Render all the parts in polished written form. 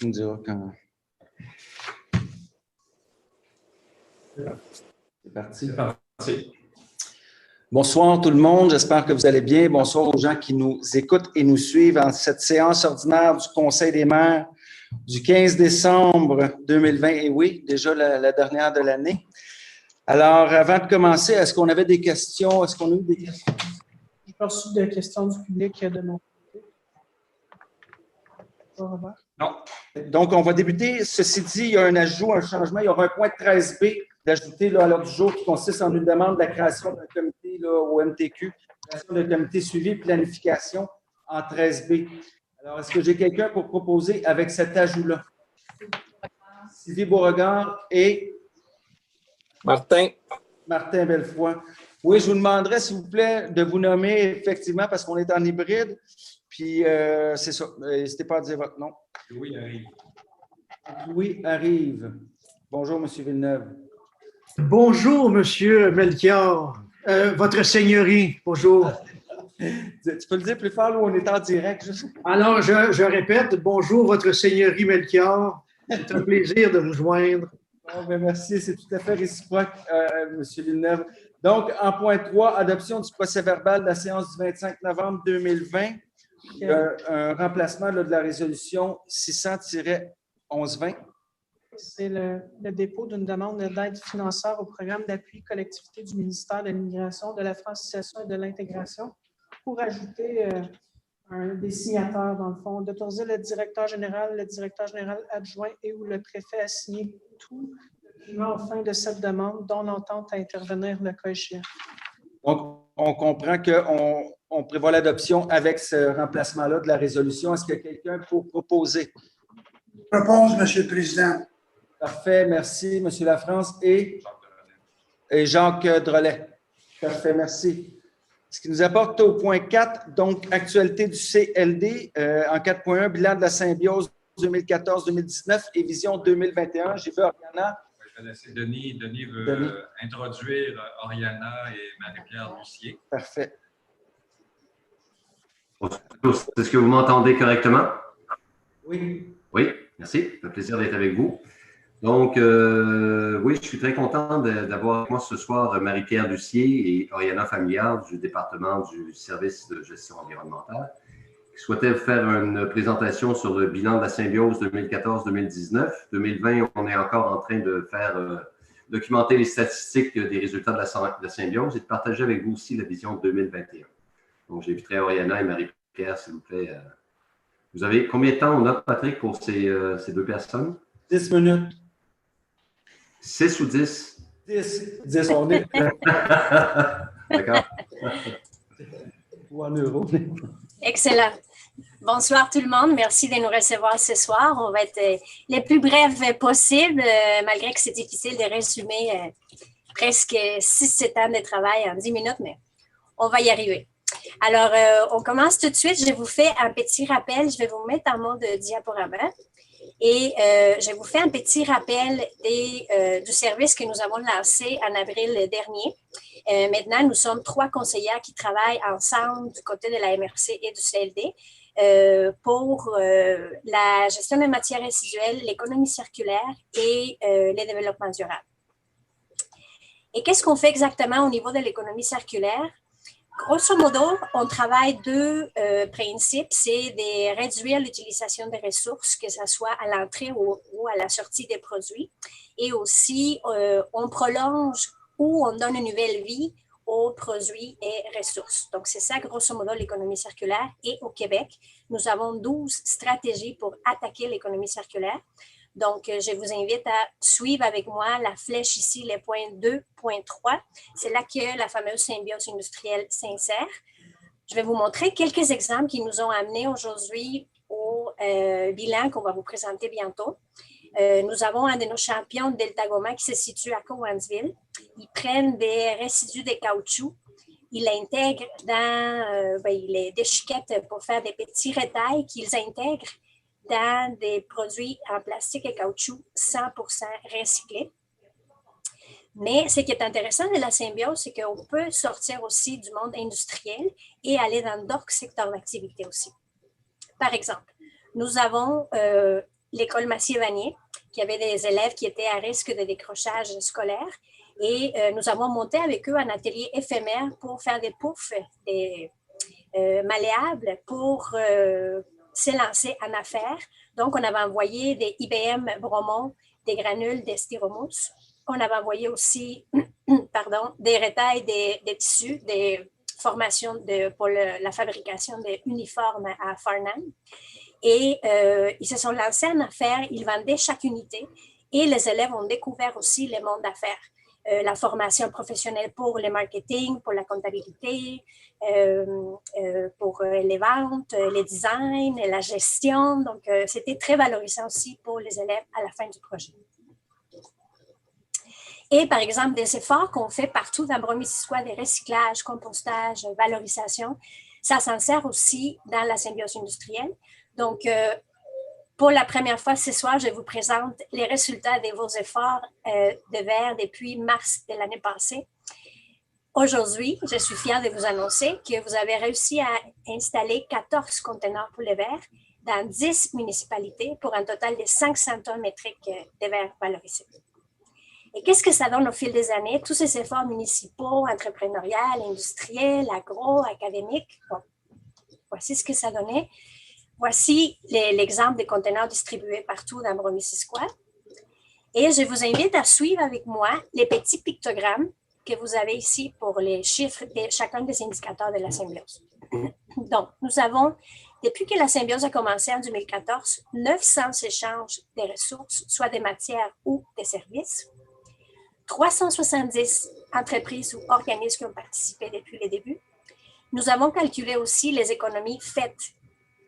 Tu me diras quand. C'est parti. C'est parti. Bonsoir tout le monde, j'espère que vous allez bien. Bonsoir aux gens qui nous écoutent et nous suivent en cette séance ordinaire du Conseil des maires du 15 décembre 2020. Et oui, déjà la dernière de l'année. Alors, avant de commencer, est-ce qu'on avait des questions? Est-ce qu'on a eu des questions? Je n'ai pas reçu de questions du public de mon côté. Non. Donc, on va débuter. Ceci dit, il y a un ajout, un changement. Il y aura un point 13B d'ajouter à l'ordre du jour qui consiste en une demande de la création d'un comité là, au MTQ, création d'un comité suivi et planification en 13B. Alors, est-ce que j'ai quelqu'un pour proposer avec cet ajout-là? Sylvie Beauregard et Martin Belfoy. Oui, je vous demanderais, s'il vous plaît, de vous nommer effectivement parce qu'on est en hybride. Puis, c'est ça. N'hésitez pas à dire votre nom. Louis arrive. Louis arrive. Bonjour, M. Villeneuve. Bonjour, Monsieur Melchior. Votre Seigneurie, bonjour. Tu peux le dire plus fort, là, où on est en direct. Juste. Alors, je répète, bonjour, Votre Seigneurie Melchior. C'est un plaisir de vous joindre. Oh, bien, merci, c'est tout à fait réciproque, M. Villeneuve. Donc, en point 3, adoption du procès-verbal de la séance du 25 novembre 2020. Il y a un remplacement là, de la résolution 600-1120. C'est le dépôt d'une demande d'aide financière au programme d'appui collectivité du ministère de l'Immigration, de la Francisation et de l'Intégration pour ajouter des signataires, dans le fond, d'autoriser le directeur général adjoint et ou le préfet à signer tout document en fin de cette demande dont l'entente à intervenir le cas échéant. Donc, on comprend qu'on prévoit l'adoption avec ce remplacement-là de la résolution. Est-ce qu'il y a quelqu'un pour proposer? Je propose, M. le Président. Parfait, merci, M. Lafrance et Jacques Drolet. Parfait, merci. Ce qui nous apporte au point 4, donc actualité du CLD, en 4.1, bilan de la symbiose 2014-2019 et vision 2021. J'ai vu Oriana. Je vais laisser Denis introduire Oriana et Marie-Pierre Lucier. Parfait. Est-ce que vous m'entendez correctement? Oui. Oui, merci. Ça fait plaisir d'être avec vous. Donc, oui, je suis très content d'avoir avec moi ce soir Marie-Pierre Lucier et Oriana Familiard du département du service de gestion environnementale qui souhaitaient faire une présentation sur le bilan de la symbiose 2014-2019. 2020, on est encore en train de faire documenter les statistiques des résultats de la symbiose et de partager avec vous aussi la vision 2021. Donc, j'inviterai Oriana et Marie-Pierre, s'il vous plaît. Vous avez combien de temps on a, Patrick, pour ces deux personnes? 10 minutes. 6 ou 10? 10, on est. D'accord. Ou en euros. Excellent. Bonsoir tout le monde. Merci de nous recevoir ce soir. On va être les plus brefs possible, malgré que c'est difficile de résumer presque 6-7 ans de travail en 10 minutes, mais on va y arriver. Alors, on commence tout de suite. Je vous fais un petit rappel. Je vais vous mettre en mode diaporama. Et je vous fais un petit rappel du service que nous avons lancé en avril dernier. Maintenant, nous sommes 3 conseillères qui travaillent ensemble du côté de la MRC et du CLD pour la gestion des matières résiduelles, l'économie circulaire et le développement durable. Et qu'est-ce qu'on fait exactement au niveau de l'économie circulaire? Grosso modo, on travaille 2 principes, c'est de réduire l'utilisation des ressources, que ce soit à l'entrée ou à la sortie des produits. Et aussi, on prolonge ou on donne une nouvelle vie aux produits et ressources. Donc, c'est ça, grosso modo, l'économie circulaire. Et au Québec, nous avons 12 stratégies pour attaquer l'économie circulaire. Donc, je vous invite à suivre avec moi la flèche ici, les points 2.3. C'est là que la fameuse symbiose industrielle s'insère. Je vais vous montrer quelques exemples qui nous ont amenés aujourd'hui au bilan qu'on va vous présenter bientôt. Nous avons un de nos champions de Delta Goma qui se situe à Cowansville. Ils prennent des résidus de caoutchouc. Ils l'intègrent dans les déchiquettes pour faire des petits retails qu'ils intègrent dans des produits en plastique et caoutchouc 100% recyclés. Mais ce qui est intéressant de la symbiose, c'est qu'on peut sortir aussi du monde industriel et aller dans d'autres secteurs d'activité aussi. Par exemple, nous avons l'école Massier-Vanier, qui avait des élèves qui étaient à risque de décrochage scolaire. Et nous avons monté avec eux un atelier éphémère pour faire des poufs malléables pour s'élancer en affaires. Donc, on avait envoyé des IBM Bromont, des granules, des styromousse. On avait envoyé aussi des retails, des tissus, des formations pour la fabrication d'uniformes à Farnham. Et ils se sont lancés en affaires, ils vendaient chaque unité et les élèves ont découvert aussi le monde d'affaires. La formation professionnelle pour le marketing, pour la comptabilité, pour les ventes, les designs, la gestion. Donc, c'était très valorisant aussi pour les élèves à la fin du projet. Et par exemple, des efforts qu'on fait partout dans Brome-Missisquoi, des recyclages, compostage, valorisation, ça s'en sert aussi dans la symbiose industrielle. Donc, pour la première fois ce soir, je vous présente les résultats de vos efforts de verre depuis mars de l'année passée. Aujourd'hui, je suis fière de vous annoncer que vous avez réussi à installer 14 conteneurs pour le verre dans 10 municipalités pour un total de 500 tonnes métriques de verre valorisés. Et qu'est-ce que ça donne au fil des années? Tous ces efforts municipaux, entrepreneuriaux, industriels, agro, académiques, bon, voici ce que ça donnait. Voici l'exemple des conteneurs distribués partout dans Brome-Missisquoi. Et je vous invite à suivre avec moi les petits pictogrammes que vous avez ici pour les chiffres de chacun des indicateurs de la symbiose. Donc, nous avons, depuis que la symbiose a commencé en 2014, 900 échanges de ressources, soit des matières ou des services, 370 entreprises ou organismes qui ont participé depuis le début. Nous avons calculé aussi les économies faites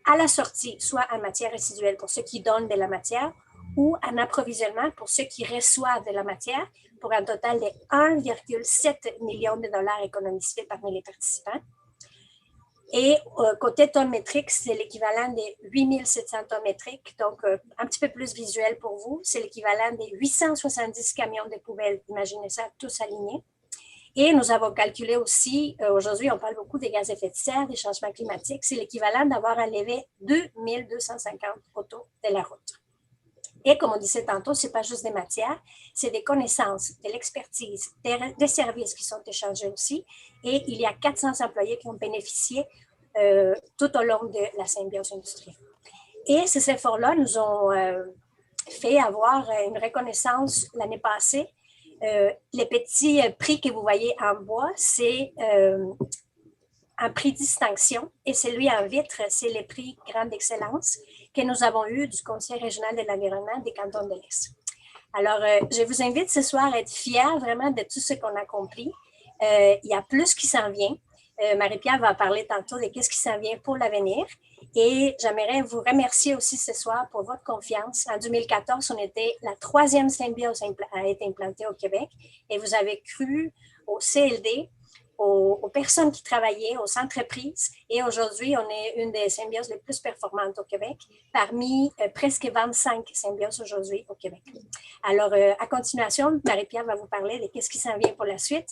à la sortie, soit en matière résiduelle pour ceux qui donnent de la matière ou en approvisionnement pour ceux qui reçoivent de la matière, pour un total de 1,7 million de dollars économisés parmi les participants. Et côté tonnes métriques, c'est l'équivalent des 8700 tonnes métriques, donc un petit peu plus visuel pour vous. C'est l'équivalent des 870 camions de poubelles. Imaginez ça, tous alignés. Et nous avons calculé aussi, aujourd'hui, on parle beaucoup des gaz à effet de serre, des changements climatiques. C'est l'équivalent d'avoir enlevé 2250 autos de la route. Et comme on disait tantôt, ce n'est pas juste des matières, c'est des connaissances, de l'expertise, des services qui sont échangés aussi. Et il y a 400 employés qui ont bénéficié tout au long de la symbiose industrielle. Et ces efforts-là nous ont fait avoir une reconnaissance l'année passée. Les petits prix que vous voyez en bois, c'est un prix distinction et celui en vitre, c'est les prix grande excellence que nous avons eu du Conseil régional de l'environnement des cantons de l'Est. Alors, je vous invite ce soir à être fiers vraiment de tout ce qu'on a accompli. Il y a plus qui s'en vient. Marie-Pierre va parler tantôt de ce qui s'en vient pour l'avenir. Et j'aimerais vous remercier aussi ce soir pour votre confiance. En 2014, on était la 3e symbiose à être implantée au Québec et vous avez cru au CLD, aux personnes qui travaillaient, aux entreprises. Et aujourd'hui, on est une des symbioses les plus performantes au Québec, parmi presque 25 symbioses aujourd'hui au Québec. Alors, à continuation, Marie-Pierre va vous parler de ce qui s'en vient pour la suite.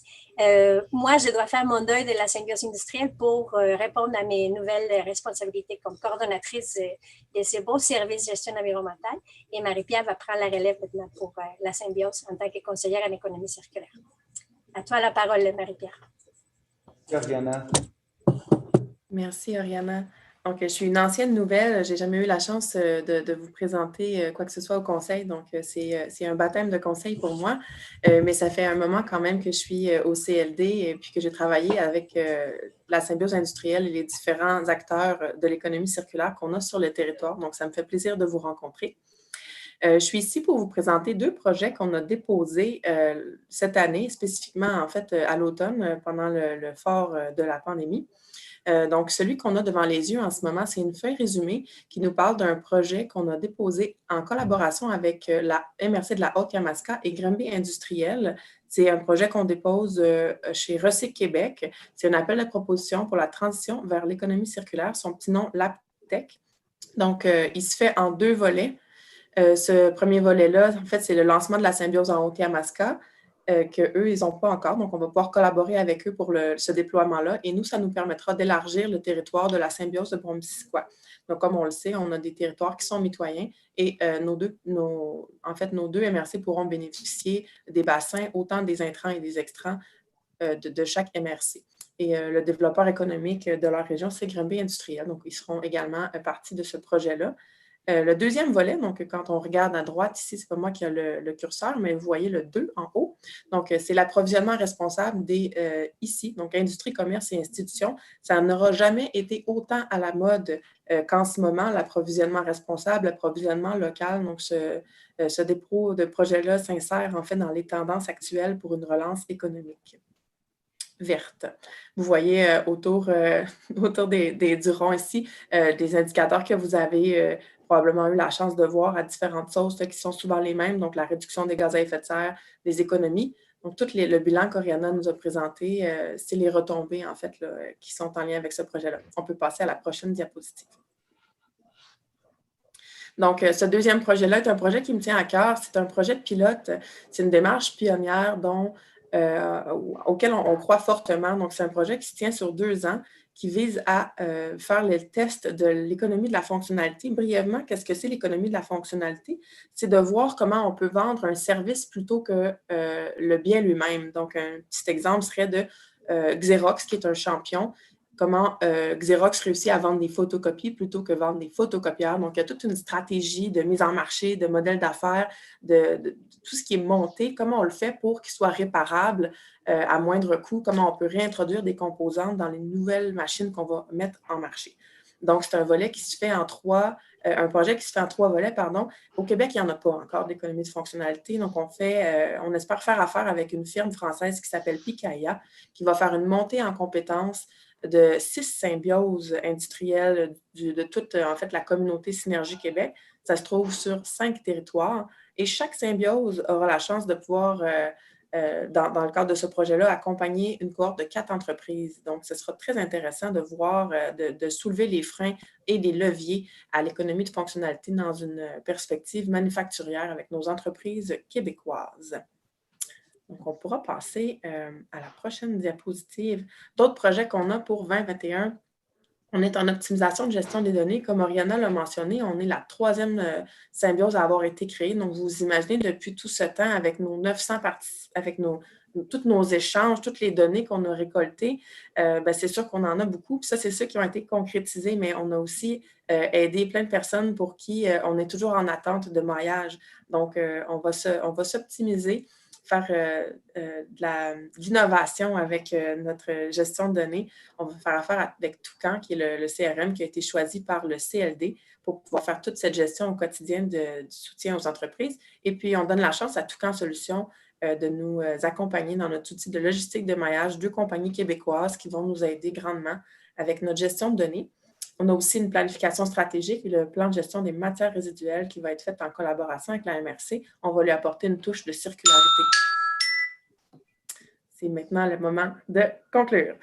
Moi, je dois faire mon deuil de la symbiose industrielle pour répondre à mes nouvelles responsabilités comme coordonnatrice de ces beaux services de gestion environnementale. Et Marie-Pierre va prendre la relève maintenant pour la symbiose en tant que conseillère en économie circulaire. À toi la parole, Marie-Pierre. Oriana. Merci, Oriana. Donc, je suis une ancienne nouvelle. Je n'ai jamais eu la chance de vous présenter quoi que ce soit au conseil. Donc, c'est un baptême de conseil pour moi. Mais ça fait un moment quand même que je suis au CLD et puis que j'ai travaillé avec la symbiose industrielle et les différents acteurs de l'économie circulaire qu'on a sur le territoire. Donc, ça me fait plaisir de vous rencontrer. Je suis ici pour vous présenter 2 projets qu'on a déposés cette année, spécifiquement en fait à l'automne pendant le fort de la pandémie. Donc, celui qu'on a devant les yeux en ce moment, c'est une feuille résumée qui nous parle d'un projet qu'on a déposé en collaboration avec la MRC de la Haute-Yamaska et Granby Industriel. C'est un projet qu'on dépose chez Recyc Québec. C'est un appel de proposition pour la transition vers l'économie circulaire, son petit nom LabTech. Donc, il se fait en 2 volets. Ce premier volet-là, en fait, c'est le lancement de la symbiose en Haute-Yamaska. qu'eux, ils n'ont pas encore. Donc, on va pouvoir collaborer avec eux pour ce déploiement-là. Et nous, ça nous permettra d'élargir le territoire de la symbiose de Brome-Missisquoi. Donc, comme on le sait, on a des territoires qui sont mitoyens et nos deux MRC pourront bénéficier des bassins, autant des intrants et des extrants de chaque MRC. Et le développeur économique de leur région, c'est Granby Industriel. Donc, ils seront également partie de ce projet-là. Le deuxième volet, donc quand on regarde à droite ici, c'est pas moi qui ai le curseur, mais vous voyez le 2 en haut. Donc, c'est l'approvisionnement responsable ici, donc industrie, commerce et institutions. Ça n'aura jamais été autant à la mode qu'en ce moment, l'approvisionnement responsable, l'approvisionnement local. Donc, ce dépôt de projet-là s'insère en fait dans les tendances actuelles pour une relance économique verte. Vous voyez autour du rond ici des indicateurs que vous avez probablement eu la chance de voir à différentes sources qui sont souvent les mêmes, donc la réduction des gaz à effet de serre, des économies. Donc, tout le bilan qu'Oriana nous a présenté, c'est les retombées, en fait, là, qui sont en lien avec ce projet-là. On peut passer à la prochaine diapositive. Donc, ce deuxième projet-là est un projet qui me tient à cœur. C'est un projet de pilote. C'est une démarche pionnière auquel on croit fortement. Donc, c'est un projet qui se tient sur 2 ans, qui vise à faire le test de l'économie de la fonctionnalité. Brièvement, qu'est-ce que c'est l'économie de la fonctionnalité? C'est de voir comment on peut vendre un service plutôt que le bien lui-même. Donc, un petit exemple serait de Xerox, qui est un champion. Comment Xerox réussit à vendre des photocopies plutôt que vendre des photocopieurs. Donc, il y a toute une stratégie de mise en marché, de modèle d'affaires, de tout ce qui est monté, comment on le fait pour qu'il soit réparable à moindre coût, comment on peut réintroduire des composantes dans les nouvelles machines qu'on va mettre en marché. Donc, c'est un projet qui se fait en 3 volets, pardon. Au Québec, il n'y en a pas encore d'économie de fonctionnalité. Donc, on espère faire affaire avec une firme française qui s'appelle Picaya, qui va faire une montée en compétences de 6 symbioses industrielles de toute, en fait, la communauté Synergie Québec. Ça se trouve sur 5 territoires et chaque symbiose aura la chance de pouvoir, dans le cadre de ce projet-là, accompagner une cohorte de 4 entreprises. Donc, ce sera très intéressant de voir, de soulever les freins et les leviers à l'économie de fonctionnalité dans une perspective manufacturière avec nos entreprises québécoises. Donc, on pourra passer à la prochaine diapositive. D'autres projets qu'on a pour 2021, on est en optimisation de gestion des données. Comme Oriana l'a mentionné, on est la 3e symbiose à avoir été créée. Donc, vous imaginez, depuis tout ce temps, avec nos 900 avec tous nos échanges, toutes les données qu'on a récoltées, c'est sûr qu'on en a beaucoup. Puis ça, c'est ceux qui ont été concrétisés, mais on a aussi aidé plein de personnes pour qui on est toujours en attente de maillage. Donc, on va s'optimiser, faire de l'innovation avec notre gestion de données. On va faire affaire avec Toucan, qui est le CRM qui a été choisi par le CLD pour pouvoir faire toute cette gestion au quotidien du soutien aux entreprises. Et puis, on donne la chance à Toucan Solutions de nous accompagner dans notre outil de logistique de maillage, 2 compagnies québécoises qui vont nous aider grandement avec notre gestion de données. On a aussi une planification stratégique et le plan de gestion des matières résiduelles qui va être fait en collaboration avec la MRC. On va lui apporter une touche de circularité. C'est maintenant le moment de conclure.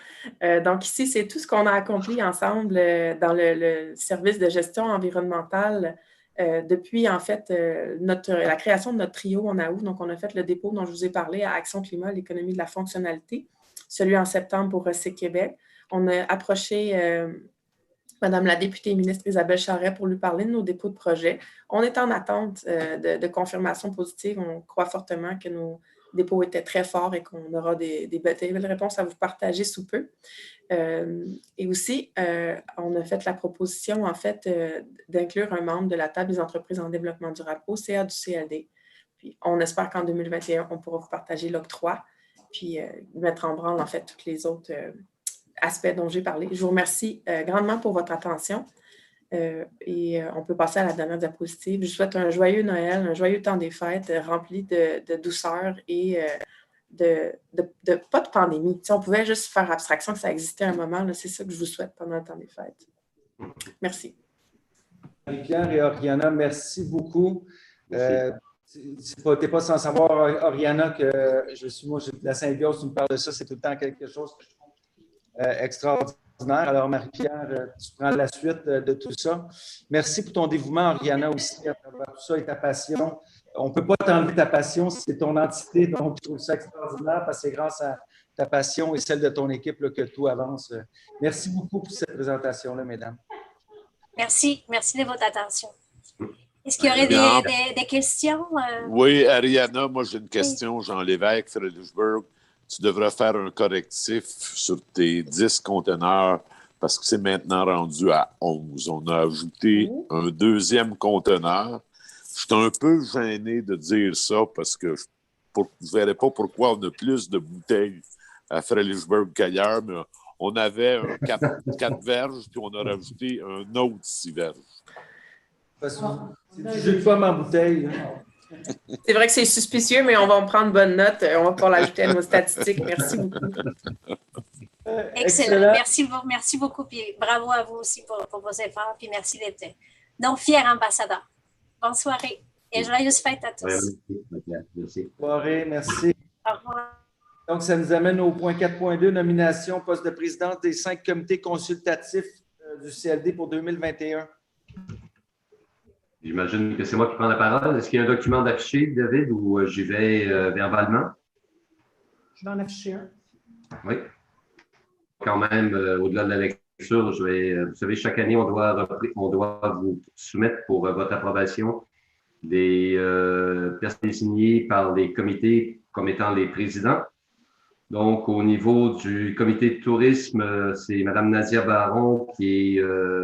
Donc ici, c'est tout ce qu'on a accompli ensemble dans le service de gestion environnementale depuis, en fait, la création de notre trio en août. Donc, on a fait le dépôt dont je vous ai parlé à Action Climat, l'économie de la fonctionnalité, celui en septembre pour Recyc Québec. On a approché Madame la députée et ministre Isabelle Charret pour lui parler de nos dépôts de projets. On est en attente de confirmation positive. On croit fortement que nos dépôts étaient très forts et qu'on aura des belles réponses à vous partager sous peu. Et aussi, on a fait la proposition, en fait, d'inclure un membre de la table des entreprises en développement durable au CA du CLD. Puis, on espère qu'en 2021, on pourra vous partager l'octroi, puis mettre en branle, en fait, tous les autres aspects dont j'ai parlé. Je vous remercie grandement pour votre attention. Et on peut passer à la dernière diapositive. Je vous souhaite un joyeux Noël, un joyeux temps des fêtes rempli de douceur et pas de pandémie. Si on pouvait juste faire abstraction que ça existait un moment, c'est ça que je vous souhaite pendant le temps des fêtes. Merci. Marie-Pierre et Oriana, merci beaucoup. Tu n'es pas sans savoir, Oriana, que moi, j'ai de la symbiose, tu me parles de ça, c'est tout le temps quelque chose extraordinaire. Alors, Marie-Pierre, tu prends la suite de tout ça. Merci pour ton dévouement, Oriana, aussi, à travers tout ça et ta passion. on ne peut pas t'enlever ta passion, c'est ton entité, donc je trouve ça extraordinaire parce que c'est grâce à ta passion et celle de ton équipe là, que tout avance. Merci beaucoup pour cette présentation-là, mesdames. Merci de votre attention. Est-ce qu'il y aurait des questions? Oui, Ariana, moi j'ai une question. Jean Lévesque, Fredericksburg. Tu devrais faire un correctif sur tes 10 conteneurs parce que c'est maintenant rendu à 11. On a ajouté un deuxième conteneur. Je suis un peu gêné de dire ça parce que je ne verrais pas pourquoi on a plus de bouteilles à Fredericksburg qu'ailleurs, mais on avait 4 verges puis on a rajouté un autre 6 verges. C'est du jus de pomme en bouteille. C'est vrai que c'est suspicieux, mais on va en prendre bonne note. On va pouvoir l'ajouter à nos statistiques. Merci beaucoup. Excellent. Merci beaucoup. Puis bravo à vous aussi pour vos efforts. Puis merci d'être donc fiers ambassadeurs. Bonne soirée et joyeuses fêtes à tous. Merci. Bonne soirée, merci. Au revoir. Donc, ça nous amène au point 4.2, nomination, poste de présidence des 5 comités consultatifs du CLD pour 2021. J'imagine que c'est moi qui prends la parole. Est-ce qu'il y a un document d'affiché, David, ou j'y vais verbalement? Je vais en afficher un. Oui. Quand même, au-delà de la lecture, vous savez, chaque année, on doit vous soumettre pour votre approbation des personnes désignées par les comités comme étant les présidents. Donc, au niveau du comité de tourisme, c'est Mme Nadia Baron qui est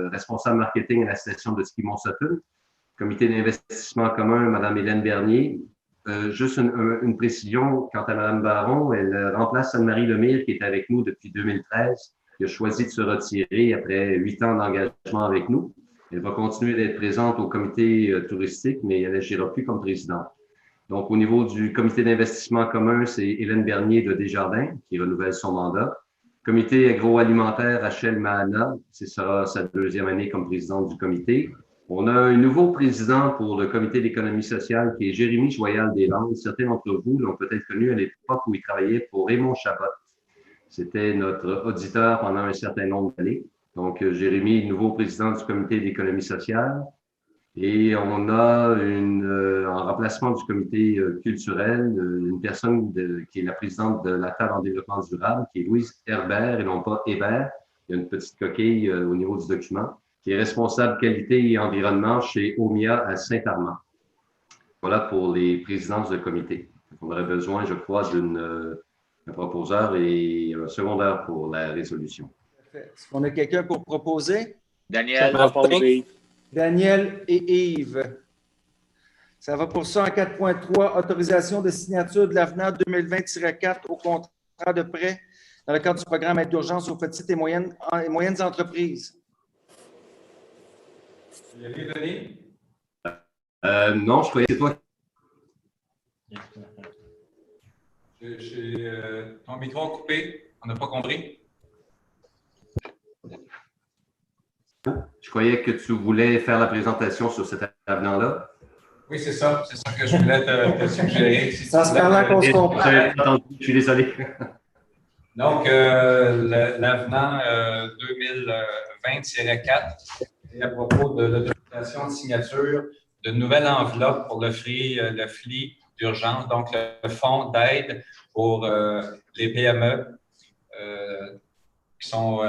responsable marketing à la station de ski Mont-Sutton. Comité d'investissement commun, Mme Hélène Bernier. Juste une précision quant à Mme Baron, elle remplace Anne-Marie Lemire qui est avec nous depuis 2013, qui a choisi de se retirer après 8 ans d'engagement avec nous. Elle va continuer d'être présente au comité touristique, mais elle n'agira plus comme présidente. Donc, au niveau du comité d'investissement commun, c'est Hélène Bernier de Desjardins qui renouvelle son mandat. Comité agroalimentaire, Rachel Mahana, ce sera sa 2e année comme présidente du comité. On a un nouveau président pour le comité d'économie sociale qui est Jérémy Joyal-Deslandes. Certains d'entre vous l'ont peut-être connu à l'époque où il travaillait pour Raymond Chabot. C'était notre auditeur pendant un certain nombre d'années. Donc, Jérémy, nouveau président du comité d'économie sociale. Et on a en remplacement du comité culturel, une personne qui est la présidente de la table en développement durable, qui est Louise Herbert et non pas Hébert. Il y a une petite coquille au niveau du document, qui est responsable qualité et environnement chez OMIA à Saint-Armand. Voilà pour les présidences de comité. On aurait besoin, je crois, d'un proposeur et un secondaire pour la résolution. Est-ce qu'on a quelqu'un pour proposer? Daniel. Daniel et Yves. Ça va pour ça en 4.3, autorisation de signature de l'avenant 2020-4 au contrat de prêt dans le cadre du programme Aide d'urgence aux petites et moyennes entreprises. Vous l'avez donné? Non, je croyais que c'est toi. Ton micro a coupé. On n'a pas compris. Je croyais que tu voulais faire la présentation sur cet avenant-là. Oui, c'est ça. C'est ça que je voulais te suggérer. Ça se parle qu'on se comprend. Je suis désolé. Donc, l'avenant 2020-4 est à propos de l'autorisation de signature de nouvelles enveloppes pour le FLI d'urgence, donc le fonds d'aide pour les PME qui sont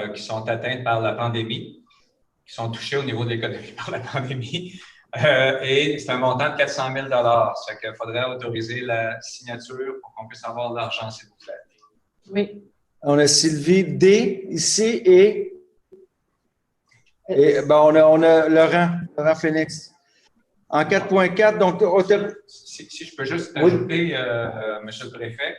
atteintes par la pandémie, qui sont touchées au niveau de l'économie par la pandémie. Et c'est un montant de 400 000 $. Ça fait qu'il faudrait autoriser la signature pour qu'on puisse avoir de l'argent, s'il vous plaît. Oui. On a Sylvie D ici et on a Laurent Phoenix. En 4.4, donc... Si je peux juste ajouter, Monsieur le Préfet,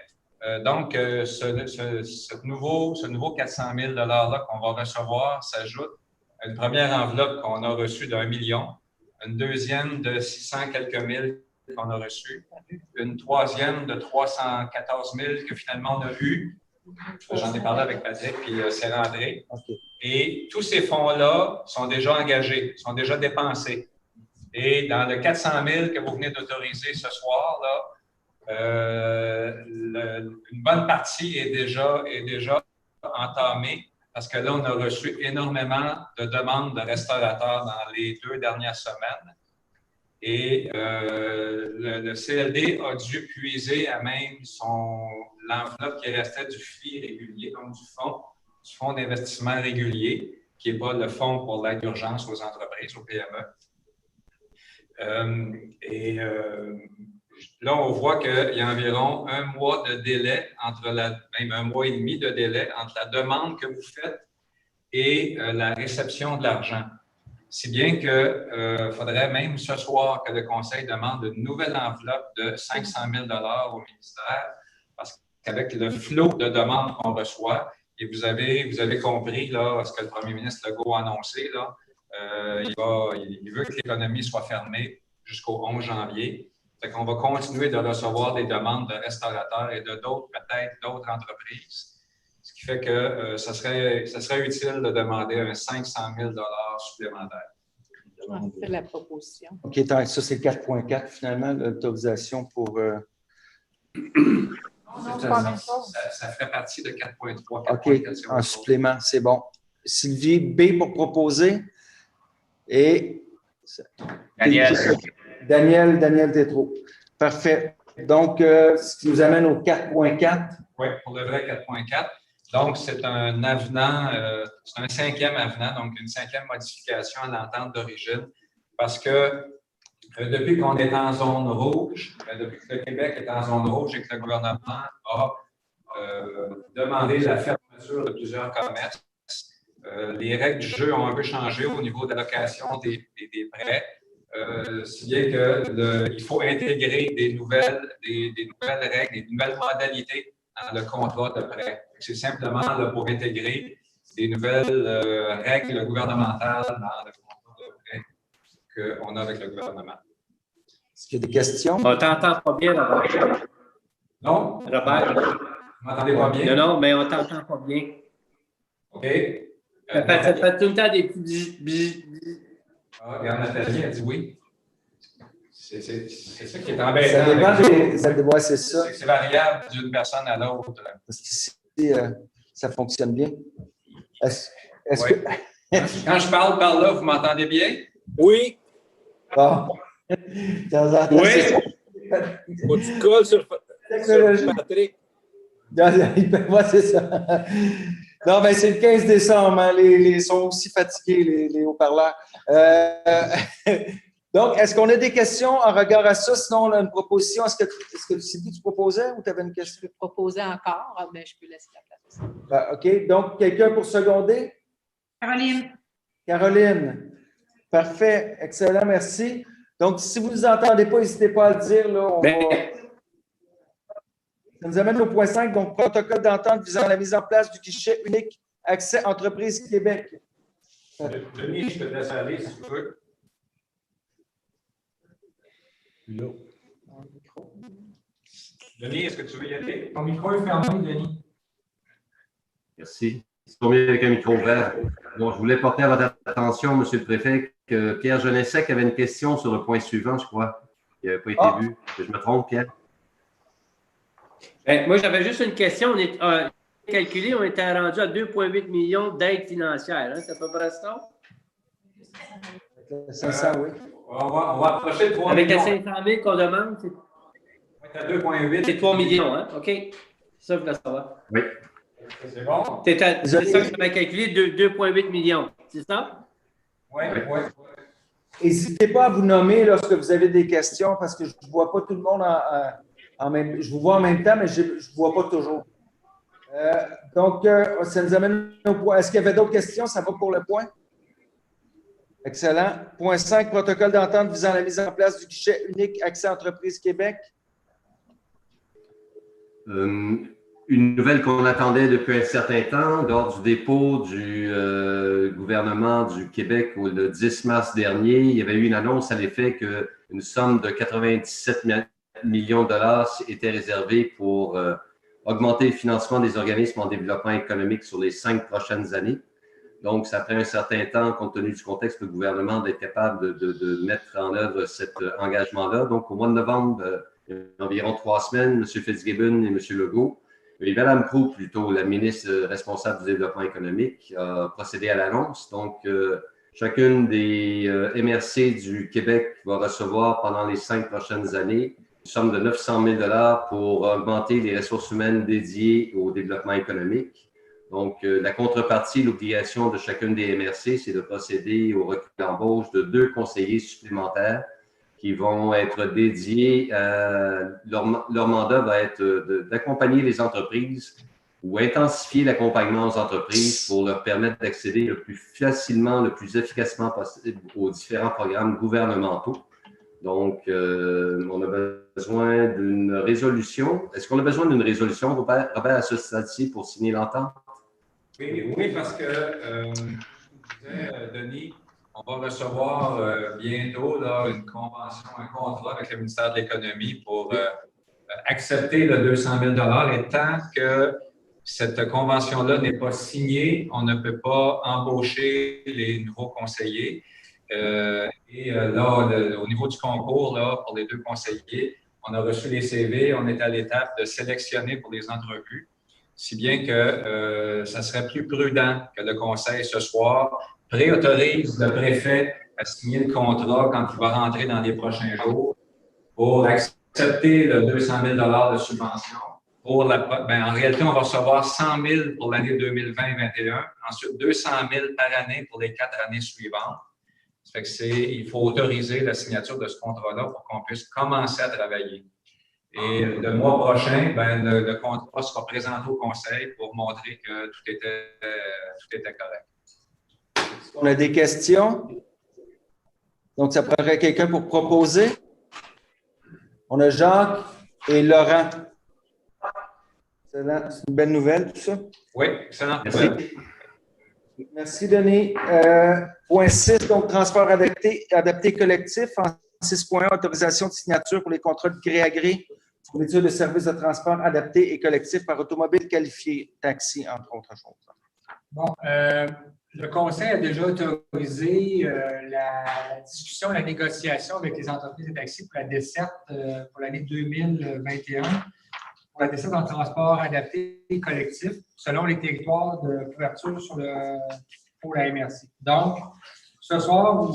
donc ce nouveau 400 000 $-là qu'on va recevoir s'ajoute à une première enveloppe qu'on a reçue d'1 million, une deuxième de 600 quelques mille qu'on a reçue, une troisième de 314 000 que finalement on a eu. J'en ai parlé avec Patrick et Sarah-André. Okay. Et tous ces fonds-là sont déjà engagés, sont déjà dépensés. Et dans le 400 000 que vous venez d'autoriser ce soir, là, une bonne partie est déjà entamée parce que là, on a reçu énormément de demandes de restaurateurs dans les 2 dernières semaines. Et le CLD a dû puiser à même l'enveloppe qui restait du FI régulier, donc du fonds d'investissement régulier, qui n'est pas le fonds pour l'aide d'urgence aux entreprises, aux PME. Là, on voit qu'il y a environ un mois de délai, même un mois et demi de délai entre la demande que vous faites et la réception de l'argent. Si bien qu'il faudrait même ce soir que le Conseil demande une nouvelle enveloppe de 500 000 $ au ministère, parce qu'avec le flot de demandes qu'on reçoit, et vous avez compris là, ce que le premier ministre Legault a annoncé, là, il veut que l'économie soit fermée jusqu'au 11 janvier. Fait qu'on va continuer de recevoir des demandes de restaurateurs et peut-être d'autres entreprises. Ce qui fait que ça serait utile de demander un 500 000 $ supplémentaire. C'est la proposition. OK, ça, c'est 4.4 finalement, l'autorisation pour. Ça ferait partie de 4.3. OK, en supplément, c'est bon. Sylvie, B pour proposer. Et. Daniel Tétrault. Parfait. Donc, ce qui nous amène au 4.4. Oui, pour le vrai 4.4. Donc, c'est un avenant, c'est un 5e avenant, donc une 5e modification à l'entente d'origine, parce que depuis qu'on est en zone rouge, depuis que le Québec est en zone rouge et que le gouvernement a demandé la fermeture de plusieurs commerces, les règles du jeu ont un peu changé au niveau de l'allocation des prêts, si bien qu'il faut intégrer des nouvelles règles, des nouvelles modalités dans le contrat de prêt. C'est simplement là, pour intégrer des nouvelles règles gouvernementales dans le contrat de prêt qu'on a avec le gouvernement. Est-ce qu'il y a des questions? On t'entend pas bien, Robert. Non? Robert? Vous m'entendez pas bien? Non, mais on t'entend pas bien. OK. Ça fait tout le temps des petits bzz. Regarde, Nathalie, elle dit oui. C'est ça qui est embêtant. Ça dépend des. C'est ça. C'est variable d'une personne à l'autre. Parce qu'ici, ça fonctionne bien. Est-ce oui. que. Quand je parle par là, vous m'entendez bien? Oui. Bon. Oui. Faut que tu colles sur Patrick. Moi, c'est ça. Non, mais c'est le 15 décembre. Hein. Ils sont aussi fatigués, les haut-parleurs. Donc, est-ce qu'on a des questions en regard à ça? Sinon, on a une proposition. Est-ce que Sylvie, tu proposais ou tu avais une question? Je peux proposer encore, mais je peux laisser la place. OK. Donc, quelqu'un pour seconder? Caroline. Parfait. Excellent. Merci. Donc, si vous ne nous entendez pas, n'hésitez pas à le dire. Là, Ça nous amène au point 5, donc protocole d'entente visant la mise en place du guichet unique Accès Entreprises Québec. Denis, je peux te laisser aller si tu veux. Denis, est-ce que tu veux y aller? Ton micro est fermé, Denis. Merci. C'est tombé avec un micro ouvert. Donc, je voulais porter à votre attention, Monsieur le Préfet, que Pierre Genessec avait une question sur le point suivant, je crois, qui n'avait pas été vu. Est-ce que je me trompe, Pierre? Moi, j'avais juste une question. On est calculé, on était rendu à 2,8 millions d'aides financières. Hein? C'est à peu près ça? 500, oui. On va approcher de 3 avec millions. Avec les 500 000 qu'on demande, c'est à 2,8. C'est 3 millions, hein? OK. C'est ça que je voulais savoir. Oui. C'est bon? C'est ça que j'avais calculé, 2,8 millions. C'est ça? Oui. N'hésitez pas à vous nommer lorsque vous avez des questions parce que je ne vois pas tout le monde en même temps. Je vous vois en même temps, mais je ne vous vois pas toujours. Donc, ça nous amène au point. Est-ce qu'il y avait d'autres questions? Ça va pour le point? Excellent. Point 5, protocole d'entente visant la mise en place du guichet unique Accès Entreprises Québec. Une nouvelle qu'on attendait depuis un certain temps, lors du dépôt du gouvernement du Québec le 10 mars dernier, il y avait eu une annonce à l'effet qu'une somme de 97 millions de dollars était réservée pour augmenter le financement des organismes en développement économique sur les 5 prochaines années. Donc, ça prend un certain temps, compte tenu du contexte, le gouvernement d'être capable de mettre en œuvre cet engagement-là. Donc, au mois de novembre, il y a environ 3 semaines, M. Fitzgibbon et M. Legault, et Mme Proulx, plutôt, la ministre responsable du développement économique, a procédé à l'annonce. Donc, Chacune des MRC du Québec va recevoir pendant les 5 prochaines années une somme de 900 000 $ pour augmenter les ressources humaines dédiées au développement économique. Donc, la contrepartie, l'obligation de chacune des MRC, c'est de procéder au recul d'embauche de 2 conseillers supplémentaires qui vont être dédiés leur mandat va être d'accompagner les entreprises ou intensifier l'accompagnement aux entreprises pour leur permettre d'accéder le plus facilement, le plus efficacement possible aux différents programmes gouvernementaux. Donc, on a besoin d'une résolution. Est-ce qu'on a besoin d'une résolution, Robert, à ce stade-ci pour signer l'entente? Oui, parce que, Denis, on va recevoir bientôt là, une convention, un contrat avec le ministère de l'Économie pour accepter le 200 000 $ et tant que cette convention-là n'est pas signée, on ne peut pas embaucher les nouveaux conseillers. Là, au niveau du concours, là, pour les 2 conseillers, on a reçu les CV, on est à l'étape de sélectionner pour les entrevues, si bien que ça serait plus prudent que le conseil ce soir préautorise le préfet à signer le contrat quand il va rentrer dans les prochains jours pour accepter le 200 000 $ de subvention. En réalité, on va recevoir 100 000 pour l'année 2020-2021, ensuite 200 000 par année pour les 4 années suivantes. Ça fait que il faut autoriser la signature de ce contrat-là pour qu'on puisse commencer à travailler. Et le mois prochain, le contrat sera présenté au conseil pour montrer que tout était correct. On a des questions? Donc, ça prendrait quelqu'un pour proposer. On a Jacques et Laurent. C'est une belle nouvelle, tout ça? Oui, excellent. Merci. Merci, Denis. Point 6, donc transport adapté collectif. En 6.1, autorisation de signature pour les contrats de gré à gré, fourniture de services de transport adapté et collectif par automobile qualifiée, taxi, entre autres choses. Bon, le Conseil a déjà autorisé la discussion, la négociation avec les entreprises de taxi pour la desserte pour l'année 2021, pour la desserte en transport adapté et collectif, selon les territoires de couverture pour la MRC. Donc, ce soir, on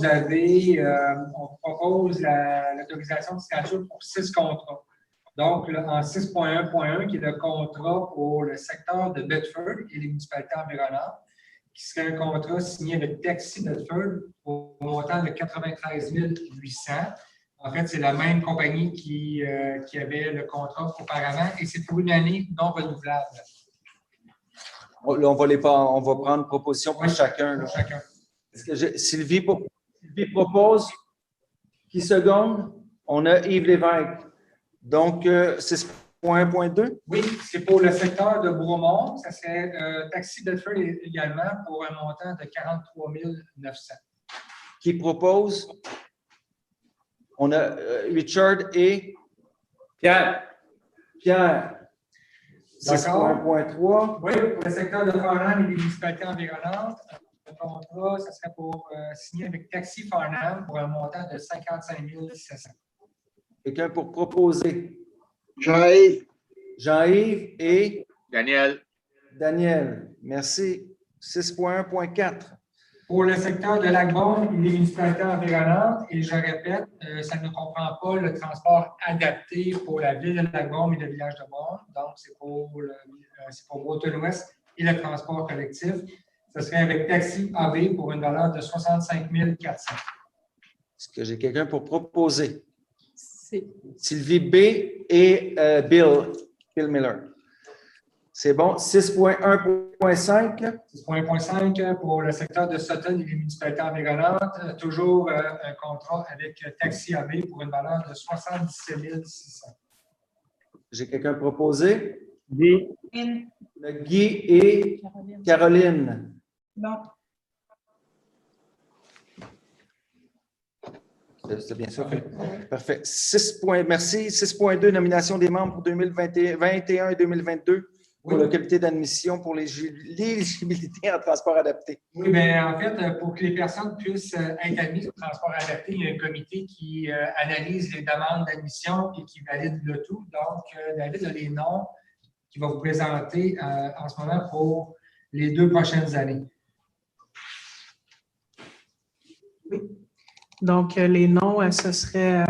propose l'autorisation de signature pour 6 contrats. Donc, en 6.1.1, qui est le contrat pour le secteur de Bedford et les municipalités environnantes, qui serait un contrat signé avec Taxi Bedford au montant de 93 800. En fait, c'est la même compagnie qui avait le contrat auparavant et c'est pour une année non renouvelable. Là, on va prendre proposition pour chacun. Pour chacun. Est-ce que Sylvie propose? Qui seconde? On a Yves Lévesque. Donc, 6.1.2? Oui, c'est pour le secteur de Bromont. Ça serait Taxi Bedford également pour un montant de 43 900. Qui propose? On a Richard et Pierre. Pierre. D'accord. 6.1.3. Oui, pour le secteur de Farnham et des municipalités environnantes, le contrat, ça serait pour signer avec Taxi Farnham pour un montant de 55 700. Quelqu'un pour proposer? Jean-Yves. Jean-Yves et? Daniel. Merci. 6.1.4. Pour le secteur de Lac-Beaume et des municipalités environnantes, et je répète, ça ne comprend pas le transport adapté pour la ville de Lac-Beaume et le village de Beaume. Donc, c'est pour Broughton-Ouest et le transport collectif. Ce serait avec Taxi AB pour une valeur de 65 400. Est-ce que j'ai quelqu'un pour proposer? Sylvie B. et Bill Miller. C'est bon. 6.1.5. 6.1.5 pour le secteur de Sutton et les municipalités environnantes. Toujours un contrat avec Taxi AB pour une valeur de 77 600. J'ai quelqu'un proposé? Guy. Guy et Caroline. Non. C'est bien ça. Parfait. Merci. 6.2, nomination des membres pour 2021 et 2022 pour le comité d'admission pour l'éligibilité en transport adapté. Oui, bien, en fait, pour que les personnes puissent être admises au transport adapté, il y a un comité qui analyse les demandes d'admission et qui valide le tout. Donc, David a les noms qu'il va vous présenter en ce moment pour les 2 prochaines années. Donc, les noms, ce serait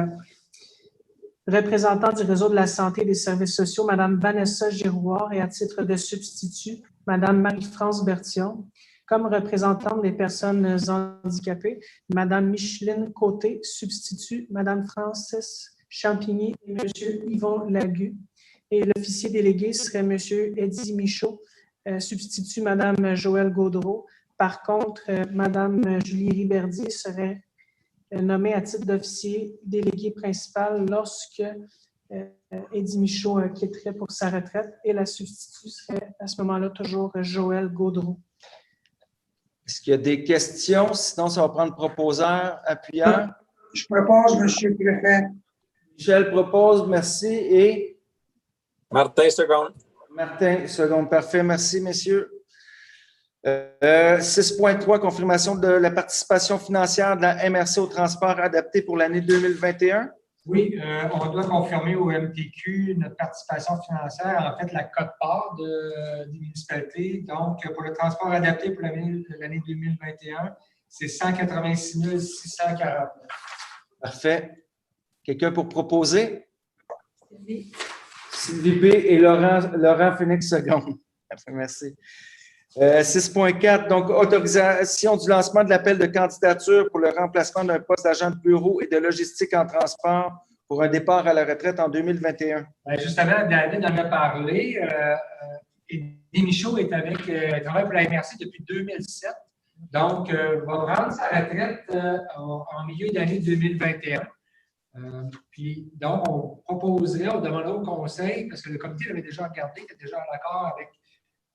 représentant du réseau de la santé et des services sociaux, Mme Vanessa Girouard, et à titre de substitut, Mme Marie-France Bertillon. Comme représentante des personnes handicapées, Mme Micheline Côté, substitut, Mme Francis Champigny et M. Yvon Lagu. Et l'officier délégué serait M. Eddie Michaud, substitut, Mme Joëlle Gaudreau. Par contre, Mme Julie Riberdier serait nommée à titre d'officier délégué principal lorsque Eddie Michaud quitterait pour sa retraite, et la substitut serait à ce moment-là toujours Joëlle Gaudreau. Est-ce qu'il y a des questions? Sinon, ça va prendre proposeur, appuyant. Je propose, Monsieur le Préfet. Michel propose, merci. Et? Martin, seconde. Martin, seconde. Parfait, merci, messieurs. 6.3, confirmation de la participation financière de la MRC au transport adapté pour l'année 2021. Oui, on doit confirmer au MTQ notre participation financière, en fait, la quote-part des municipalités. Donc, pour le transport adapté pour l'année 2021, c'est 186 640. Parfait. Quelqu'un pour proposer? Sylvie B. et Laurent Phoenix seconde. Merci. 6.4, donc autorisation du lancement de l'appel de candidature pour le remplacement d'un poste d'agent de bureau et de logistique en transport pour un départ à la retraite en 2021. Justement, David en a parlé. Eddie Michaud travaille pour la MRC depuis 2007. Donc, va prendre sa retraite en milieu d'année 2021. Puis, donc, on demanderait au conseil, parce que le comité l'avait déjà regardé, était déjà en accord avec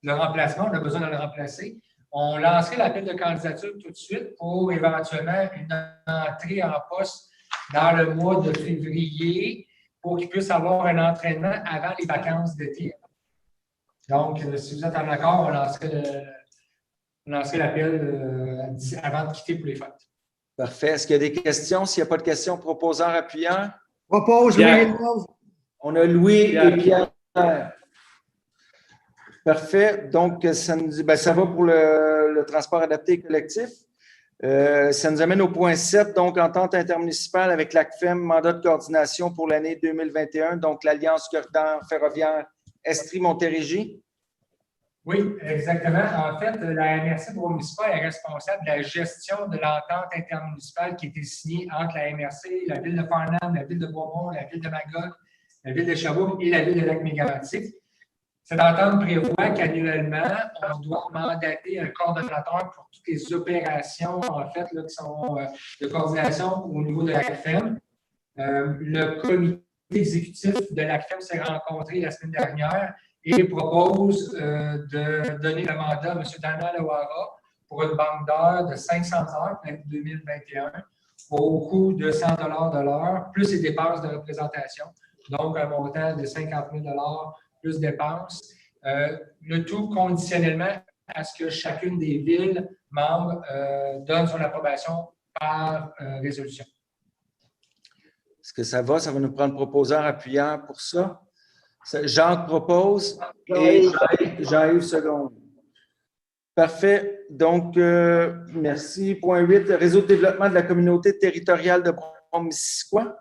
le remplacement, on a besoin de le remplacer. On lancerait l'appel de candidature tout de suite pour éventuellement une entrée en poste dans le mois de février pour qu'il puisse avoir un entraînement avant les vacances d'été. Donc, si vous êtes en accord, on lancerait l'appel avant de quitter pour les fêtes. Parfait. Est-ce qu'il y a des questions? S'il n'y a pas de questions, proposeur appuyant. Propose Louis Villeneuve. On a Louis et Pierre. Parfait. Donc, ça nous dit, ça va pour le transport adapté et collectif. Ça nous amène au point 7, donc entente intermunicipale avec l'ACFEM, mandat de coordination pour l'année 2021, donc l'Alliance corridor ferroviaire Estrie-Montérégie. Oui, exactement. En fait, la MRC municipale est responsable de la gestion de l'entente intermunicipale qui a été signée entre la MRC, la ville de Farnham, la ville de Beaumont, la ville de Magog, la ville de Sherbrooke et la ville de Lac-Mégantic. Cette entente prévoit qu'annuellement, on doit mandater un coordonnateur pour toutes les opérations, en fait, là, qui sont de coordination au niveau de l'ACFEM. Le comité exécutif de l'ACFEM s'est rencontré la semaine dernière et propose de donner le mandat à M. Daniel Lawara pour une banque d'heures de 500 heures pour l'année 2021 au coût de 100 $ de l'heure, plus les dépenses de représentation, donc un montant de 50 000 $ plus dépenses. Le tout conditionnellement à ce que chacune des villes membres donne son approbation par résolution. Est-ce que ça va? Ça va nous prendre proposeur appuyant pour ça. Jacques propose et Jean-Yves seconde. Parfait. Donc, merci. Point 8, réseau de développement de la communauté territoriale de Brome-Missisquoi.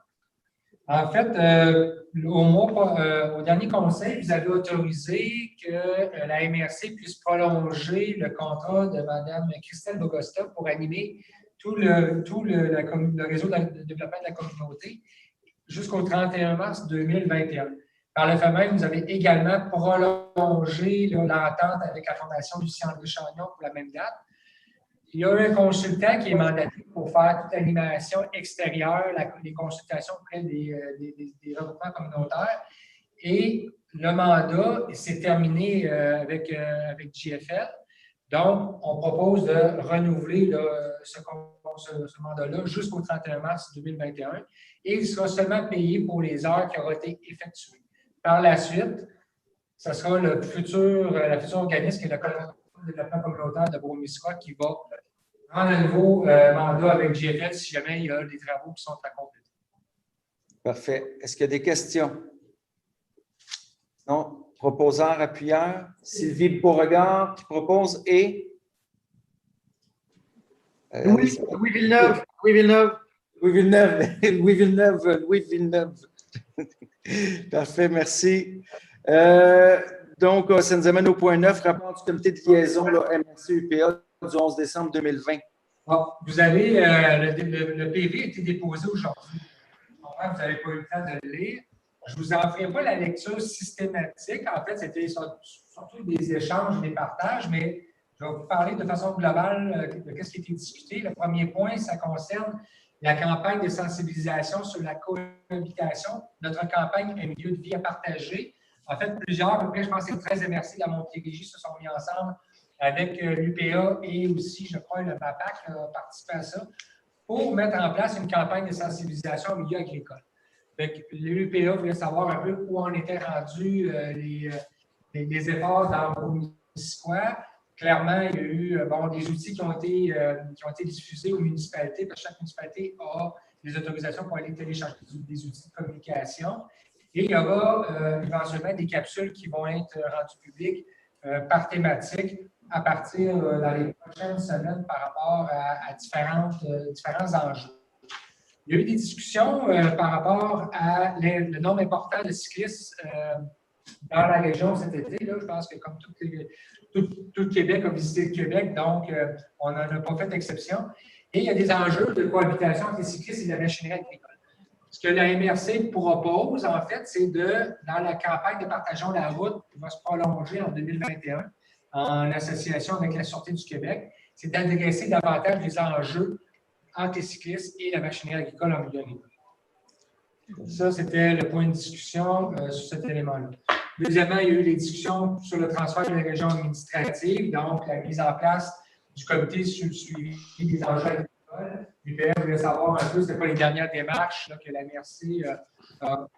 En fait, au dernier conseil, vous avez autorisé que la MRC puisse prolonger le contrat de Mme Christelle Bogosta pour animer tout le réseau de développement de la communauté jusqu'au 31 mars 2021. Par le fait même, vous avez également prolongé l'entente avec la Fondation Lucien-André Chagnon pour la même date. Il y a un consultant qui est mandaté pour faire toute l'animation extérieure, les consultations auprès des regroupements communautaires. Et le mandat s'est terminé avec JFL. Donc, on propose de renouveler ce mandat-là jusqu'au 31 mars 2021. Et il sera seulement payé pour les heures qui auront été effectuées. Par la suite, ce sera la future organisme qui est le développement communautaire de Brome-Missisquoi qui va prendre un nouveau mandat avec GFL si jamais il y a des travaux qui sont à compléter. Parfait. Est-ce qu'il y a des questions? Non. Proposeur, appuyeur. Sylvie Beauregard qui propose et... Louis Villeneuve. Louis Villeneuve. Louis Villeneuve. Parfait, merci. Donc, ça nous amène au point 9, rapport du comité de liaison MRC-UPA du 11 décembre 2020. Bon, vous avez, le PV a été déposé aujourd'hui. Vous n'avez pas eu le temps de le lire. Je ne vous en ferai pas la lecture systématique. En fait, c'était surtout des échanges, des partages, mais je vais vous parler de façon globale de ce qui a été discuté. Le premier point, ça concerne la campagne de sensibilisation sur la cohabitation. Notre campagne Un milieu de vie à partager. En fait, plusieurs, à peu près, je pense que c'est 13 MRC de la Montérégie se sont mis ensemble avec l'UPA et aussi, je crois, le MAPAC a participé à ça pour mettre en place une campagne de sensibilisation au milieu agricole. L'UPA voulait savoir un peu où en étaient rendus les efforts dans vos municipaux. Clairement, il y a eu des outils qui ont été diffusés aux municipalités, parce que chaque municipalité a des autorisations pour aller télécharger des outils de communication. Et il y aura éventuellement des capsules qui vont être rendues publiques par thématique à partir dans les prochaines semaines par rapport à différents enjeux. Il y a eu des discussions par rapport à le nombre important de cyclistes dans la région cet été. Là, je pense que comme tout Québec a visité le Québec, donc on n'en a pas fait exception. Et il y a des enjeux de cohabitation entre les cyclistes et la machinerie agricole. Ce que la MRC propose, en fait, c'est dans la campagne de Partageons la route qui va se prolonger en 2021 en association avec la Sûreté du Québec, c'est d'adresser davantage les enjeux entre les cyclistes et la machinerie agricole en milieu agricole. Ça, c'était le point de discussion sur cet élément-là. Deuxièmement, il y a eu les discussions sur le transfert de la région administrative, donc la mise en place du comité sur le suivi des enjeux agricoles. L'UPR voulait savoir un peu, c'était quoi les dernières démarches là, que la MRC a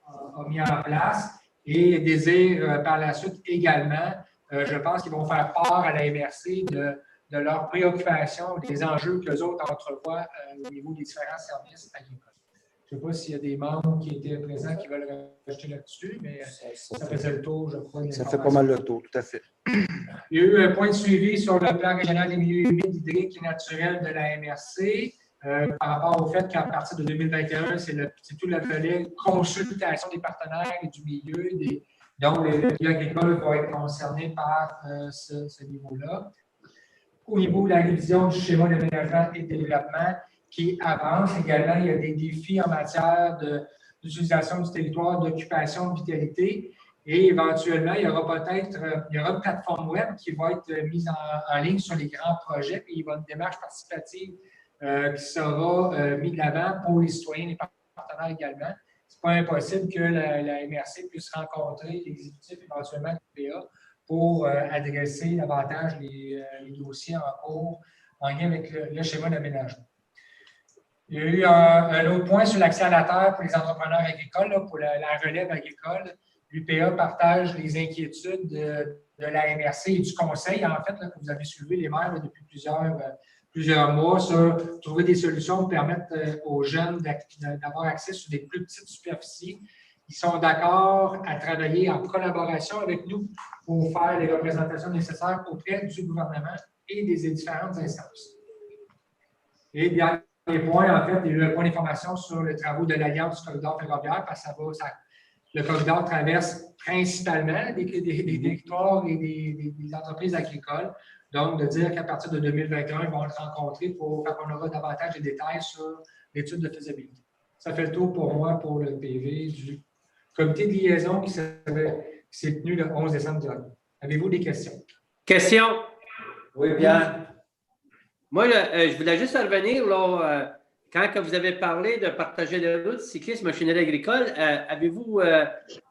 mis en place et désire par la suite également, je pense qu'ils vont faire part à la MRC de leurs préoccupations, des enjeux que les autres entrevoient au niveau des différents services agricoles. Je ne sais pas s'il y a des membres qui étaient présents qui veulent rajouter là-dessus, mais ça faisait le tour, je crois. Ça fait pas mal le tour, tout à fait. Il y a eu un point de suivi sur le plan régional des milieux humides, hydriques et naturels de la MRC par rapport au fait qu'à partir de 2021, c'est tout le volet consultation des partenaires et du milieu, donc les milieux agricoles vont être concernés par ce niveau-là. Au niveau de la révision du schéma d'aménagement et de développement qui avance également, il y a des défis en matière d'utilisation du territoire, d'occupation, de vitalité. Et éventuellement, il y aura une plateforme web qui va être mise en ligne sur les grands projets. Puis il y aura une démarche participative qui sera mise de l'avant pour les citoyens et les partenaires également. Ce n'est pas impossible que la MRC puisse rencontrer l'exécutif éventuellement de l'UPA pour adresser davantage les dossiers en cours en lien avec le schéma d'aménagement. Il y a eu un autre point sur l'accès à la terre pour les entrepreneurs agricoles, là, pour la relève agricole. L'UPA partage les inquiétudes de la MRC et du conseil, en fait, là, que vous avez soulevé les maires là, depuis plusieurs mois sur trouver des solutions pour permettre aux jeunes d'avoir accès sur des plus petites superficies. Ils sont d'accord à travailler en collaboration avec nous pour faire les représentations nécessaires auprès du gouvernement et des différentes instances. Et dernier point, en fait, il y a eu un point d'information sur les travaux de l'Alliance du corridor ferroviaire, parce que le corridor traverse principalement des territoires et des entreprises agricoles. Donc, de dire qu'à partir de 2021, ils vont être rencontrés quand on aura davantage de détails sur l'étude de faisabilité. Ça fait le tour pour moi pour le PV du comité de liaison qui s'est tenu le 11 décembre dernier. Avez-vous des questions? Questions? Oui, bien. Moi, je voulais juste revenir, là, quand vous avez parlé de partager les routes, cyclisme, machinerie agricole,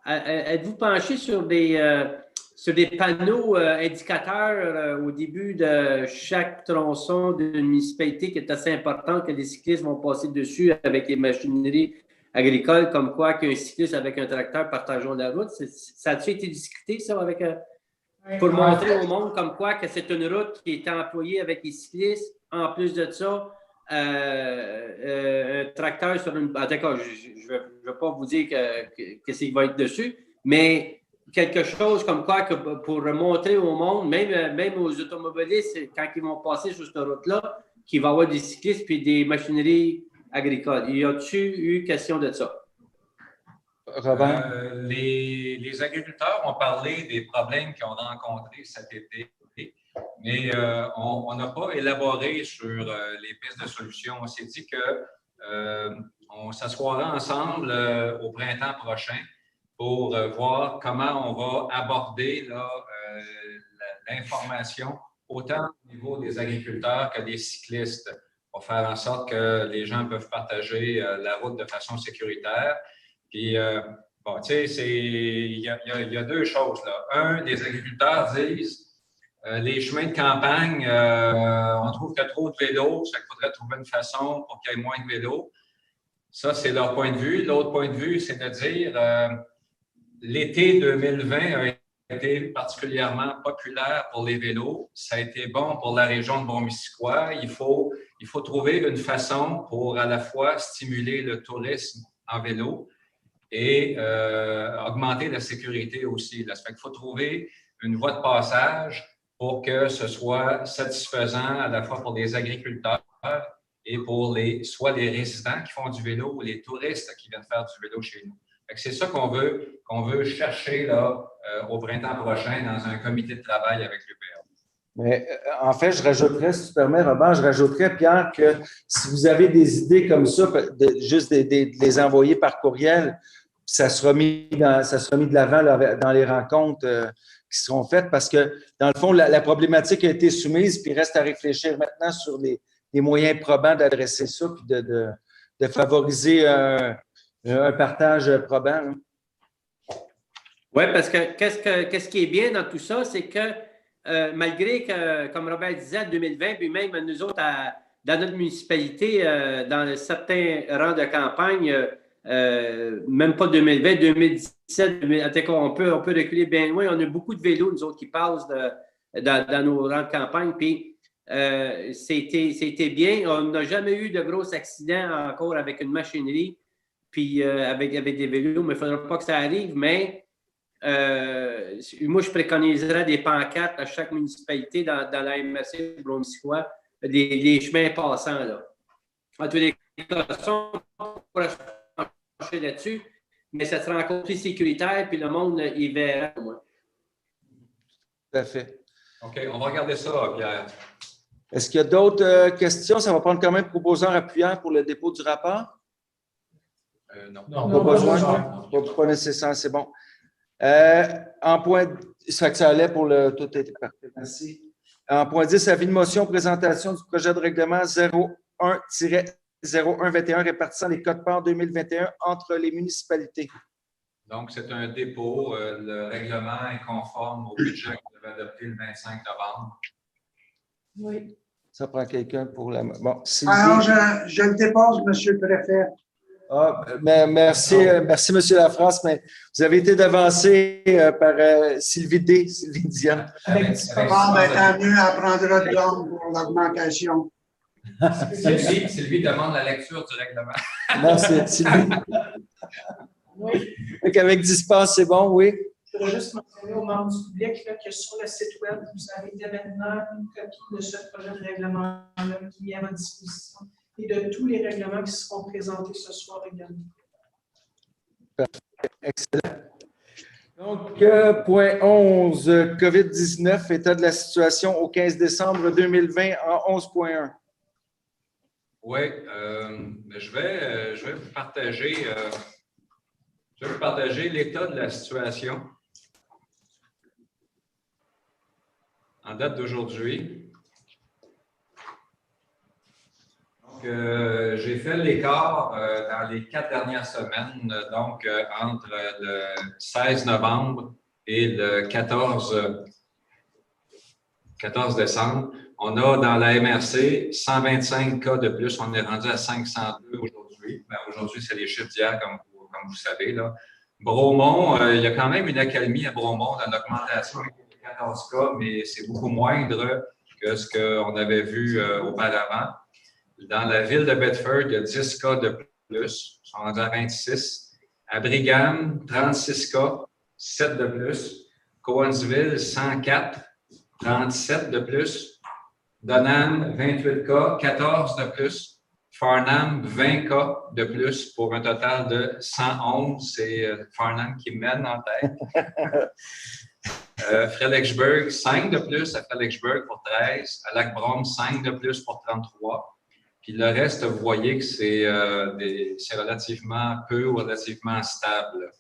êtes-vous penché sur des panneaux indicateurs au début de chaque tronçon d'une municipalité qui est assez important, que les cyclistes vont passer dessus avec les machineries agricoles, comme quoi qu'un cycliste avec un tracteur partageons la route? Ça a-t-il été discuté, ça, avec... pour montrer au monde comme quoi que c'est une route qui est employée avec les cyclistes. En plus de ça, un tracteur sur une... D'accord, je ne vais pas vous dire qu'est-ce qui va être dessus, mais quelque chose comme quoi que pour montrer au monde, même aux automobilistes, quand ils vont passer sur cette route-là, qu'il va y avoir des cyclistes puis des machineries agricole. Y a-t-il eu question de ça? Robert? Les agriculteurs ont parlé des problèmes qu'ils ont rencontrés cet été, mais on n'a pas élaboré sur les pistes de solutions. On s'est dit qu'on s'assoira ensemble au printemps prochain pour voir comment on va aborder l'information, autant au niveau des agriculteurs que des cyclistes, pour faire en sorte que les gens peuvent partager la route de façon sécuritaire. Puis, bon, tu sais, il y a deux choses, là. Un, les agriculteurs disent les chemins de campagne, on trouve qu'il y a trop de vélos, ça faudrait trouver une façon pour qu'il y ait moins de vélos. Ça, c'est leur point de vue. L'autre point de vue, c'est de dire l'été 2020 a été particulièrement populaire pour les vélos. Ça a été bon pour la région de Bon-Missisquoi. Il faut trouver une façon pour à la fois stimuler le tourisme en vélo et augmenter la sécurité aussi. Ça fait qu'il faut trouver une voie de passage pour que ce soit satisfaisant à la fois pour les agriculteurs et pour soit les résidents qui font du vélo ou les touristes qui viennent faire du vélo chez nous. C'est ça qu'on veut chercher là, au printemps prochain dans un comité de travail avec l'UPA. Mais en fait, je rajouterais, si tu permets, Robert, je rajouterais, Pierre, que si vous avez des idées comme ça, juste de les envoyer par courriel, ça sera mis de l'avant dans les rencontres qui seront faites, parce que, dans le fond, la problématique a été soumise, puis il reste à réfléchir maintenant sur les moyens probants d'adresser ça, puis de favoriser un partage probant. Oui, parce que qu'est-ce qui est bien dans tout ça, c'est que malgré que, comme Robert disait, en 2020, puis même nous autres, dans notre municipalité, dans certains rangs de campagne, même pas 2020, 2017, on peut reculer bien loin. On a beaucoup de vélos, nous autres, qui passent dans nos rangs de campagne, puis c'était bien. On n'a jamais eu de gros accidents encore avec une machinerie, puis avec des vélos, mais il ne faudra pas que ça arrive, mais moi, je préconiserais des pancartes à chaque municipalité dans la MRC de Bon-Missisquoi, des chemins passants, là. En tous les cas, on pourra pencher là-dessus, mais ça sera encore plus sécuritaire, puis le monde y verra. Tout à fait. OK, on va regarder ça, Pierre. Est-ce qu'il y a d'autres questions? Ça va prendre quand même proposant appuyant pour le dépôt du rapport? Non. Pas besoin? Pas nécessaire, c'est bon. En point, ça fait que ça allait pour le. Tout était parfait. Merci. En point 10, avis de motion, présentation du projet de règlement 01-0121 répartissant les quotes-parts 2021 entre les municipalités. Donc, c'est un dépôt. Le règlement est conforme au budget qu'on devait adopter le 25 novembre. Oui. Ça prend quelqu'un pour la. Bon, Sylvie. Alors, je le dépose, Monsieur le Préfet. Mais merci, M. Lafrance, mais vous avez été devancé par Sylvie Dion. Tant mieux, elle prendra de l'ordre pour l'augmentation. Sylvie demande la lecture du règlement. Non, c'est Sylvie. Oui. Avec dispense, c'est bon, oui. Je voudrais juste mentionner aux membres du public là, que sur le site web, vous avez dès maintenant une copie de ce projet de règlement-là qui est mis à votre disposition et de tous les règlements qui seront présentés ce soir également. Parfait. Excellent. Donc, point 11, COVID-19, état de la situation au 15 décembre 2020 en 11.1. Oui, je vais vous partager l'état de la situation en date d'aujourd'hui. Donc, j'ai fait l'écart dans les 4 dernières semaines, donc entre le 16 novembre et le 14 décembre. On a dans la MRC 125 cas de plus. On est rendu à 502 aujourd'hui. Aujourd'hui, c'est les chiffres d'hier, comme vous savez. Là. Bromont, il y a quand même une accalmie à Bromont, une augmentation de 14 cas, mais c'est beaucoup moindre que ce qu'on avait vu auparavant. Dans la ville de Bedford, il y a 10 cas de plus. Ils sont rendus à 26. À Brigham, 36 cas, 7 de plus. Cowansville, 104, 37 de plus. Donham, 28 cas, 14 de plus. Farnham, 20 cas de plus pour un total de 111. C'est Farnham qui mène en tête. Fredericksburg, 5 de plus à Fredericksburg pour 13. À Lac-Brome, 5 de plus pour 33. Puis le reste, vous voyez que c'est relativement peu ou relativement stable.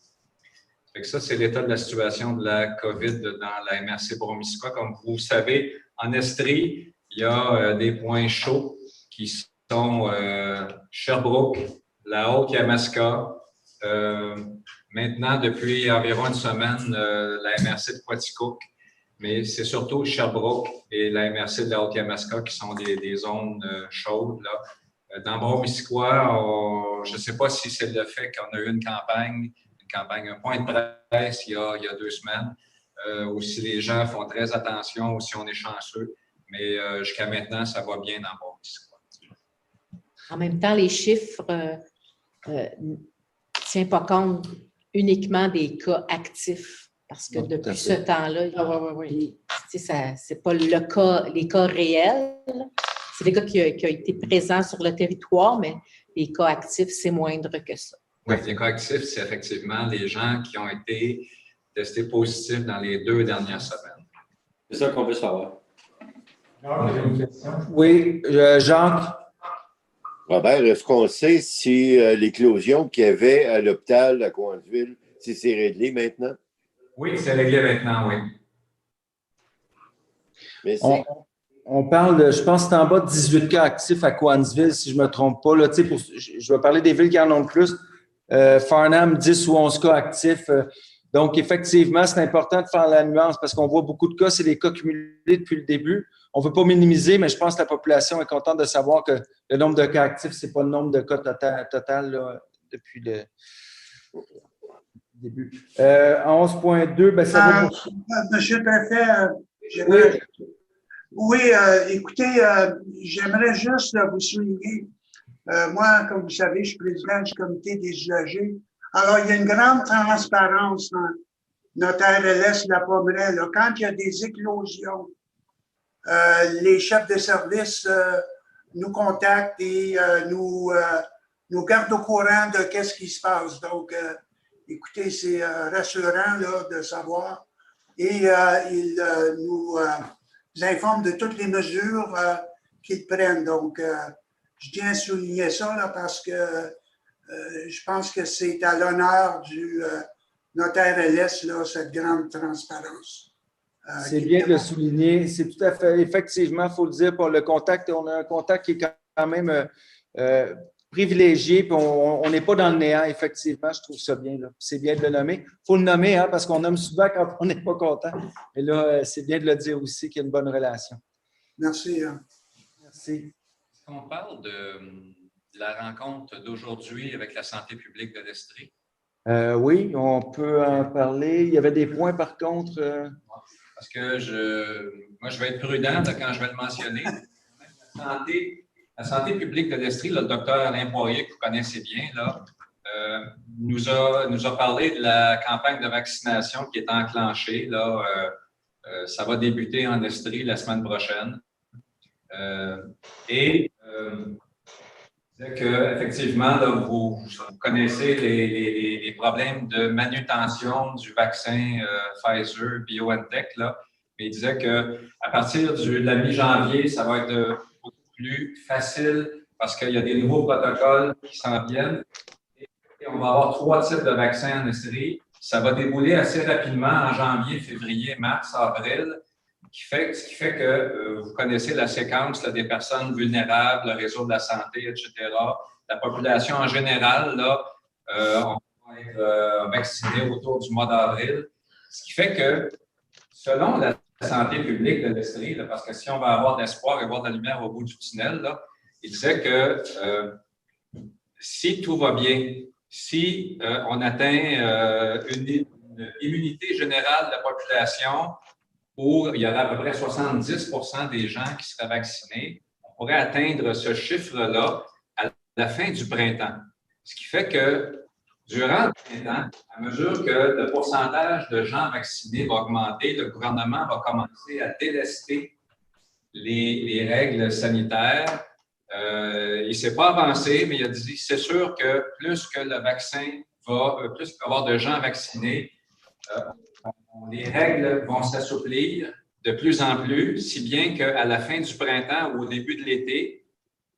Fait que ça, c'est l'état de la situation de la COVID dans la MRC Bromiska. Comme vous savez, en Estrie, il y a des points chauds qui sont Sherbrooke, la Haute-Yamaska. Maintenant, depuis environ une semaine, la MRC de Quaticook, mais c'est surtout Sherbrooke et la MRC de la Haute-Yamaska qui sont des zones chaudes. Là. Dans Bromiskois, je ne sais pas si c'est le fait qu'on a eu un point de presse il y a 2 semaines, ou si les gens font très attention ou si on est chanceux, mais jusqu'à maintenant, ça va bien dans Bromiskois. En même temps, les chiffres ne tiennent pas compte uniquement des cas actifs, parce que depuis ce temps-là, c'est pas les cas réels, c'est des cas qui ont été présents sur le territoire, mais les cas actifs, c'est moindre que ça. Oui, les cas actifs, c'est effectivement les gens qui ont été testés positifs dans les 2 dernières semaines. C'est ça qu'on veut savoir. Oui, Jacques. Robert, est-ce qu'on sait si l'éclosion qu'il y avait à l'hôpital à Cowansville, si c'est réglé maintenant? Oui, c'est réglé maintenant, oui. Merci. On parle, je pense que c'est en bas de 18 cas actifs à Cowansville, si je ne me trompe pas. Là, je vais parler des villes qui en ont le plus. Farnham, 10 ou 11 cas actifs. Donc, effectivement, c'est important de faire la nuance parce qu'on voit beaucoup de cas, c'est des cas cumulés depuis le début. On ne veut pas minimiser, mais je pense que la population est contente de savoir que le nombre de cas actifs, ce n'est pas le nombre de cas total là, depuis le début. En 11.2, ben, ça va pour... Monsieur le préfet, écoutez, j'aimerais juste vous souligner, moi, comme vous savez, je suis président du comité des usagers. Alors, il y a une grande transparence dans notre RLS de la Pommeraye. Quand il y a des éclosions, les chefs de service nous contactent et nous gardent au courant de qu'est-ce qui se passe. Donc, écoutez, c'est rassurant là, de savoir. Et ils nous informent de toutes les mesures qu'ils prennent. Donc, je tiens à souligner ça là, parce que je pense que c'est à l'honneur de notre RLS, là, cette grande transparence. C'est bien de le souligner. C'est tout à fait, effectivement, il faut le dire, pour le contact, on a un contact qui est quand même privilégié, puis on n'est pas dans le néant, effectivement, je trouve ça bien. C'est bien de le nommer. Il faut le nommer, hein, parce qu'on nomme souvent quand on n'est pas content. Mais là, c'est bien de le dire aussi qu'il y a une bonne relation. Merci. Merci. On parle de la rencontre d'aujourd'hui avec la santé publique de l'Estrie. Oui, on peut en parler. Il y avait des points, par contre. Parce que moi, je vais être prudent quand je vais le mentionner. La santé publique de l'Estrie, le docteur Alain Poirier, que vous connaissez bien, là, nous a parlé de la campagne de vaccination qui est enclenchée. Là, ça va débuter en Estrie la semaine prochaine. Effectivement, vous connaissez les problèmes de manutention du vaccin Pfizer BioNTech. Là. Mais il disait qu'à partir de la mi-janvier, ça va être beaucoup plus facile parce qu'il y a des nouveaux protocoles qui s'en viennent. Et on va avoir 3 types de vaccins en Estrie. Ça va débouler assez rapidement en janvier, février, mars, avril. Ce qui fait que vous connaissez la séquence là, des personnes vulnérables, le réseau de la santé, etc. La population en général, là, on va être vacciné autour du mois d'avril. Ce qui fait que, selon la santé publique de l'Estrie, parce que si on va avoir de l'espoir et voir de la lumière au bout du tunnel, là, il disait que si tout va bien, si on atteint une immunité générale de la population, où il y aurait à peu près 70 % des gens qui seraient vaccinés, on pourrait atteindre ce chiffre-là à la fin du printemps. Ce qui fait que durant le printemps, à mesure que le pourcentage de gens vaccinés va augmenter, le gouvernement va commencer à délester les règles sanitaires Il ne s'est pas avancé, mais il a dit c'est sûr que plus que le vaccin plus qu'il va y avoir de gens vaccinés, les règles vont s'assouplir de plus en plus, si bien qu'à la fin du printemps ou au début de l'été,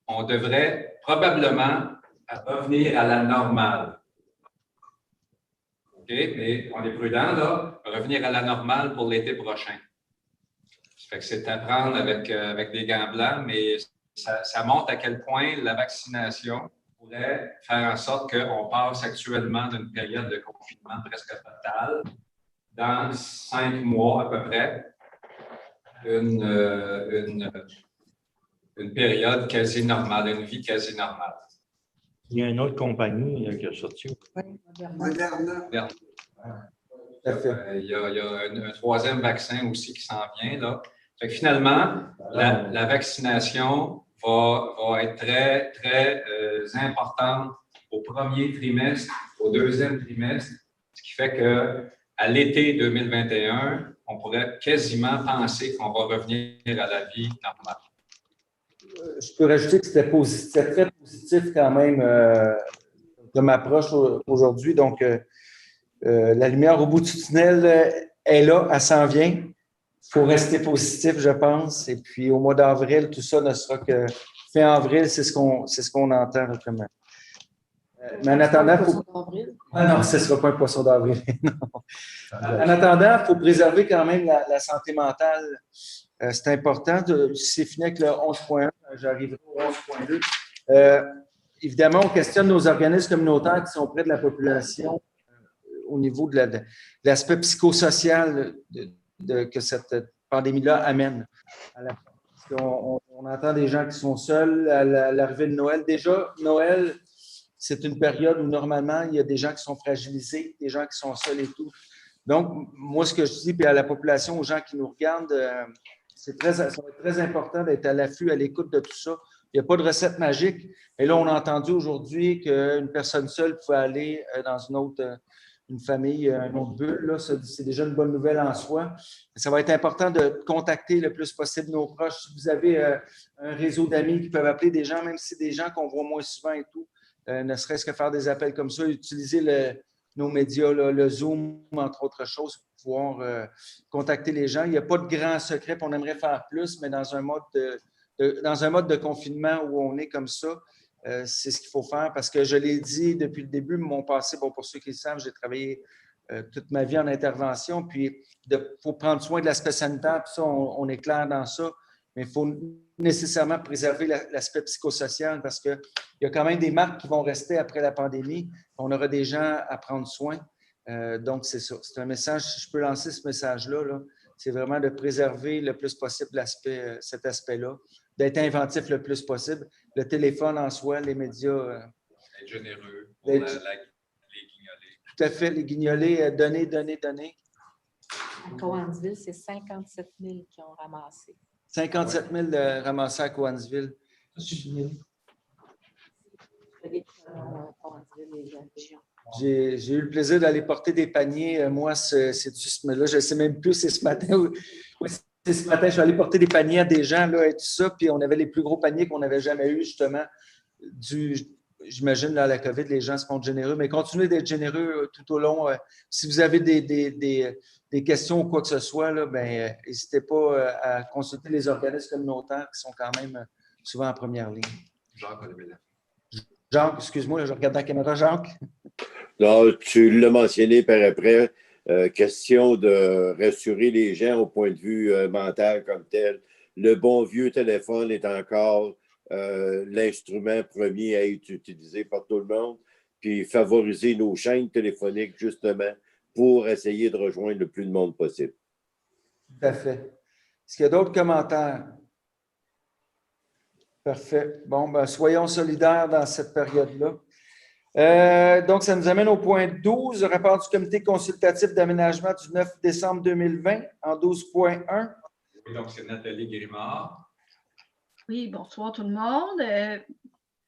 on devrait probablement revenir à la normale. OK? Mais on est prudent, là, revenir à la normale pour l'été prochain. Ça fait que c'est à prendre avec des gants blancs, mais ça montre à quel point la vaccination pourrait faire en sorte qu'on passe actuellement d'une période de confinement presque totale dans 5 mois à peu près, une période quasi normale, une vie quasi normale. Il y a une autre compagnie qui a sorti. Moderna. Il y a un troisième vaccin aussi qui s'en vient, là. Fait que finalement, la vaccination va être très, très importante au premier trimestre, au deuxième trimestre, ce qui fait qu'à l'été 2021, on pourrait quasiment penser qu'on va revenir à la vie normale. Je peux rajouter que c'était très positif quand même comme approche aujourd'hui. Donc, la lumière au bout du tunnel est là, elle s'en vient. Il faut rester positif, je pense. Et puis, au mois d'avril, tout ça ne sera que fin avril, c'est ce qu'on entend. Comme... mais en attendant, non, ce ne sera pas un poisson d'avril. En attendant, il faut préserver quand même la santé mentale. C'est important. C'est fini avec le 11.1, j'arriverai au 11.2. Évidemment, on questionne nos organismes communautaires qui sont près de la population au niveau de l'aspect psychosocial que cette pandémie-là amène. On entend des gens qui sont seuls à l'arrivée de Noël. Déjà, Noël, c'est une période où normalement, il y a des gens qui sont fragilisés, des gens qui sont seuls et tout. Donc, moi, ce que je dis, puis à la population, aux gens qui nous regardent, ça va être très important d'être à l'affût, à l'écoute de tout ça. Il n'y a pas de recette magique. Et là, on a entendu aujourd'hui qu'une personne seule pouvait aller dans une famille, une autre bulle. Là, c'est déjà une bonne nouvelle en soi. Ça va être important de contacter le plus possible nos proches. Si vous avez un réseau d'amis qui peuvent appeler des gens, même si c'est des gens qu'on voit moins souvent et tout, ne serait-ce que faire des appels comme ça, utiliser nos médias, le Zoom, entre autres choses, pour pouvoir contacter les gens. Il n'y a pas de grand secret, puis on aimerait faire plus, mais dans un mode de confinement où on est comme ça, c'est ce qu'il faut faire parce que je l'ai dit depuis le début, mon passé, bon, pour ceux qui le savent, j'ai travaillé toute ma vie en intervention, puis il faut prendre soin de l'aspect sanitaire, puis ça, on est clair dans ça, mais il faut nécessairement préserver l'aspect psychosocial parce qu'il y a quand même des marques qui vont rester après la pandémie. On aura des gens à prendre soin. Donc, c'est ça. C'est un message, si je peux lancer ce message-là, là, c'est vraiment de préserver le plus possible cet aspect-là, d'être inventif le plus possible. Le téléphone en soi, les médias. Être généreux pour les guignolés. Tout à fait, les guignolés, donner. À Cowansville, c'est 57 000 qui ont ramassé. 57 000 ramassés à Cowansville. J'ai eu le plaisir d'aller porter des paniers. Moi, là, je ne sais même plus, c'est ce matin. Oui, c'est ce matin, je suis allé porter des paniers à des gens là, et tout ça. Puis on avait les plus gros paniers qu'on n'avait jamais eu, justement. J'imagine, là, à la COVID, les gens se montrent généreux. Mais continuez d'être généreux tout au long. Si vous avez des questions ou quoi que ce soit, n'hésitez pas à consulter les organismes communautaires qui sont quand même souvent en première ligne. Jacques, excuse-moi, je regarde la caméra. Jacques? Non, tu l'as mentionné par après. Question de rassurer les gens au point de vue mental comme tel. Le bon vieux téléphone est encore l'instrument premier à être utilisé par tout le monde, puis favoriser nos chaînes téléphoniques justement pour essayer de rejoindre le plus de monde possible. Tout à fait. Est-ce qu'il y a d'autres commentaires? Parfait. Bon, soyons solidaires dans cette période-là. Donc, ça nous amène au point 12, le rapport du comité consultatif d'aménagement du 9 décembre 2020 en 12.1. Oui, donc c'est Nathalie Grimard. Oui, bonsoir tout le monde.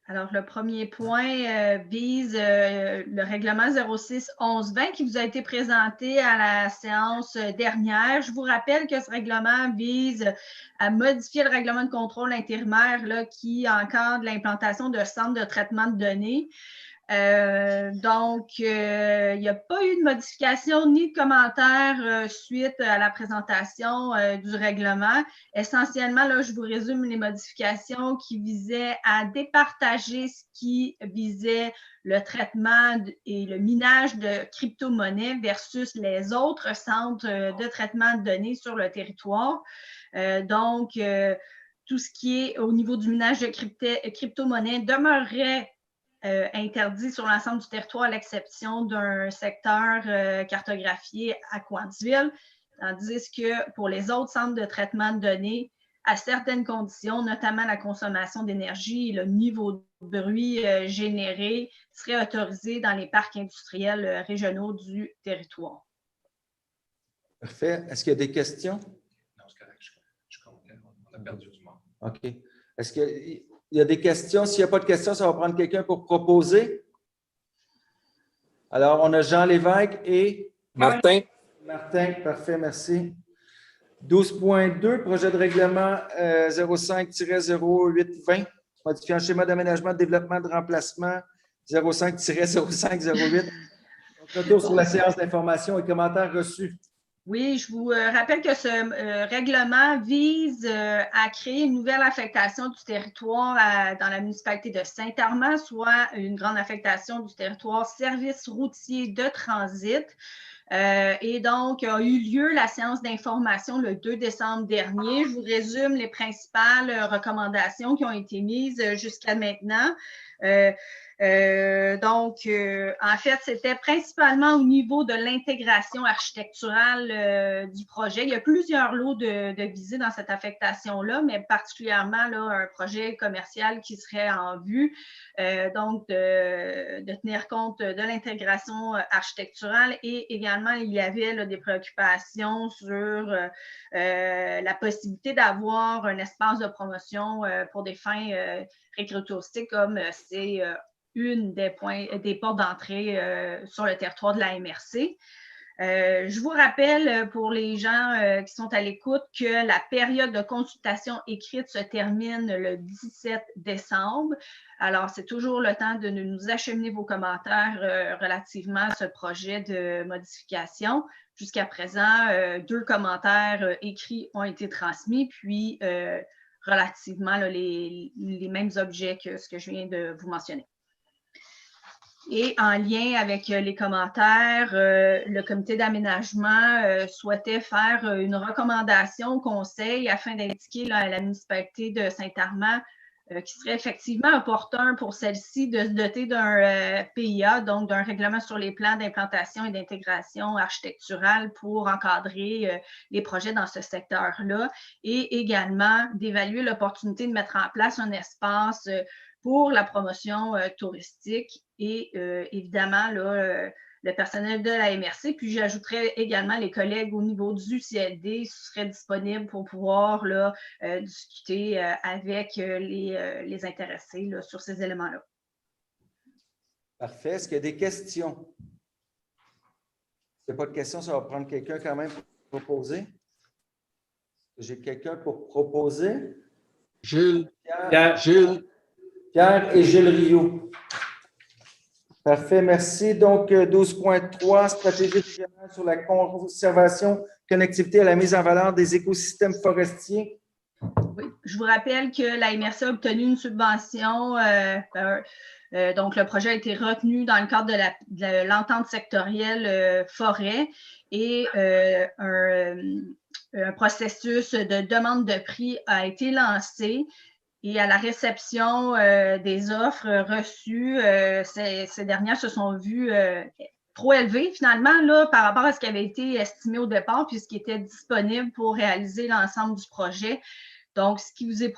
Alors, le premier point vise le règlement 06-11-20 qui vous a été présenté à la séance dernière. Je vous rappelle que ce règlement vise à modifier le règlement de contrôle intérimaire là, qui encadre l'implantation de centres de traitement de données. Donc, il n'y a pas eu de modification ni de commentaires suite à la présentation du règlement. Essentiellement, là, je vous résume les modifications qui visaient à départager ce qui visait le traitement et le minage de crypto-monnaies versus les autres centres de traitement de données sur le territoire. Donc, tout ce qui est au niveau du minage de crypto-monnaies demeurerait interdit sur l'ensemble du territoire à l'exception d'un secteur cartographié à Coansville, tandis que pour les autres centres de traitement de données, à certaines conditions, notamment la consommation d'énergie et le niveau de bruit généré, serait autorisé dans les parcs industriels régionaux du territoire. Parfait. Est-ce qu'il y a des questions? Non, c'est correct. Je comptais. On a perdu du monde. OK. Est-ce qu'il y a des questions? S'il n'y a pas de questions, ça va prendre quelqu'un pour proposer. Alors, on a Jean Lévesque et… Martin. Martin, parfait, merci. 12.2, projet de règlement 05-0820, modifiant le schéma d'aménagement, de développement, de remplacement 05-0508. Retour sur la séance d'information et commentaires reçus. Oui, je vous rappelle que ce règlement vise à créer une nouvelle affectation du territoire dans la municipalité de Saint-Armand, soit une grande affectation du territoire service routier de transit. Et donc, a eu lieu la séance d'information le 2 décembre dernier. Je vous résume les principales recommandations qui ont été mises jusqu'à maintenant. En fait, c'était principalement au niveau de l'intégration architecturale du projet. Il y a plusieurs lots de visées dans cette affectation-là, mais particulièrement là, un projet commercial qui serait en vue. Donc, de tenir compte de l'intégration architecturale et également, il y avait là, des préoccupations sur la possibilité d'avoir un espace de promotion pour des fins récréatives comme c'est une des portes d'entrée sur le territoire de la MRC. Je vous rappelle pour les gens qui sont à l'écoute que la période de consultation écrite se termine le 17 décembre. Alors, c'est toujours le temps de nous acheminer vos commentaires relativement à ce projet de modification. Jusqu'à présent, 2 commentaires écrits ont été transmis, puis relativement là, les mêmes objets que ce que je viens de vous mentionner. Et en lien avec les commentaires, le comité d'aménagement souhaitait faire une recommandation au conseil afin d'indiquer à la municipalité de Saint-Armand qu'il serait effectivement opportun pour celle-ci de se doter d'un PIA, donc d'un règlement sur les plans d'implantation et d'intégration architecturale pour encadrer les projets dans ce secteur-là et également d'évaluer l'opportunité de mettre en place un espace pour la promotion touristique et évidemment là, le personnel de la MRC. Puis j'ajouterais également les collègues au niveau du CLD seraient disponibles pour pouvoir là, discuter avec les intéressés là, sur ces éléments-là. Parfait. Est-ce qu'il y a des questions? S'il n'y a pas de questions, ça va prendre quelqu'un quand même pour proposer. J'ai quelqu'un pour proposer. Gilles. Pierre et Gilles Rio. Parfait, merci. Donc, 12.3, stratégie régionale sur la conservation, connectivité à la mise en valeur des écosystèmes forestiers. Oui, je vous rappelle que la MRC a obtenu une subvention. Donc, le projet a été retenu dans le cadre de l'entente sectorielle forêt et un processus de demande de prix a été lancé. Et à la réception des offres reçues, ces dernières se sont vues trop élevées finalement là, par rapport à ce qui avait été estimé au départ puis ce qui était disponible pour réaliser l'ensemble du projet. Donc, ce qui vous est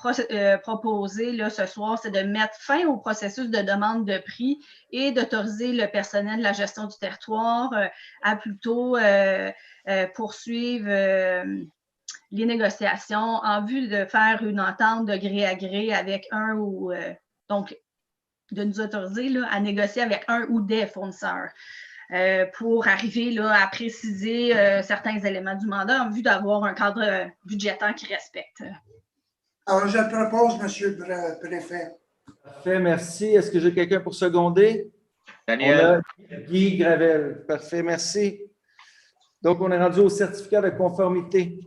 proposé là, ce soir, c'est de mettre fin au processus de demande de prix et d'autoriser le personnel de la gestion du territoire à plutôt poursuivre les négociations en vue de faire une entente de gré à gré avec un ou donc de nous autoriser là, à négocier avec un ou des fournisseurs pour arriver là, à préciser certains éléments du mandat en vue d'avoir un cadre budgétaire qui respecte. Alors, je propose, M. le Préfet. Parfait, merci. Est-ce que j'ai quelqu'un pour seconder? Daniel. On a Guy Gravel. Parfait, merci. Donc, on est rendu au certificat de conformité.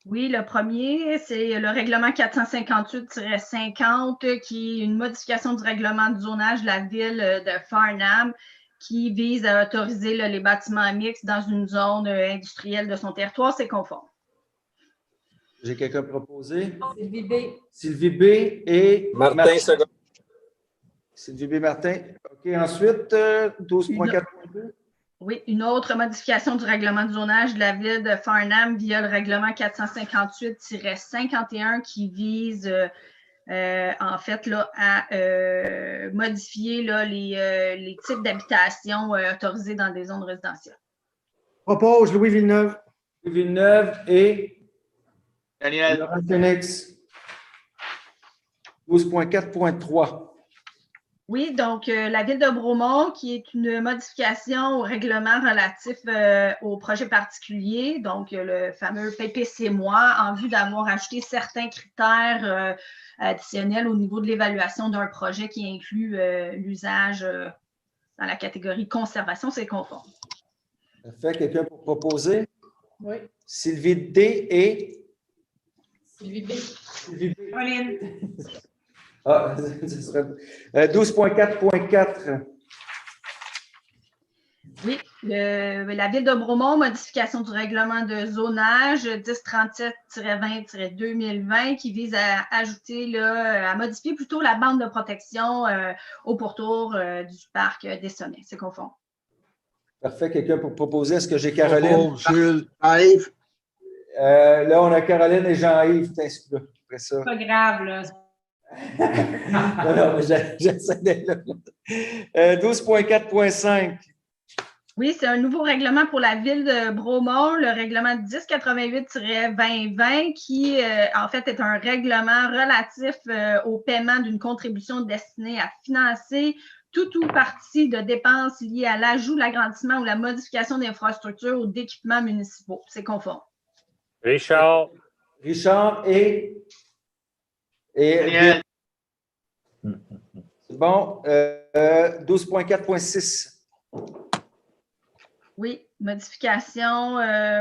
Oui, le premier, c'est le règlement 458-50 qui est une modification du règlement de zonage de la ville de Farnham qui vise à autoriser là, les bâtiments mixtes dans une zone industrielle de son territoire. C'est conforme. J'ai quelqu'un proposé? Sylvie B. Sylvie B. et Martin Second. Sylvie B. Martin. OK, ensuite, 12.4.2. Oui, une autre modification du règlement de zonage de la ville de Farnham via le règlement 458-51 qui vise en fait là, à modifier là, les types d'habitations autorisées dans des zones résidentielles. Propose Louis Villeneuve. Louis Villeneuve et Daniel. Laurent Phoenix. 12.4.3. Oui, donc la ville de Bromont, qui est une modification au règlement relatif au projet particulier, donc le fameux PPC-moi, en vue d'avoir ajouté certains critères additionnels au niveau de l'évaluation d'un projet qui inclut l'usage dans la catégorie conservation, c'est conforme. Parfait. Quelqu'un pour proposer? Oui. Sylvie D. et Sylvie B. Sylvie B. Ah, ce serait 12.4.4. Oui, la ville de Bromont, modification du règlement de zonage 1037-20-2020 qui vise à ajouter, là, à modifier plutôt la bande de protection au pourtour du parc des Sommets. C'est conforme. Parfait. Quelqu'un pour proposer? Est-ce que j'ai Caroline? Jules. Yves. Là, on a Caroline et Jean-Yves. Après ça. Pas grave, là. non, mais j'essaie d'être là. 12.4.5. Oui, c'est un nouveau règlement pour la ville de Bromont, le règlement 1088-2020, qui en fait est un règlement relatif au paiement d'une contribution destinée à financer tout ou partie de dépenses liées à l'ajout, l'agrandissement ou la modification d'infrastructures ou d'équipements municipaux. C'est conforme. Richard. Richard et Daniel. C'est bon. 12.4.6. Oui, modification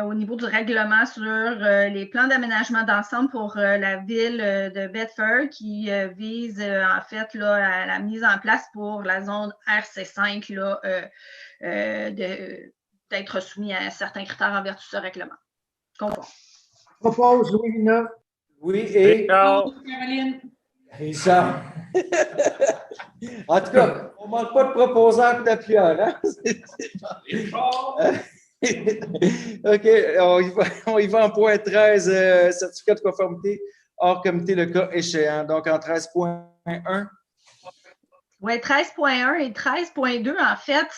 au niveau du règlement sur les plans d'aménagement d'ensemble pour la ville de Bedford qui vise en fait là, à la mise en place pour la zone RC5 là, d'être soumis à certains critères en vertu de ce règlement. Conforme. Propose Louis Villeneuve. Oui, et Caroline. Richard. En tout cas, on ne manque pas de proposeurs et d'appuyeurs. Hein? OK, on y va en point 13, certificat de conformité hors comité le cas échéant. Donc, en 13.1. Oui, 13.1 et 13.2, en fait,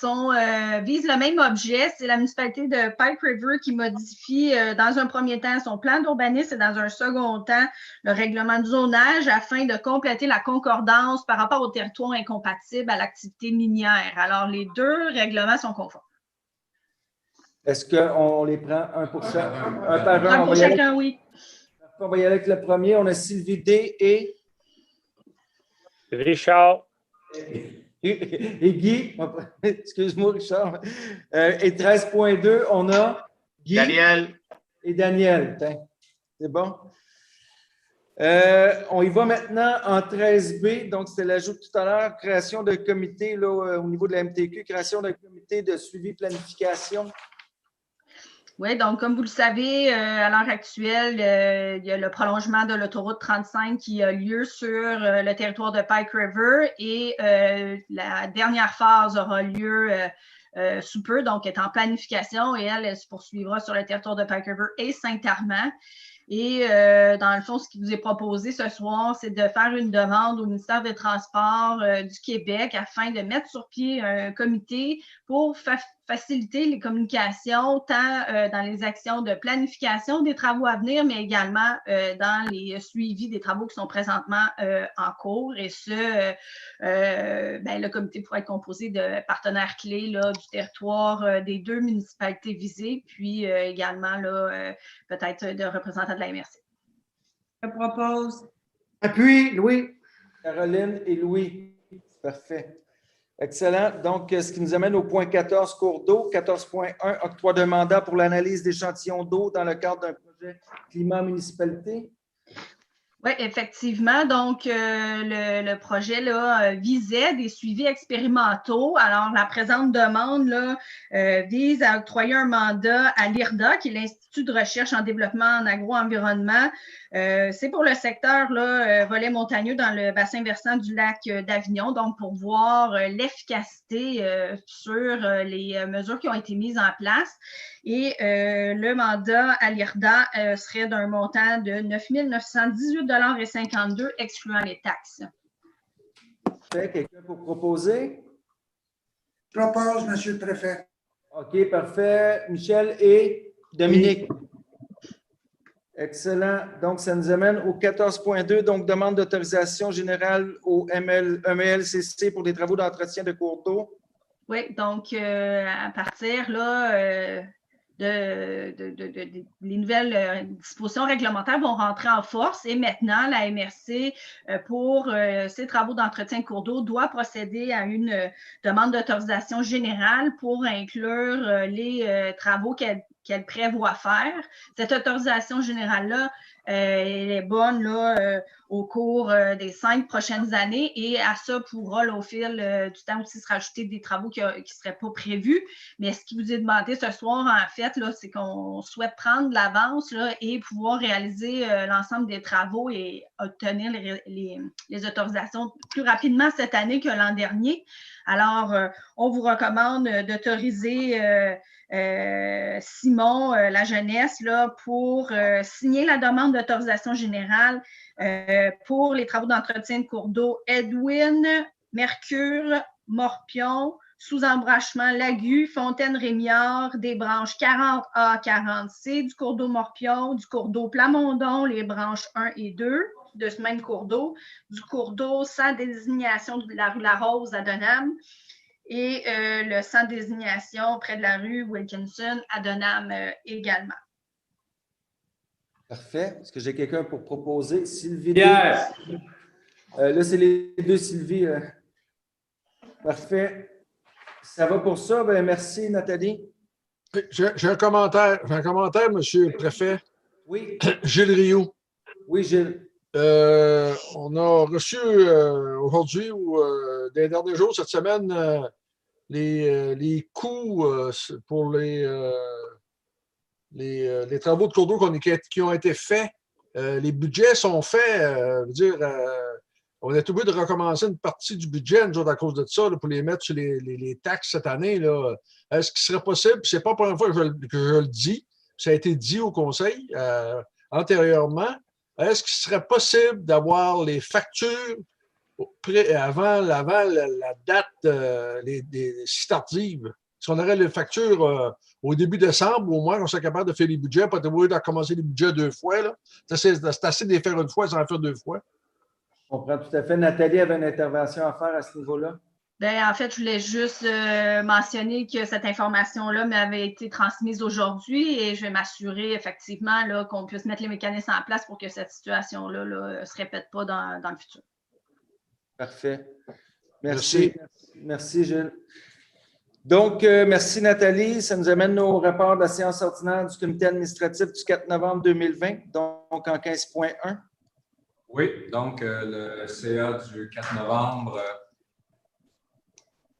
visent le même objet. C'est la municipalité de Pike River qui modifie dans un premier temps son plan d'urbanisme et dans un second temps le règlement de zonage afin de compléter la concordance par rapport au territoire incompatible à l'activité minière. Alors, les deux règlements sont conformes. Est-ce qu'on les prend un pour ça? Un par Un un? pour chacun, oui. On va y aller avec le premier. On a Sylvie D. et Richard. Et Guy, excuse-moi Richard, et 13.2, on a Guy Daniel. et Daniel. C'est bon? On y va maintenant en 13B, donc c'était l'ajout tout à l'heure, création d'un comité là, au niveau de la MTQ, création d'un comité de suivi planification. Oui, donc comme vous le savez, à l'heure actuelle, il y a le prolongement de l'autoroute 35 qui a lieu sur le territoire de Pike River et la dernière phase aura lieu sous peu, donc est en planification et elle se poursuivra sur le territoire de Pike River et Saint-Armand. Et dans le fond, ce qui vous est proposé ce soir, c'est de faire une demande au ministère des Transports du Québec afin de mettre sur pied un comité pour faciliter les communications tant dans les actions de planification des travaux à venir, mais également dans les suivis des travaux qui sont présentement en cours. Et ce, le comité pourrait être composé de partenaires clés là, du territoire des 2 municipalités visées, puis également peut-être de représentants de la MRC. Je propose. Appui, Louis. Caroline et Louis. Parfait. Excellent. Donc, ce qui nous amène au point 14, cours d'eau. 14.1, octroi de mandat pour l'analyse d'échantillons d'eau dans le cadre d'un projet climat municipalité. Oui, effectivement. Donc, le projet là, visait des suivis expérimentaux. Alors, la présente demande là, vise à octroyer un mandat à l'IRDA, qui est l'Institut de recherche en développement en agro-environnement. C'est pour le secteur là, volet montagneux dans le bassin versant du lac d'Avignon, donc pour voir l'efficacité sur les mesures qui ont été mises en place. Et le mandat à l'IRDA serait d'un montant de 9 918,52 $, excluant les taxes. Quelqu'un pour proposer? Je propose, Monsieur le Préfet. OK, parfait. Michel et Dominique. Excellent. Donc, ça nous amène au 14.2, donc demande d'autorisation générale au MELCC pour des travaux d'entretien de cours d'eau. Oui, donc à partir là, les nouvelles dispositions réglementaires vont rentrer en force et maintenant, la MRC, pour ses travaux d'entretien de cours d'eau, doit procéder à une demande d'autorisation générale pour inclure les travaux qu'elle prévoit faire. Cette autorisation générale-là, elle est bonne là, au cours des 5 prochaines années et à ça pourra, là, au fil du temps aussi, se rajouter des travaux qui ne seraient pas prévus. Mais ce qui vous est demandé ce soir, en fait, là, c'est qu'on souhaite prendre de l'avance là, et pouvoir réaliser l'ensemble des travaux et obtenir les autorisations plus rapidement cette année que l'an dernier. Alors, on vous recommande d'autoriser Simon, la jeunesse, là, pour signer la demande d'autorisation générale pour les travaux d'entretien de cours d'eau Edwin, Mercure, Morpion, sous-embranchement Lagu, Fontaine-Rémiard, des branches 40A, 40C, du cours d'eau Morpion, du cours d'eau Plamondon, les branches 1 et 2 de ce même cours d'eau, du cours d'eau sans désignation de la rue La Rose à Denham, et le sans désignation près de la rue Wilkinson à Denham également. Parfait. Est-ce que j'ai quelqu'un pour proposer? Sylvie. Pierre. Là, c'est les 2 Sylvie. Parfait. Ça va pour ça? Bien, merci, Nathalie. J'ai un commentaire, Monsieur le Préfet. Oui. Gilles Rioux. Oui, Gilles. On a reçu aujourd'hui ou dans les derniers jours, cette semaine, les coûts pour les travaux de cours d'eau qui ont été faits. Les budgets sont faits. On est obligé de recommencer une partie du budget, nous autres, à cause de ça, là, pour les mettre sur les taxes cette année. Est-ce qu'il serait possible, ce n'est pas la première fois que je le dis, ça a été dit au Conseil antérieurement, est-ce qu'il serait possible d'avoir les factures avant la date si tardive? Si on aurait les factures au début décembre, au moins, on serait capable de faire les budgets, pas être obligé de recommencer les budgets 2 fois. C'est assez de les faire une fois sans en faire 2 fois. Je comprends tout à fait. Nathalie avait une intervention à faire à ce niveau-là. Bien, en fait, je voulais juste mentionner que cette information-là m'avait été transmise aujourd'hui et je vais m'assurer effectivement là, qu'on puisse mettre les mécanismes en place pour que cette situation-là ne se répète pas dans le futur. Parfait. Merci. Merci, Gilles. Donc, merci Nathalie. Ça nous amène au rapport de la séance ordinaire du comité administratif du 4 novembre 2020, donc en 15.1. Oui, donc le CA du 4 novembre,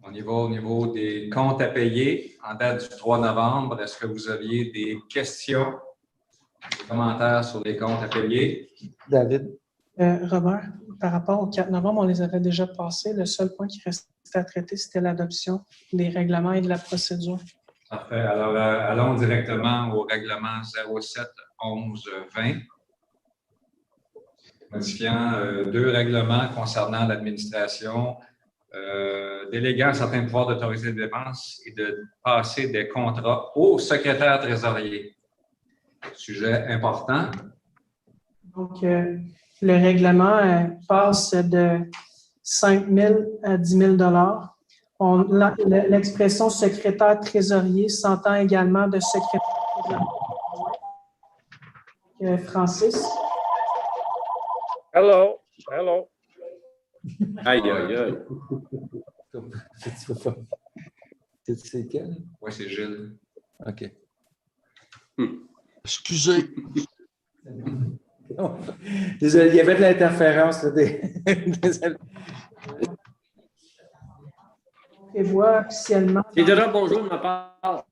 au niveau des comptes à payer, en date du 3 novembre, est-ce que vous aviez des questions, des commentaires sur les comptes à payer? David. Robert, par rapport au 4 novembre, on les avait déjà passés. Le seul point qui restait à traiter, c'était l'adoption des règlements et de la procédure. Parfait. Alors, allons directement au règlement 07-11-20. Modifiant 2 règlements concernant l'administration déléguant certains pouvoirs d'autoriser les dépenses et de passer des contrats au secrétaire trésorier. Sujet important. Donc, le règlement passe de 5 000 à 10 000 L'expression secrétaire trésorier s'entend également de secrétaire trésorier. Francis. Hello. Hello. Aïe, aïe, aïe. C'est quel? Oui, c'est Gilles. OK. Excusez. Désolé, il y avait de l'interférence. Désolé. On prévoit officiellement. Et déjà, bonjour de ma part.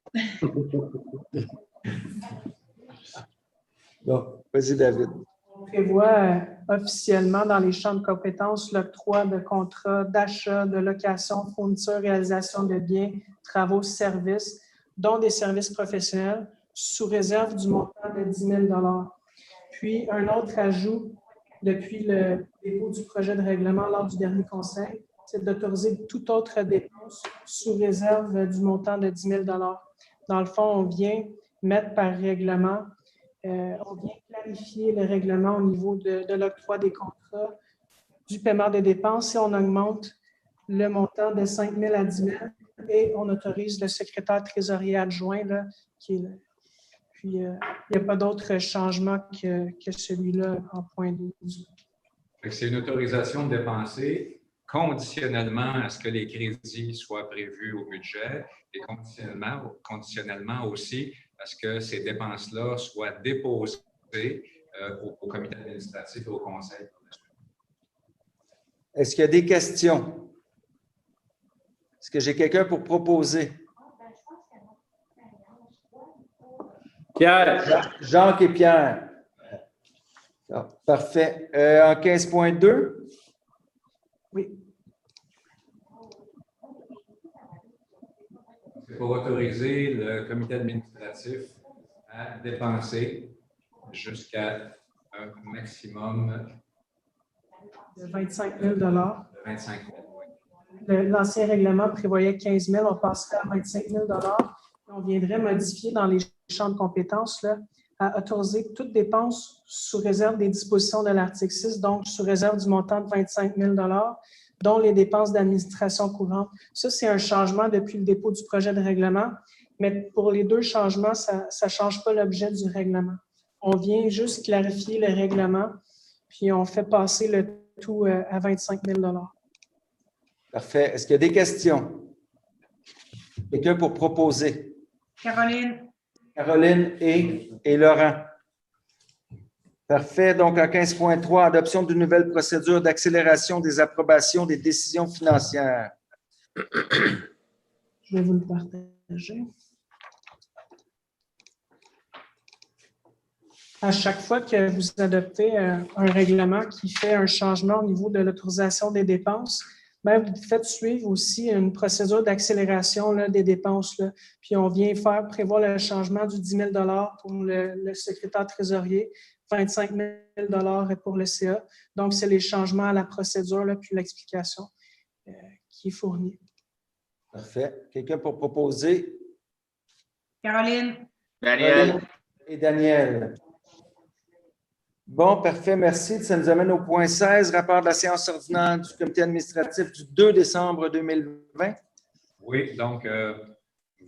Bon, vas-y, David. On prévoit officiellement dans les champs de compétences l'octroi de contrats d'achat, de location, fourniture, réalisation de biens, travaux, services, dont des services professionnels, sous réserve du montant de 10 000 $. Puis, un autre ajout depuis le dépôt du projet de règlement lors du dernier conseil, c'est d'autoriser toute autre dépense sous réserve du montant de 10 000 $. Dans le fond, on vient mettre par règlement, on vient clarifier le règlement au niveau de l'octroi des contrats, du paiement des dépenses et on augmente le montant de 5 000 à 10 000 et on autorise le secrétaire trésorier adjoint, là, qui est là. Puis, il n'y a pas d'autre changement que celui-là en point 12. C'est une autorisation de dépenser conditionnellement à ce que les crédits soient prévus au budget et conditionnellement aussi à ce que ces dépenses-là soient déposées au comité administratif et au conseil. Est-ce qu'il y a des questions? Est-ce que j'ai quelqu'un pour proposer? Pierre. Jacques et Pierre. Ah, parfait. En 15.2? Oui. C'est pour autoriser le comité administratif à dépenser jusqu'à un maximum De 25 000 $. de 25 000. L'ancien règlement prévoyait 15 000 $, on passerait à 25 000 $. On viendrait modifier dans les champs de compétences là, à autoriser toute dépense sous réserve des dispositions de l'article 6, donc sous réserve du montant de 25 000 $, dont les dépenses d'administration courante. Ça, c'est un changement depuis le dépôt du projet de règlement, mais pour les deux changements, ça ne change pas l'objet du règlement. On vient juste clarifier le règlement, puis on fait passer le tout à 25 000 $. Parfait. Est-ce qu'il y a des questions? Quelqu'un pour proposer? Caroline. Caroline et Laurent. Parfait. Donc, en 15.3, adoption d'une nouvelle procédure d'accélération des approbations des décisions financières. Je vais vous le partager. À chaque fois que vous adoptez un règlement qui fait un changement au niveau de l'autorisation des dépenses, bien, vous faites suivre aussi une procédure d'accélération des dépenses. Là. Puis on vient prévoir le changement du 10 000 $ pour le secrétaire trésorier, 25 000 $ pour le CA. Donc, c'est les changements à la procédure là, puis l'explication qui est fournie. Parfait. Quelqu'un pour proposer? Caroline. Daniel. Et Daniel. Bon, parfait, merci. Ça nous amène au point 16, rapport de la séance ordinaire du comité administratif du 2 décembre 2020. Oui, donc,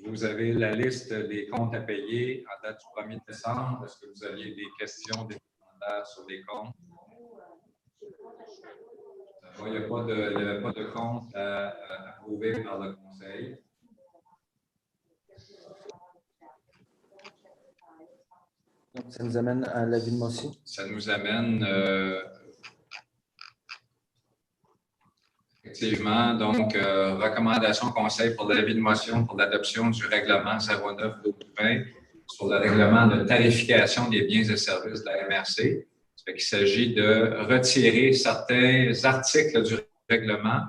vous avez la liste des comptes à payer en date du 1er décembre. Est-ce que vous aviez des questions, des commentaires sur les comptes? Il n'y avait pas de compte à approuver par le conseil. Donc, ça nous amène à l'avis de motion. Ça nous amène effectivement, donc, recommandation conseil pour l'avis de motion pour l'adoption du règlement 09-2020 sur le règlement de tarification des biens et services de la MRC. Ça fait qu'il s'agit de retirer certains articles du règlement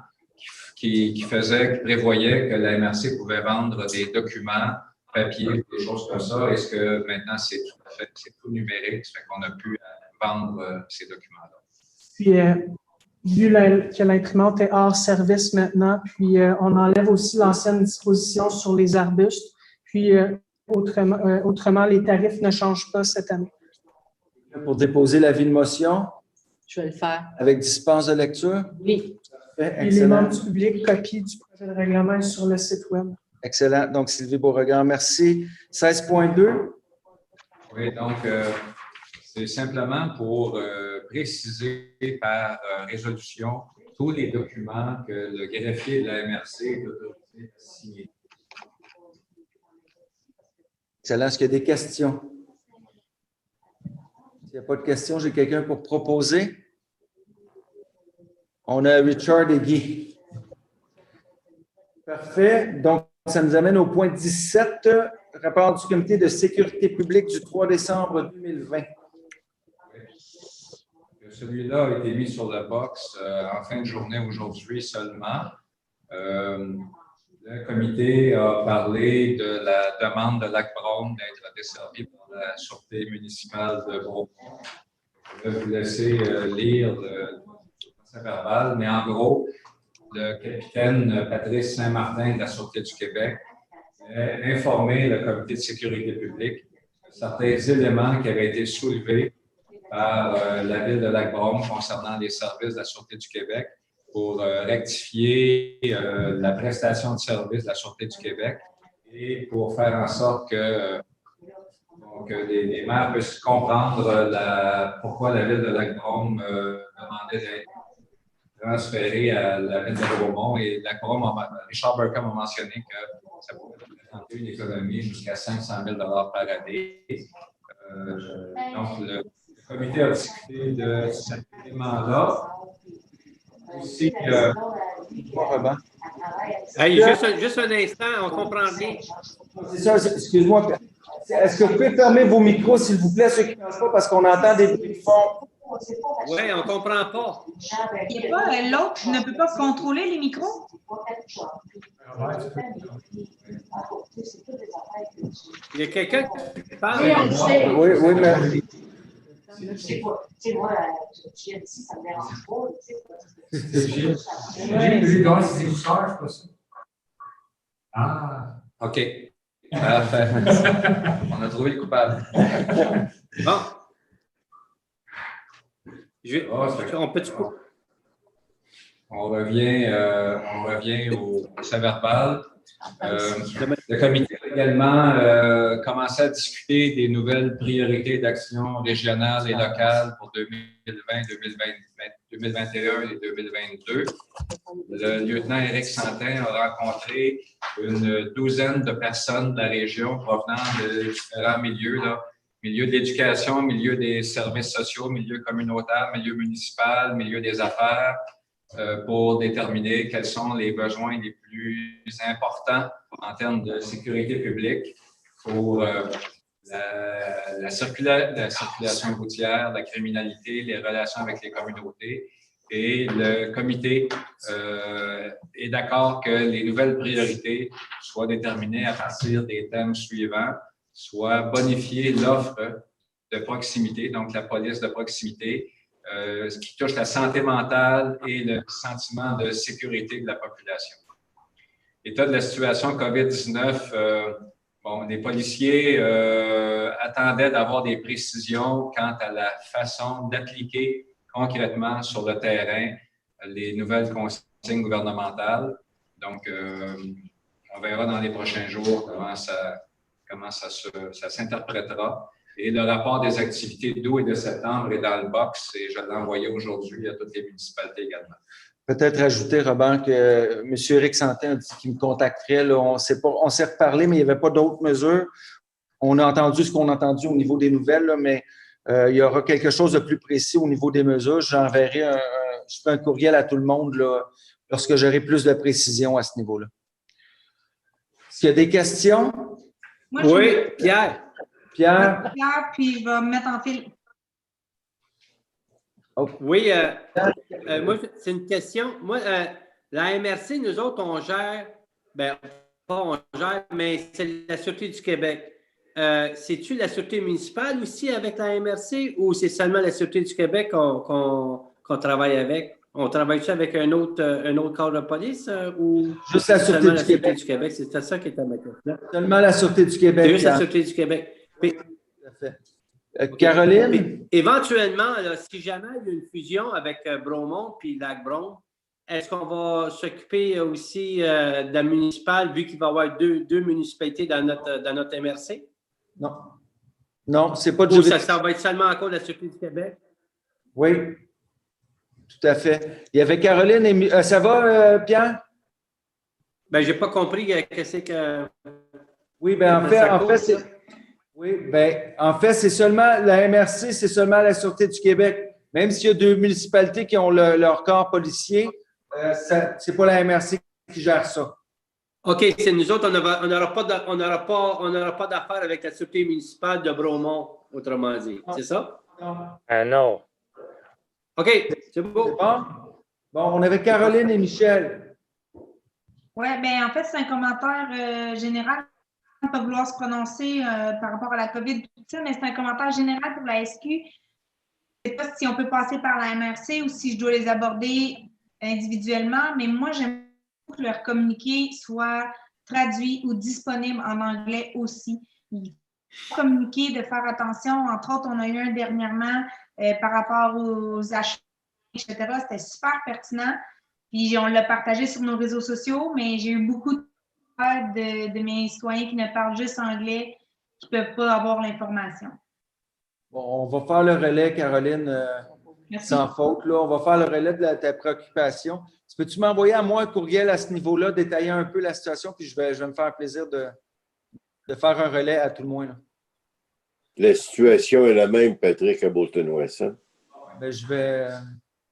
qui prévoyaient que la MRC pouvait vendre des documents papier, des choses comme ça. Est-ce que maintenant, c'est tout numérique? Ça fait qu'on a pu vendre ces documents-là. Puis, vu que l'imprimante est hors service maintenant, puis on enlève aussi l'ancienne disposition sur les arbustes, puis autrement, les tarifs ne changent pas cette année. Pour déposer l'avis de motion? Je vais le faire. Avec dispense de lecture? Oui. Parfait, Et les membres du public, copie du projet de règlement sur le site Web. Excellent. Donc, Sylvie Beauregard, merci. 16.2. Oui, donc, c'est simplement pour préciser par résolution tous les documents que le greffier de la MRC est autorisé à signer. Excellent. Est-ce qu'il y a des questions? S'il n'y a pas de questions, j'ai quelqu'un pour proposer. On a Richard et Guy. Parfait. Donc, ça nous amène au point 17, rapport du comité de sécurité publique du 3 décembre 2020. Celui-là a été mis sur le box en fin de journée aujourd'hui seulement. Le comité a parlé de la demande de Lac-Brome d'être desservi par la Sûreté municipale de Bromont. Je vais vous laisser lire le procès-verbal, mais en gros, le capitaine Patrice Saint-Martin de la Sûreté du Québec a informé le comité de sécurité publique de certains éléments qui avaient été soulevés par la ville de Lac-Brome concernant les services de la Sûreté du Québec pour rectifier la prestation de service de la Sûreté du Québec et pour faire en sorte que les maires puissent comprendre pourquoi la ville de Lac-Brome demandait d'être transférée à la ville de Bromont. Et Richard Burkham a mentionné que ça pourrait représenter une économie jusqu'à 500 000 par année. Donc, le comité a discuté de cet élément-là. Aussi, hey, juste un instant, on comprend bien. C'est ça, excuse-moi. Est-ce que vous pouvez fermer vos micros, s'il vous plaît, ceux qui ne pensent pas, parce qu'on entend des bruits de fond? Oui, on ne comprend pas. Il n'y a pas l'autre ne peut pas contrôler les micros? Il y a quelqu'un qui parle. Oui, mais... C'est moi, GMC, ça me dérange pas. J'ai dans ses écouteurs, c'est pas ça. Ah. OK. Parfait. On a trouvé le coupable. Bon. On peut On revient au procès-verbal. Le comité a également commencé à discuter des nouvelles priorités d'action régionales et locales pour 2020, 2021 et 2022. Le lieutenant Éric Santin a rencontré une douzaine de personnes de la région provenant de différents milieux, milieu de l'éducation, milieu des services sociaux, milieu communautaire, milieu municipal, milieu des affaires, pour déterminer quels sont les besoins les plus importants en termes de sécurité publique pour la circulation routière, la criminalité, les relations avec les communautés. Et le comité est d'accord que les nouvelles priorités soient déterminées à partir des thèmes suivants, soit bonifier l'offre de proximité, donc la police de proximité, ce qui touche la santé mentale et le sentiment de sécurité de la population. L'état de la situation COVID-19, les policiers attendaient d'avoir des précisions quant à la façon d'appliquer concrètement sur le terrain les nouvelles consignes gouvernementales. Donc, on verra dans les prochains jours comment ça s'interprétera. Et le rapport des activités d'août et de septembre est dans le box et je l'ai envoyé aujourd'hui à toutes les municipalités également. Peut-être ajouter, Robert, que M. Éric Santin a dit qu'il me contacterait. Là, on s'est reparlé, mais il n'y avait pas d'autres mesures. On a entendu ce qu'on a entendu au niveau des nouvelles, là, mais il y aura quelque chose de plus précis au niveau des mesures. J'enverrai je fais un courriel à tout le monde là, lorsque j'aurai plus de précision à ce niveau-là. Est-ce qu'il y a des questions? Moi, oui, Pierre. Pierre, puis il va me mettre en fil. Oh. Oui, moi, c'est une question. Moi, la MRC, nous autres, on gère, pas on gère, mais c'est la Sûreté du Québec. C'est-tu la Sûreté municipale aussi avec la MRC ou c'est seulement la Sûreté du Québec qu'on travaille avec? On travaille-tu avec un autre corps de police ou Juste la Sûreté du Sûreté Québec. du Québec? C'était ça qui était ma question. Seulement la Sûreté du Québec. Juste la Sûreté du Québec. Puis, tout à fait. Caroline? Éventuellement, là, si jamais il y a une fusion avec Bromont puis Lac-Brome, est-ce qu'on va s'occuper aussi de la municipale, vu qu'il va y avoir deux municipalités dans notre MRC? Non. Non, c'est pas de Ou juridiction. ça va être seulement encore la Sûreté du Québec? Oui, tout à fait. Il y avait Caroline et... ça va, Pierre? Ben, j'ai pas compris qu'est-ce que... Oui, bien, en fait, c'est seulement la MRC, c'est seulement la Sûreté du Québec. Même s'il y a deux municipalités qui ont leur corps policier, c'est pas la MRC qui gère ça. OK, c'est nous autres, on n'aura pas d'affaires avec la Sûreté municipale de Bromont, autrement dit. C'est ça? Non. OK, c'est beau. Bon, on avait Caroline et Michel. Oui, bien, en fait, c'est un commentaire général. On peut vouloir se prononcer par rapport à la COVID, tout ça, mais c'est un commentaire général pour la SQ. Je ne sais pas si on peut passer par la MRC ou si je dois les aborder individuellement, mais moi, j'aime que leur communiqué soit traduit ou disponible en anglais aussi. Il faut communiquer, de faire attention. Entre autres, on a eu un dernièrement par rapport aux achats, etc. C'était super pertinent. Puis on l'a partagé sur nos réseaux sociaux, mais j'ai eu beaucoup de mes citoyens qui ne parlent juste anglais, qui ne peuvent pas avoir l'information. Bon, on va faire le relais, Caroline, sans faute. Là. On va faire le relais de ta préoccupation. Peux-tu m'envoyer à moi un courriel à ce niveau-là, détailler un peu la situation, puis je vais me faire plaisir de faire un relais à tout le moins. Là. La situation est la même, Patrick, à Bolton-West. Hein? Ben, je vais...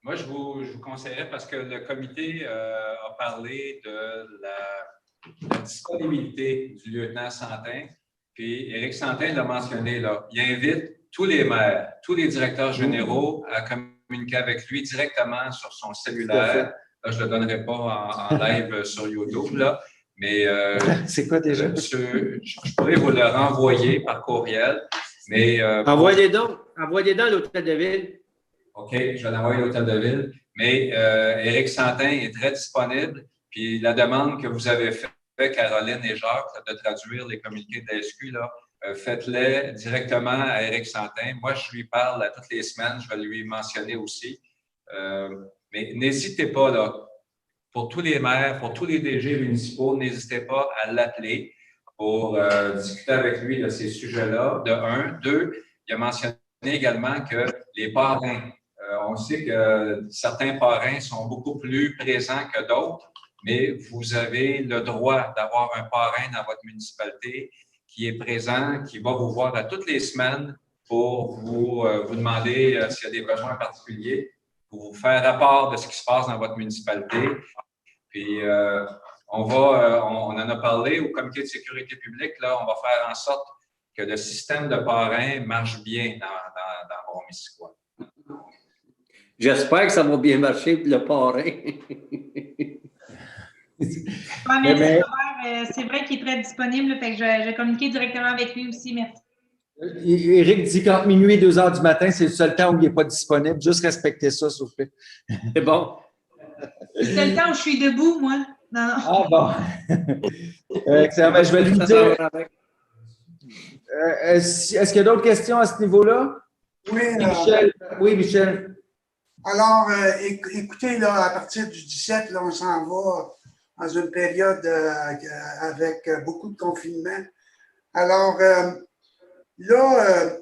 Moi, je vous conseillerais parce que le comité a parlé de la disponibilité du lieutenant Santin. Puis Éric Santin l'a mentionné là. Il invite tous les maires, tous les directeurs généraux à communiquer avec lui directement sur son cellulaire. Là, je ne le donnerai pas en live sur YouTube, là, mais c'est quoi déjà? Je pourrais vous le renvoyer par courriel. Mais, envoyez donc à l'hôtel de ville. OK, je vais l'envoyer à l'hôtel de ville. Mais Éric Santin est très disponible. Puis la demande que vous avez faite, Caroline et Jacques, de traduire les communiqués de la SQ, là, faites-les directement à Éric Santin. Moi, je lui parle à toutes les semaines. Je vais lui mentionner aussi. Mais n'hésitez pas, là, pour tous les maires, pour tous les DG municipaux, n'hésitez pas à l'appeler pour discuter avec lui de ces sujets-là, de un. Deux, il a mentionné également que les parrains, on sait que certains parrains sont beaucoup plus présents que d'autres, mais vous avez le droit d'avoir un parrain dans votre municipalité qui est présent, qui va vous voir à toutes les semaines pour vous demander s'il y a des besoins particuliers, pour vous faire rapport de ce qui se passe dans votre municipalité. Puis, on en a parlé au comité de sécurité publique, là, on va faire en sorte que le système de parrain marche bien dans Mont-Missisquoi. J'espère que ça va bien marcher pour le parrain. C'est vrai qu'il est très disponible, fait que je vais communiquer directement avec lui aussi. Merci. Éric dit qu'entre minuit et 2 heures du matin, c'est le seul temps où il n'est pas disponible. Juste respectez ça, s'il vous plaît. C'est bon. C'est le temps où je suis debout, moi. Non. Ah bon. Excellent. Je vais lui dire. Est-ce qu'il y a d'autres questions à ce niveau-là? Oui, Michel. Oui, Michel. Alors, écoutez, là, à partir du 17, là, on s'en va dans une période avec beaucoup de confinement. Alors, là,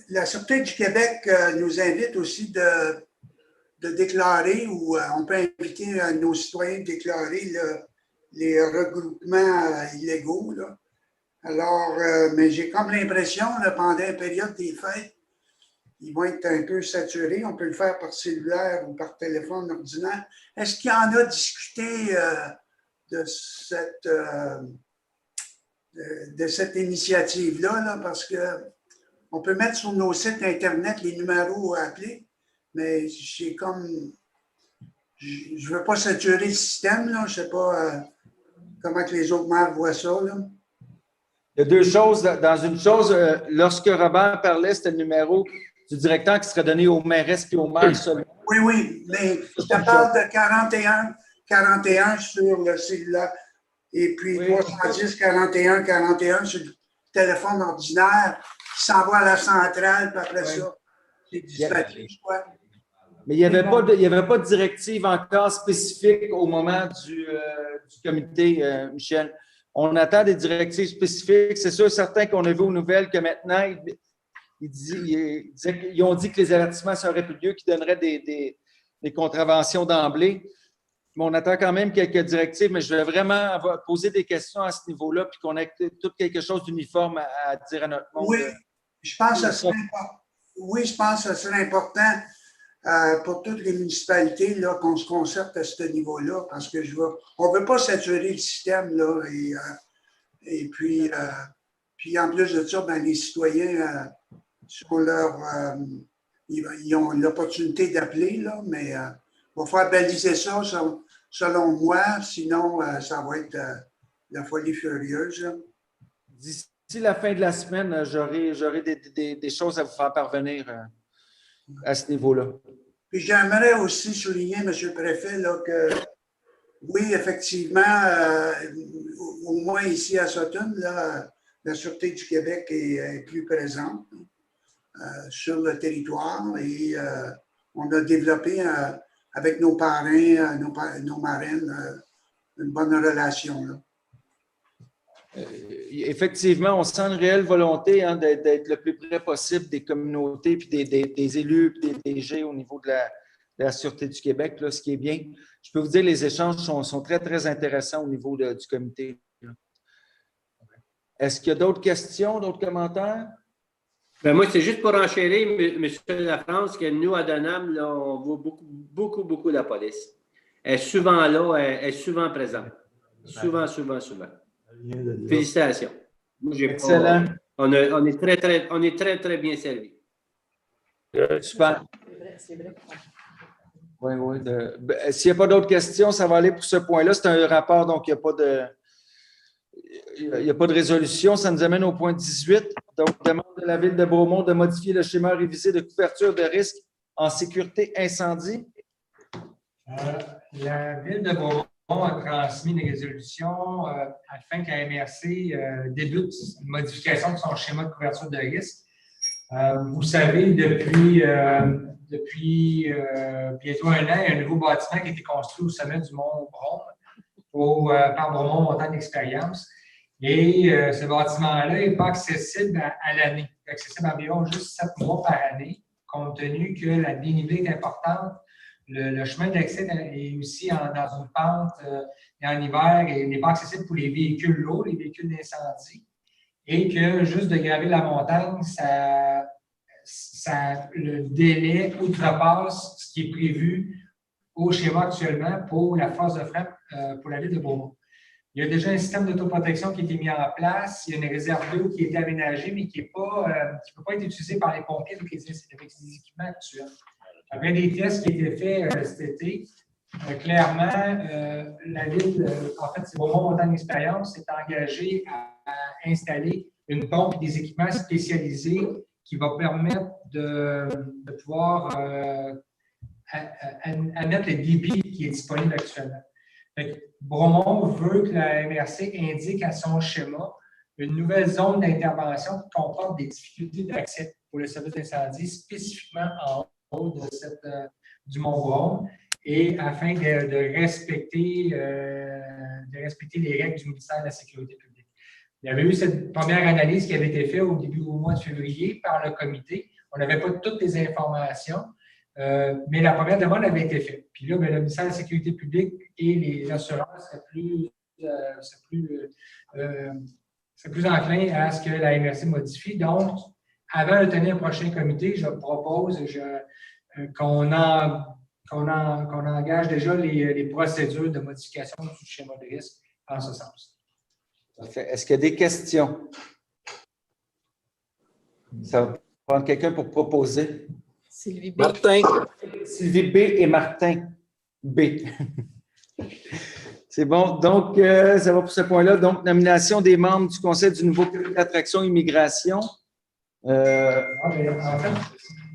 la Sûreté du Québec nous invite aussi de déclarer, ou on peut inviter nos citoyens à déclarer les regroupements illégaux. Là. Alors, mais j'ai comme l'impression, pendant la période des fêtes, ils vont être un peu saturés. On peut le faire par cellulaire ou par téléphone ordinaire. Est-ce qu'il y en a discuté de cette initiative-là? Là, parce qu'on peut mettre sur nos sites Internet les numéros à appeler, mais j'ai comme... Je ne veux pas saturer le système. Là. Je ne sais pas comment que les autres maires voient ça. Là. Il y a deux choses. Dans une chose, lorsque Robert parlait, c'était le numéro du directeur qui serait donné aux maires et aux maires seulement. Oui, oui, mais je te parle de 41 sur le cellulaire et puis 310, 41 sur le téléphone ordinaire qui s'envoie à la centrale, puis après ça, c'est dispatché, je crois. Mais il n'y avait pas de directive encore spécifique au moment du comité, Michel. On attend des directives spécifiques. C'est sûr, certain qu'on a vu aux nouvelles que maintenant, ils ont dit que les avertissements seraient plus lieu, qu'ils donneraient des contraventions d'emblée. Mais on attend quand même quelques directives, mais je vais vraiment poser des questions à ce niveau-là, puis qu'on ait tout quelque chose d'uniforme à dire à notre monde. Oui, je pense que ce serait important pour toutes les municipalités là, qu'on se concerte à ce niveau-là, parce que on ne veut pas saturer le système, là, et puis en plus de ça, ben, les citoyens ils ont l'opportunité d'appeler, là, mais il va falloir baliser ça selon moi, sinon ça va être la folie furieuse. Là. D'ici la fin de la semaine, j'aurai des choses à vous faire parvenir à ce niveau-là. Puis j'aimerais aussi souligner, M. le Préfet, là, que oui, effectivement, au moins ici à Sutton, là, la Sûreté du Québec est plus présente sur le territoire et on a développé avec nos parrains, nos marraines, une bonne relation. Là. Effectivement, on sent une réelle volonté d'être le plus près possible des communautés, puis des élus, puis des DG au niveau de la Sûreté du Québec, là, ce qui est bien. Je peux vous dire, les échanges sont très, très intéressants au niveau du comité. Est-ce qu'il y a d'autres questions, d'autres commentaires? Ben moi, c'est juste pour enchérir, M. Lafrance, que nous, à Donham, là, on voit beaucoup la police. Elle est souvent là, elle est souvent présente. Souvent. Félicitations. Moi, excellent. On est très bien servis. Super. Oui. S'il n'y a pas d'autres questions, ça va aller pour ce point-là. C'est un rapport, donc il n'y a pas de résolution. Ça nous amène au point 18. Donc, demande de la Ville de Bromont de modifier le schéma révisé de couverture de risque en sécurité incendie. La Ville de Bromont a transmis une résolution afin que la MRC débute une modification de son schéma de couverture de risque. Vous savez, depuis bientôt un an, il y a un nouveau bâtiment qui a été construit au sommet du Mont Brome par Bromont Montagne d'Expérience. Et ce bâtiment-là n'est pas accessible à l'année. Il est accessible environ juste 7 mois par année, compte tenu que la dénivelée est importante. Le chemin d'accès est aussi dans une pente et en hiver et n'est pas accessible pour les véhicules lourds, les véhicules d'incendie. Et que juste de graver la montagne, le délai outrepasse ce qui est prévu au schéma actuellement pour la force de frappe pour la Ville de Bromont. Il y a déjà un système d'autoprotection qui a été mis en place. Il y a une réserve d'eau qui a été aménagée, mais qui ne peut pas être utilisée par les pompiers avec les équipements actuels. Après des tests qui ont été faits cet été, clairement, la Ville, en fait, c'est Bromont Montagne d'Expérience, s'est engagée à installer une pompe et des équipements spécialisés qui va permettre de pouvoir admettre le débit qui est disponible actuellement. Bromont veut que la MRC indique à son schéma une nouvelle zone d'intervention qui comporte des difficultés d'accès pour le service d'incendie, spécifiquement en haut du Mont Brome, et afin de respecter les règles du ministère de la Sécurité publique. Il y avait eu cette première analyse qui avait été faite au mois de février par le comité. On n'avait pas toutes les informations. Mais la première demande avait été faite. Puis là, le ministère de la Sécurité publique et les assureurs seraient plus enclins à ce que la MRC modifie. Donc, avant de tenir un prochain comité, je propose qu'on engage déjà les procédures de modification du schéma de risque en ce sens. Parfait. Est-ce qu'il y a des questions? Ça va prendre quelqu'un pour proposer. Sylvie B. Martin. Sylvie B et Martin B. C'est bon. Donc, ça va pour ce point-là. Donc, nomination des membres du Conseil du nouveau comité d'attraction immigration. En fait,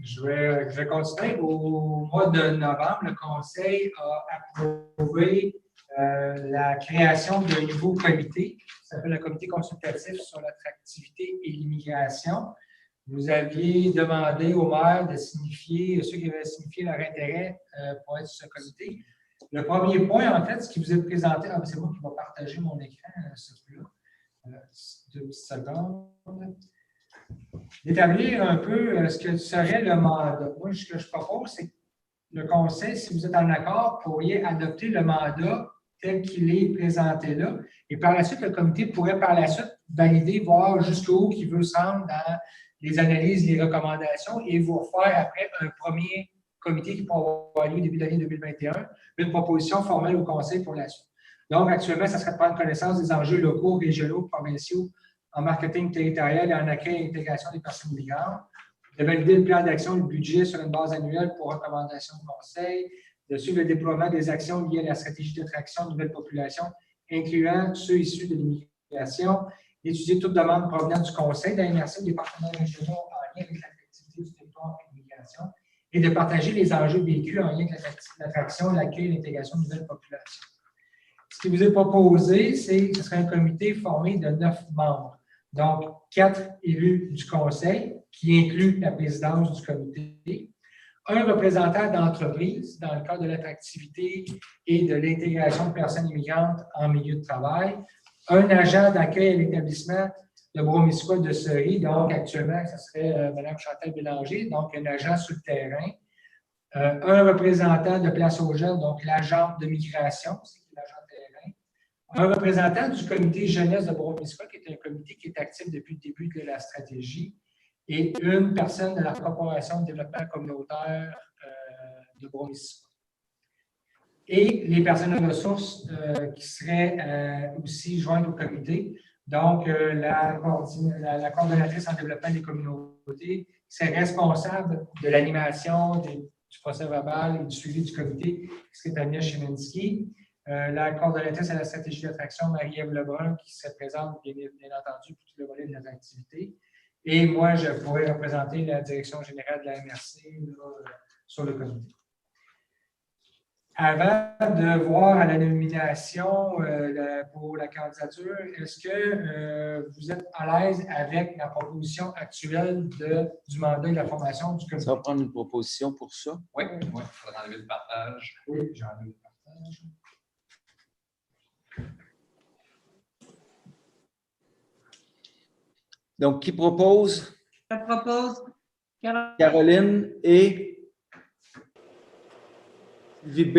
Je vais continuer. Au mois de novembre, le Conseil a approuvé la création d'un nouveau comité qui s'appelle le Comité consultatif sur l'attractivité et l'immigration. Vous aviez demandé aux maires de signifier, ceux qui avaient signifié leur intérêt pour être sur ce comité. Le premier point, en fait, ce qui vous est présenté, c'est moi qui vais partager mon écran, celui-là. 2 petites secondes. D'établir un peu ce que serait le mandat. Moi, ce que je propose, c'est que le Conseil, si vous êtes en accord, pourriez adopter le mandat tel qu'il est présenté là. Et par la suite, le comité pourrait par la suite valider, voir jusqu'où il veut se rendre dans les analyses, les recommandations et vous refaire après un premier comité qui pourra avoir lieu début de l'année 2021, une proposition formelle au Conseil pour la suite. Donc, actuellement, ça serait de prendre connaissance des enjeux locaux, régionaux, provinciaux en marketing territorial et en accueil et intégration des personnes migrantes, de valider le plan d'action et le budget sur une base annuelle pour recommandation du Conseil, de suivre le déploiement des actions liées à la stratégie d'attraction de nouvelles populations, incluant ceux issus de l'immigration, d'étudier toute demande provenant du Conseil, d'immerser des partenaires régionaux en lien avec l'attractivité du territoire et l'immigration, et de partager les enjeux vécus en lien avec l'attraction, l'accueil et l'intégration de nouvelles populations. Ce qui vous est proposé, c'est que ce serait un comité formé de 9 membres. Donc, 4 élus du Conseil, qui inclut la présidence du comité, un représentant d'entreprise dans le cadre de l'attractivité et de l'intégration de personnes immigrantes en milieu de travail, un agent d'accueil à l'établissement de Bromiskois de Ceris, donc actuellement, ce serait Mme Chantal Bélanger, donc un agent sur le terrain, un représentant de Place aux Jeunes, donc l'agent de migration, c'est l'agent de terrain, un représentant du comité jeunesse de Bromiskois, qui est un comité qui est actif depuis le début de la stratégie, et une personne de la Corporation de développement communautaire de Bromiskois. Et les personnes de ressources qui seraient aussi jointes au comité, donc la coordonnatrice en développement des communautés, qui serait responsable de l'animation du procès verbal et du suivi du comité, qui serait Tania Chiminski, la coordonnatrice à la stratégie d'attraction, Marie-Ève Lebrun, qui se présente bien entendu pour tout le volet de nos activités. Et moi, je pourrais représenter la direction générale de la MRC sur le comité. Avant de voir à la nomination pour la candidature, est-ce que vous êtes à l'aise avec la proposition actuelle du mandat et de la formation du comité? Ça va prendre une proposition pour ça? Oui, il faudra enlever le partage. Oui, j'ai enlevé le partage. Donc, qui propose? Je propose Caroline et Sylvie B.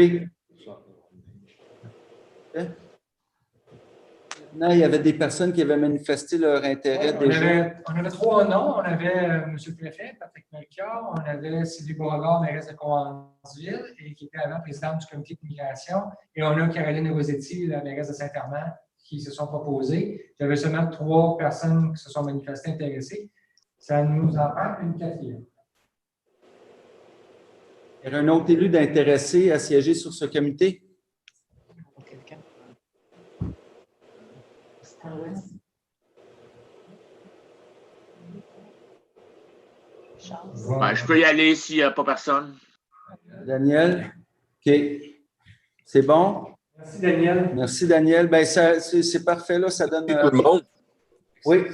Maintenant, il y avait des personnes qui avaient manifesté leur intérêt déjà. On avait 3 noms. On avait M. le préfet, Patrick Melchior, on avait Sylvie Beauregard, mairesse de Cowansville, et qui était avant présidente du comité d'immigration, et on a Caroline Rosetti, la mairesse de Saint-Armand, qui se sont proposés. J'avais seulement 3 personnes qui se sont manifestées intéressées. Ça nous en prend une 4e. Il y a un autre élu d'intéressé à siéger sur ce comité? Ben, je peux y aller s'il n'y a pas personne. Daniel? OK. C'est bon? Merci, Daniel. Merci, Daniel. Ben, c'est parfait, là. Ça donne. Tout le monde? Oui.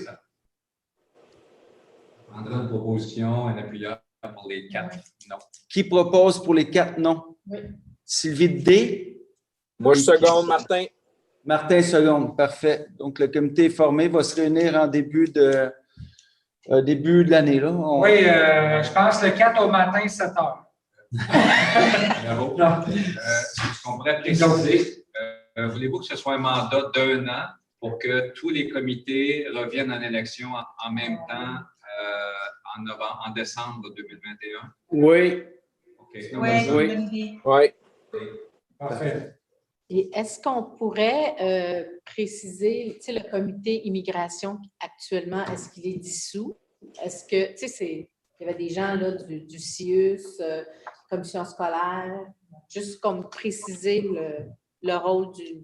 On prendra une proposition, un appuyeur pour les 4 non. Qui propose pour les 4 non? Oui. Sylvie D. Moi, je seconde, Martin. Martin seconde, parfait. Donc, le comité est formé, va se réunir en début de l'année. Là. Oui, je pense le 4 au matin, 7 heures. Bravo. Ce qu'on pourrait préciser, voulez-vous que ce soit un mandat d'1 an pour que tous les comités reviennent en élection en même temps en décembre 2021? Oui. OK. Oui. Parfait. Et est-ce qu'on pourrait préciser, tu sais, le comité immigration actuellement, est-ce qu'il est dissous? Est-ce que, tu sais, il y avait des gens là, du CIUS, commission scolaire, juste comme préciser le rôle de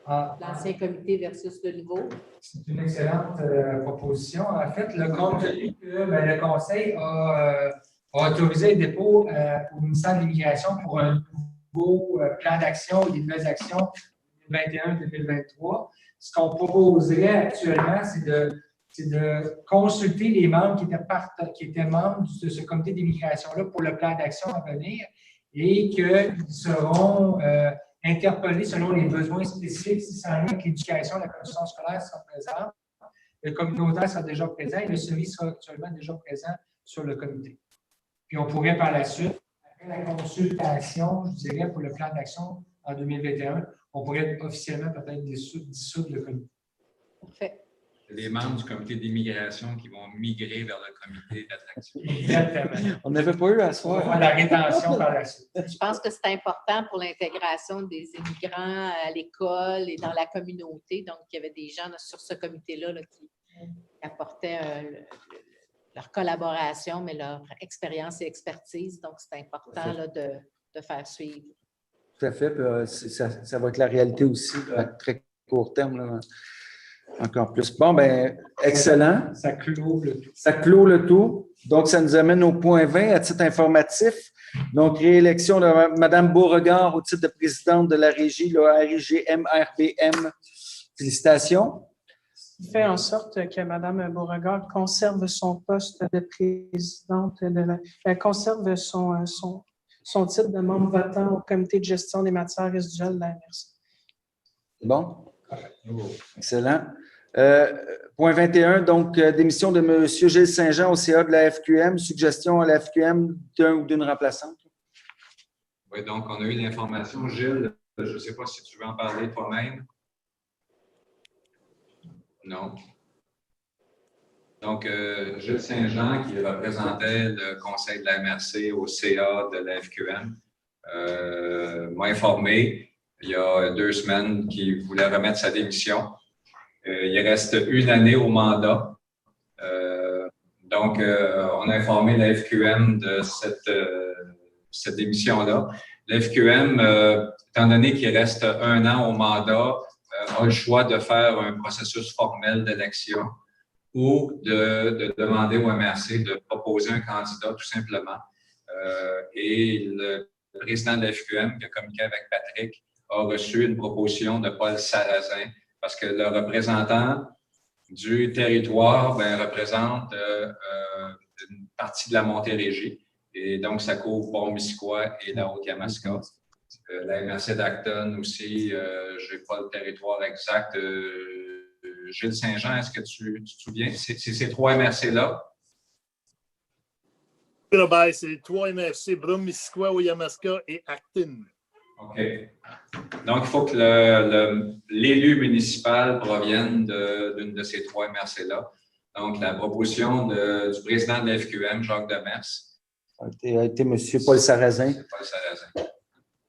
l'ancien comité versus le nouveau? C'est une excellente proposition. En fait, le compte tenu que le Conseil a a autorisé le dépôt au ministère de l'Immigration pour un nouveau plan d'action et des nouvelles actions 2021-2023. Ce qu'on proposerait actuellement, c'est de consulter les membres qui étaient membres de ce comité d'immigration-là pour le plan d'action à venir et qu'ils seront interpellés selon les besoins spécifiques, si c'est en lien avec l'éducation, la commission scolaire sera présente, le communautaire sera déjà présent et le SEMI sera actuellement déjà présent sur le comité. Puis on pourrait par la suite, après la consultation, je dirais, pour le plan d'action en 2021, on pourrait officiellement peut-être dissoudre le comité. Parfait. Les membres du comité d'immigration qui vont migrer vers le comité d'attraction. Exactement. On n'avait pas eu à soi. La rétention par la suite. Je pense que c'est important pour l'intégration des immigrants à l'école et dans la communauté. Donc, il y avait des gens sur ce comité-là qui apportaient leur collaboration, mais leur expérience et expertise. Donc, c'est important là, de faire suivre. Tout à fait. Ça va être la réalité aussi là, à très court terme. Là. Encore plus. Bon, ben excellent. Ça clôt le tout. Ça clôt le tout. Donc, ça nous amène au point 20 à titre informatif. Donc, réélection de Mme Beauregard au titre de présidente de la régie, le RIGM-RBM. Félicitations. Fait en sorte que Mme Beauregard conserve son poste de présidente elle conserve son titre de membre votant au comité de gestion des matières résiduelles de la MRC. Bon. Excellent. Point 21, donc, démission de M. Gilles Saint-Jean au CA de la FQM. Suggestion à la FQM d'un ou d'une remplaçante. Oui, donc, on a eu l'information. Gilles, je ne sais pas si tu veux en parler toi-même. Non. Donc, Gilles Saint-Jean, qui représentait le conseil de la MRC au CA de la FQM, m'a informé il y a 2 semaines qu'il voulait remettre sa démission. Il reste 1 année au mandat. Donc, on a informé la FQM de cette démission-là. La FQM, étant donné qu'il reste 1 an au mandat, a le choix de faire un processus formel d'élection ou de demander au MRC de proposer un candidat, tout simplement. Et le président de la FQM, qui a communiqué avec Patrick, a reçu une proposition de Paul Sarrazin parce que le représentant du territoire représente une partie de la Montérégie. Et donc, ça couvre Pont-Missisquoi et la Haute-Yamaska. La MRC d'Acton aussi, je n'ai pas le territoire exact. Gilles Saint-Jean, est-ce que tu te souviens? C'est ces 3 MRC-là? C'est les 3 MRC, Brome-Missisquoi, Haute-Yamaska et Acton. OK. Donc, il faut que l'élu municipal provienne d'une de ces 3 MRC-là. Donc, la proposition du président de la FQM, Jacques Demers, a été M. Paul Sarrazin. Paul Sarrazin.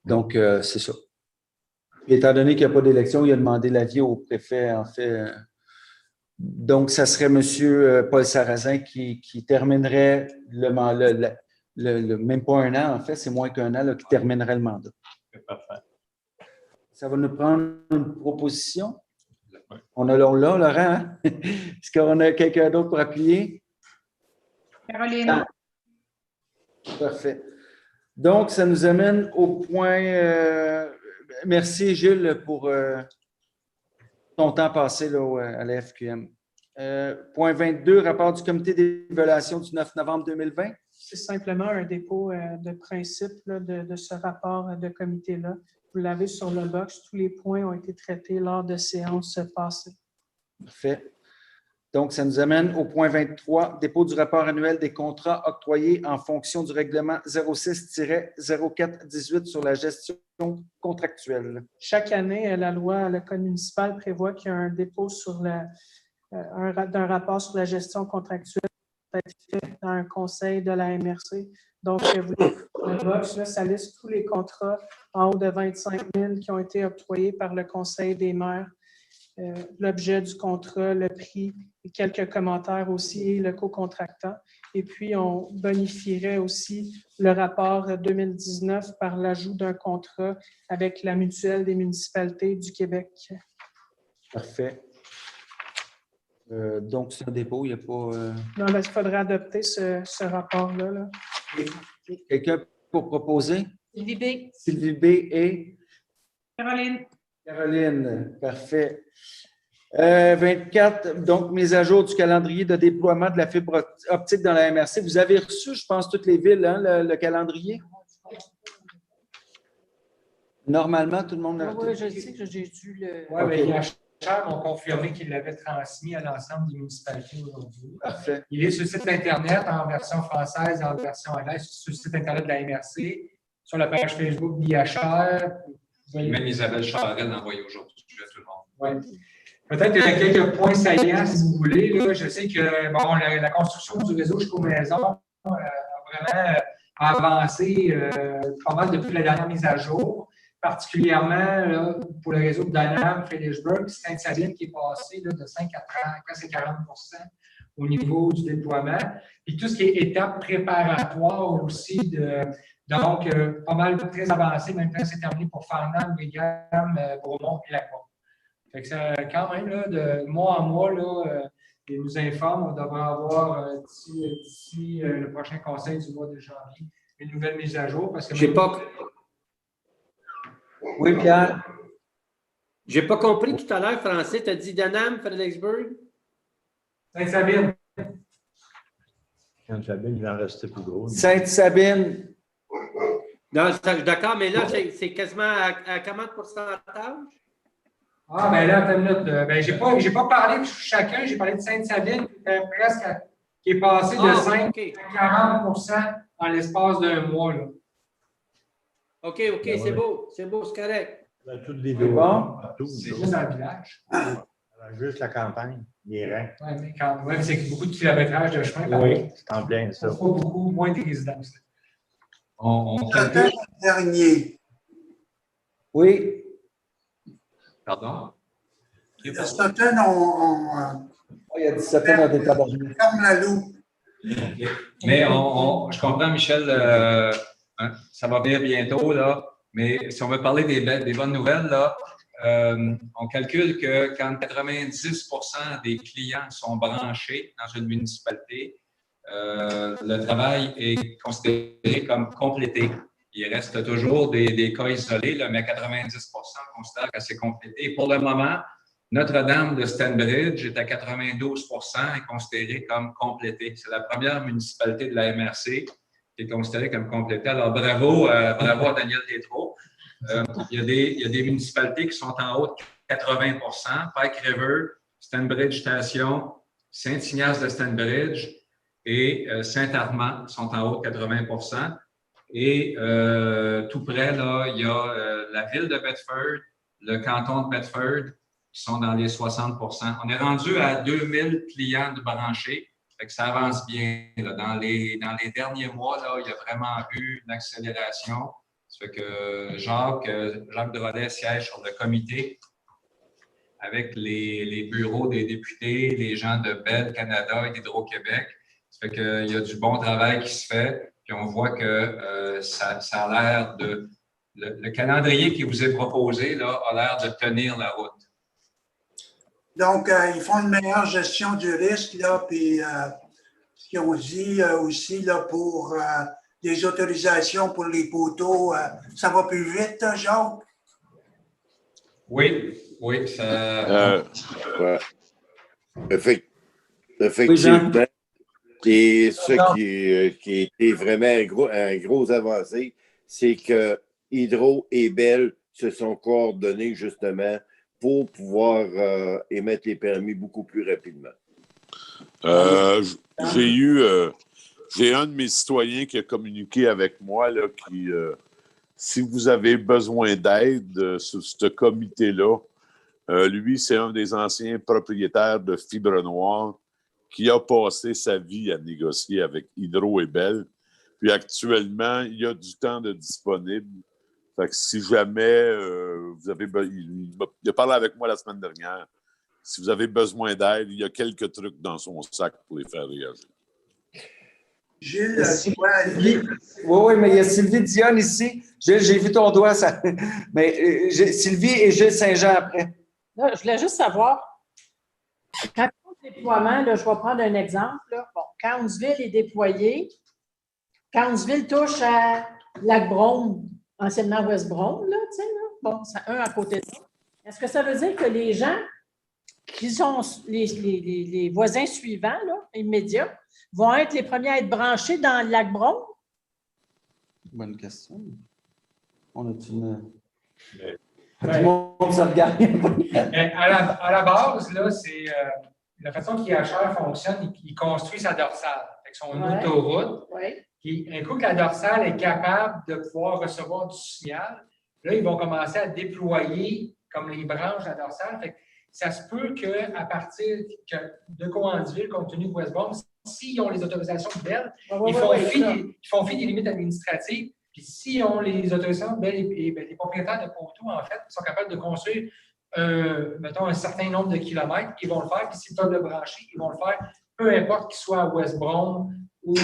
Donc, c'est ça. Et étant donné qu'il n'y a pas d'élection, il a demandé l'avis au préfet, en fait. Donc, ça serait M. Paul Sarrazin qui terminerait même pas 1 an, en fait, c'est moins qu'1 an, là, qui terminerait le mandat. Parfait. Ça va nous prendre une proposition. On a Laurent, hein? Est-ce qu'on a quelqu'un d'autre pour appuyer? Caroline. Parfait. Donc, ça nous amène au point. Merci, Gilles, pour ton temps passé là, à la FQM. Point 22, rapport du comité d'évaluation du 9 novembre 2020. C'est simplement un dépôt de principe là, de ce rapport de comité-là. Vous l'avez sur le box. Tous les points ont été traités lors de séances passées. Parfait. Donc, ça nous amène au point 23, dépôt du rapport annuel des contrats octroyés en fonction du règlement 06-0418 sur la gestion contractuelle. Chaque année, la loi, le code municipal prévoit qu'il y a un dépôt d'un rapport sur la gestion contractuelle fait dans un conseil de la MRC. Donc, le box, là, ça liste tous les contrats en haut de 25 000 qui ont été octroyés par le conseil des maires. L'objet du contrat, le prix, et quelques commentaires aussi, et le co-contractant. Et puis, on bonifierait aussi le rapport 2019 par l'ajout d'un contrat avec la Mutuelle des municipalités du Québec. Parfait. Donc, c'est un dépôt, il n'y a pas... Non, mais il faudrait adopter ce rapport-là. Là. Quelqu'un pour proposer? Sylvie B. Sylvie B. et? Caroline. Caroline, parfait. 24, donc mise à jour du calendrier de déploiement de la fibre optique dans la MRC. Vous avez reçu, je pense, toutes les villes, hein, le calendrier? Normalement, tout le monde a. Oui, je sais que j'ai dû le. Oui, mais les achats ont confirmé qu'ils l'avaient transmis à l'ensemble des municipalités aujourd'hui. Parfait. Il est sur le site Internet en version française et en version anglaise, sur le site Internet de la MRC, sur la page Facebook d'IHR. Même Isabelle Charest l'a envoyé aujourd'hui à tout le monde. Oui. Peut-être quelques points saillants, si vous voulez. Là. Je sais que bon, la construction du réseau jusqu'aux maisons a vraiment avancé pas mal depuis la dernière mise à jour, particulièrement là, pour le réseau de Dunham, Fredericksburg, Sainte-Sabine qui est passé là, de 5 à presque 40 au niveau du déploiement. Puis tout ce qui est étape préparatoire aussi, donc pas mal très avancé, même quand c'est terminé pour Farnham, Brigham, Bromont et Lacroix. Fait que ça, quand même, là, de mois en mois, là, ils nous informent, on devrait avoir d'ici le prochain conseil du mois de janvier une nouvelle mise à jour. Parce que j'ai pas... Oui, Pierre. J'ai pas compris tout à l'heure, Francis. Tu as dit Dunham, Fredericksburg? Sainte-Sabine. Sainte-Sabine, il en restait plus gros. Sainte-Sabine. D'accord, mais là, c'est quasiment à comment de pourcentage? Ah, bien là, attends une minute. Ben, j'ai pas parlé de chacun, j'ai parlé de Sainte-Sabine, qui est passé de 5 à 40 en l'espace d'un mois. Là. OK, c'est beau, c'est correct. Tous les deux. Bon. C'est juste dans le village. Juste la campagne, les rangs. Oui, mais c'est beaucoup de kilométrage de chemin. Oui, c'est en plein ça. Pas beaucoup moins de résidences. Dernier. Oui. Pardon? Il y a Sutton, il y a 17 ans dans des tabarnouches. Comme la loupe. Okay. Mais je comprends, Michel, ça va venir bientôt, là, mais si on veut parler des bonnes nouvelles, là, on calcule que quand 90% des clients sont branchés dans une municipalité, le travail est considéré comme complété. Il reste toujours des cas isolés, là, mais 90% considèrent que c'est complété. Et pour le moment, Notre-Dame de Stanbridge est à 92% et considérée comme complétée. C'est la première municipalité de la MRC qui est considérée comme complétée. Alors, bravo à Daniel Tétrault. Il y a des municipalités qui sont en haut de 80%. Pike River, Stanbridge Station, Saint-Ignace de Stanbridge et Saint-Armand sont en haut de 80%. Et tout près, là, il y a la ville de Bedford, le canton de Bedford, qui sont dans les 60%. On est rendu à 2000 clients de branchés, fait que ça avance bien. Là. Dans les derniers mois, là, il y a vraiment eu une accélération. Ça fait que Jacques Drolet siège sur le comité avec les bureaux des députés, les gens de Bell Canada et d'Hydro-Québec. Ça fait qu'il y a du bon travail qui se fait. Puis on voit que ça a l'air de... Le calendrier qui vous est proposé là, a l'air de tenir la route. Donc, ils font une meilleure gestion du risque, là, puis ce qu'ils ont dit aussi là, pour des autorisations pour les poteaux, ça va plus vite, Jacques? Oui, ça... Ouais. Effectivement. Et ce qui était vraiment un gros avancé, c'est que Hydro et Bell se sont coordonnés justement pour pouvoir émettre les permis beaucoup plus rapidement. J'ai un de mes citoyens qui a communiqué avec moi, là, qui, si vous avez besoin d'aide sur ce comité-là, lui, c'est un des anciens propriétaires de Fibre Noire qui a passé sa vie à négocier avec Hydro et Bell. Puis actuellement, il y a du temps de disponible. Fait que si jamais vous avez... Il a parlé avec moi la semaine dernière. Si vous avez besoin d'aide, il y a quelques trucs dans son sac pour les faire réagir. Gilles, oui, mais il y a Sylvie Dionne ici. Gilles, j'ai vu ton doigt. Ça... Mais Sylvie et Gilles Saint-Jean après. Là, je voulais juste savoir, quand on déploiement, là, je vais prendre un exemple. Là. Bon, quand Hounsville est déployé, Cowansville touche à Lac-Brome, anciennement West-Brome, là, tu sais, là. Bon, c'est un à côté de l'autre. Est-ce que ça veut dire que les gens qui sont les voisins suivants, là, immédiats, vont être les premiers à être branchés dans le Lac-Brome? Bonne question. On a-tu une... Tout le monde se regarde. À la base, là, c'est la façon qu'IHR fonctionne, il construit sa dorsale. Fait que son autoroute. Puis, un coup que la dorsale est capable de pouvoir recevoir du signal, là, ils vont commencer à déployer comme les branches de la dorsale. Fait que ça se peut qu'à partir de Cowansville, compte tenu de West-Brome, s'ils ont les autorisations de Bell, ils font fi des limites administratives. Puis s'ils ont les autorisations de Bell et les propriétaires de Poteau, en fait, sont capables de construire, mettons, un certain nombre de kilomètres, ils vont le faire. Puis s'ils peuvent le brancher, ils vont le faire, peu importe qu'ils soient à West-Brome ou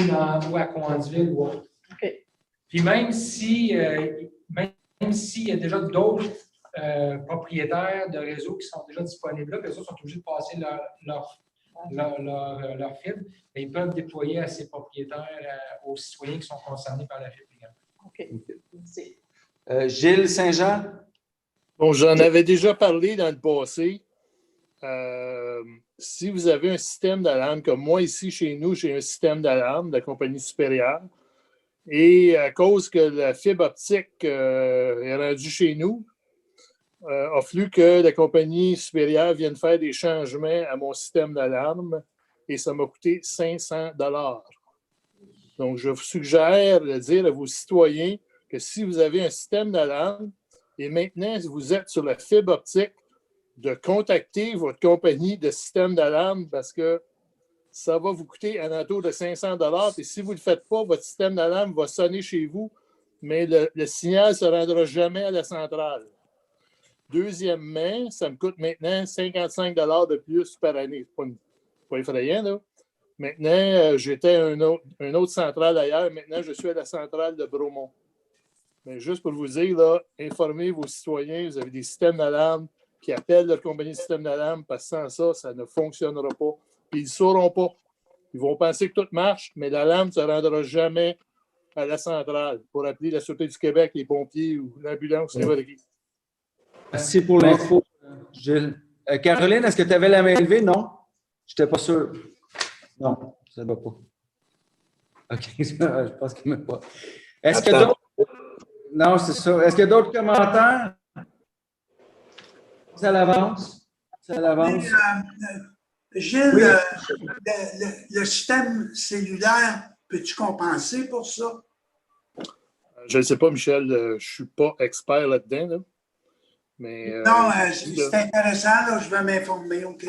à Cowansville ou autre. Puis même s'il y a déjà d'autres propriétaires de réseaux qui sont déjà disponibles là, puis eux autres sont obligés de passer leur fibre, mais ils peuvent déployer à ces propriétaires, aux citoyens qui sont concernés par la fibre également. OK. Gilles Saint-Jean? Bon, j'en avais déjà parlé dans le passé. Si vous avez un système d'alarme, comme moi ici chez nous, j'ai un système d'alarme de la compagnie supérieure. Et à cause que la fibre optique est rendue chez nous, a fallu que la compagnie supérieure vienne faire des changements à mon système d'alarme et ça m'a coûté 500 $. Donc, je vous suggère de dire à vos citoyens que si vous avez un système d'alarme et maintenant vous êtes sur la fibre optique, de contacter votre compagnie de système d'alarme parce que ça va vous coûter un entour de 500 $. Et si vous ne le faites pas, votre système d'alarme va sonner chez vous, mais le signal ne se rendra jamais à la centrale. Deuxièmement, ça me coûte maintenant 55 $ de plus par année. Ce n'est pas effrayant, là. Maintenant, j'étais à une autre centrale ailleurs. Maintenant, je suis à la centrale de Bromont. Mais juste pour vous dire, là, informez vos citoyens, vous avez des systèmes d'alarme qui appellent leur compagnie de système d'alarme parce que sans ça, ça ne fonctionnera pas. Puis ils ne sauront pas. Ils vont penser que tout marche, mais l'alarme ne se rendra jamais à la centrale pour appeler la Sûreté du Québec, les pompiers ou l'ambulance. Merci pour l'info, Gilles. Caroline, est-ce que tu avais la main levée? Non? Je n'étais pas sûr. Non, ça ne va pas. OK, je pense qu'il ne m'a pas. Est-ce que d'autres... Non, c'est ça. Est-ce qu'il y a d'autres commentaires? Ça l'avance. Ça l'avance. Gilles, Oui. le système cellulaire, peux-tu compenser pour ça? Je ne sais pas, Michel, je ne suis pas expert là-dedans. Là. Mais, non, c'est intéressant, là, je vais m'informer, OK.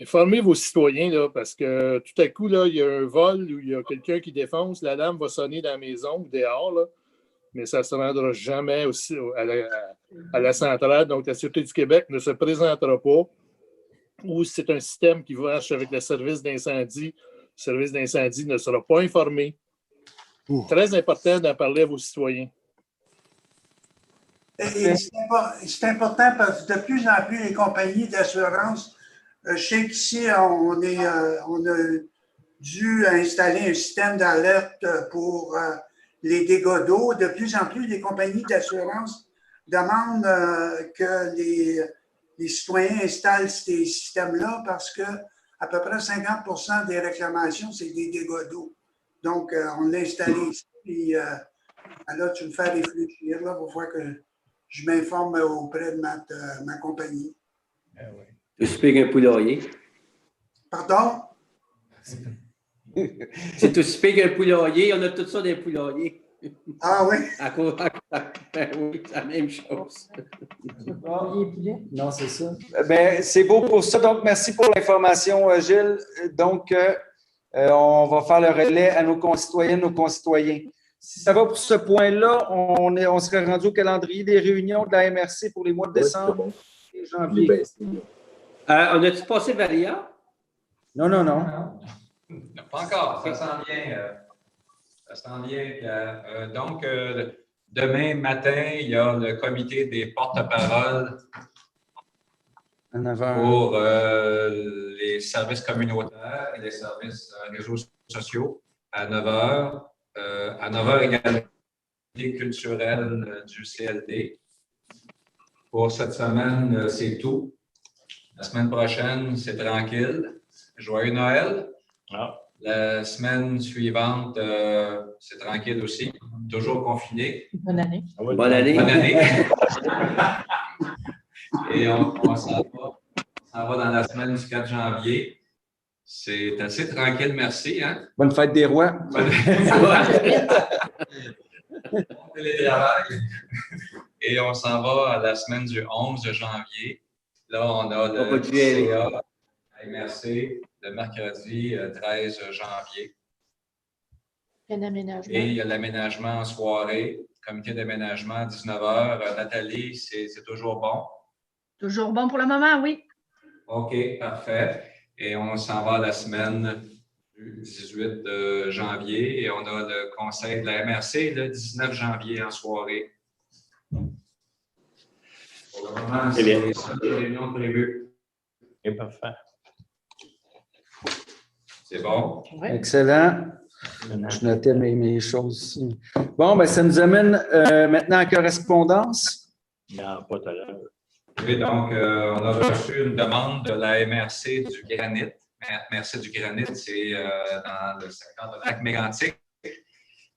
Informez vos citoyens, là, parce que tout à coup, là, il y a un vol ou il y a quelqu'un qui défonce, l'alarme va sonner dans la maison ou dehors, là, mais ça ne se rendra jamais aussi à la centrale. Donc, la Sûreté du Québec ne se présentera pas. Ou si c'est un système qui marche avec le service d'incendie, le service d'incendie ne sera pas informé. Très important d'en parler à vos citoyens. Et c'est important parce que de plus en plus, les compagnies d'assurance, je sais qu'ici, on a dû installer un système d'alerte pour les dégâts d'eau. De plus en plus, les compagnies d'assurance demandent que les citoyens installent ces systèmes-là parce que à peu près 50% des réclamations, c'est des dégâts d'eau. Donc, on l'a installé ici. Puis, là, tu me fais réfléchir. Là, pour voir que je m'informe auprès de ma compagnie. Tu speak un poulailler. Pardon? C'est tout speak un poulailler. On a tout ça des poulaillers. Ah oui? Oui, c'est la même chose. Non, c'est ça. Ben, c'est beau pour ça. Donc, merci pour l'information, Gilles. Donc, on va faire le relais à nos concitoyennes, nos concitoyens. Si ça va pour ce point-là, on serait rendu au calendrier des réunions de la MRC pour les mois de décembre et janvier. On a-tu passé Varia? Non. Pas encore, ça s'en vient. Ça s'en vient. Donc, demain matin, il y a le comité des porte-paroles pour les services communautaires et les services réseaux sociaux à 9 h. À 9 h également, culturelle du CLD. Pour cette semaine, c'est tout. La semaine prochaine, c'est tranquille. Joyeux Noël. La semaine suivante, c'est tranquille aussi. Toujours confiné. Bonne année. Bonne année. Bonne année. Et on s'en va dans la semaine du 4 janvier. C'est assez tranquille, merci. Hein? Bonne fête des rois. Bon télétravail. Et on s'en va à la semaine du 11 janvier. Là, on a le CA à MRC le mercredi 13 janvier. Un aménagement. Et il y a l'aménagement en soirée, comité d'aménagement à 19 h. Nathalie, c'est toujours bon? Toujours bon pour le moment, oui. OK, parfait. Et on s'en va la semaine du 18 janvier et on a le conseil de la MRC le 19 janvier en soirée. Pour le moment, c'est les réunions prévues. C'est parfait. C'est bon? Excellent. Je notais mes choses ici. Bon, ben, ça nous amène maintenant à correspondance. Non, pas tout à l'heure. Oui, donc, on a reçu une demande de la MRC du Granit. MRC du Granit, c'est dans le secteur de Lac-Mégantic,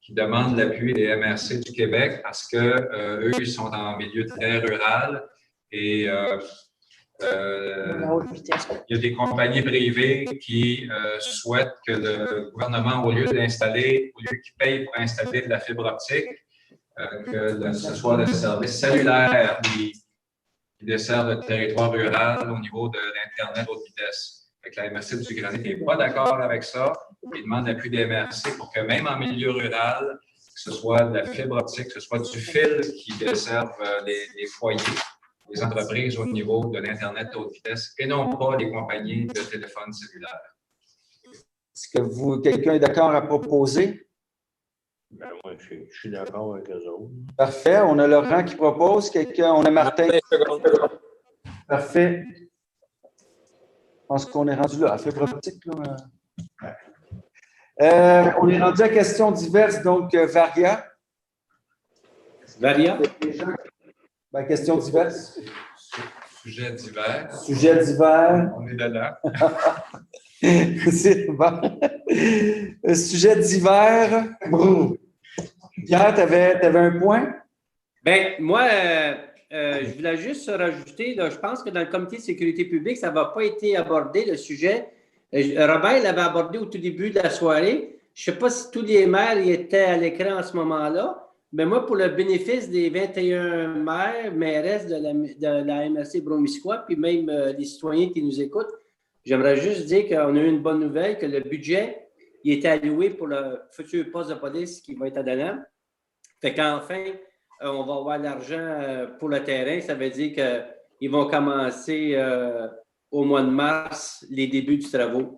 qui demande l'appui des MRC du Québec parce que eux, ils sont en milieu très rural et il y a des compagnies privées qui souhaitent que le gouvernement, au lieu qu'ils payent pour installer de la fibre optique, que ce soit le service cellulaire qui dessert le territoire rural au niveau de l'Internet haute vitesse. Fait que la MRC du Granit n'est pas d'accord avec ça. Il demande l'appui des MRC pour que même en milieu rural, que ce soit de la fibre optique, que ce soit du fil qui desserve les foyers, les entreprises au niveau de l'Internet haute vitesse et non pas les compagnies de téléphones cellulaires. Est-ce que quelqu'un est d'accord à proposer? Ben, moi, je suis d'accord avec eux autres. Parfait. On a Laurent qui propose. On a Martin. Parfait. Je pense qu'on est rendu là, à fibre optique. Là. On est rendu à questions diverses, donc Varia. Varia? Ben, questions diverses. Sujets divers. Sujets divers. On est dedans. C'est bon. Sujet divers. Pierre, tu avais un point? Bien, moi, je voulais juste rajouter, là, je pense que dans le comité de sécurité publique, ça n'a pas été abordé, le sujet. Robert l'avait abordé au tout début de la soirée. Je ne sais pas si tous les maires étaient à l'écran en ce moment-là, mais moi, pour le bénéfice des 21 maires, mairesses de la MRC Bromisquois, puis même les citoyens qui nous écoutent, j'aimerais juste dire qu'on a eu une bonne nouvelle, que le budget il était alloué pour le futur poste de police qui va être à Denham. Fait qu'enfin, on va avoir l'argent pour le terrain. Ça veut dire qu'ils vont commencer au mois de mars les débuts du travaux,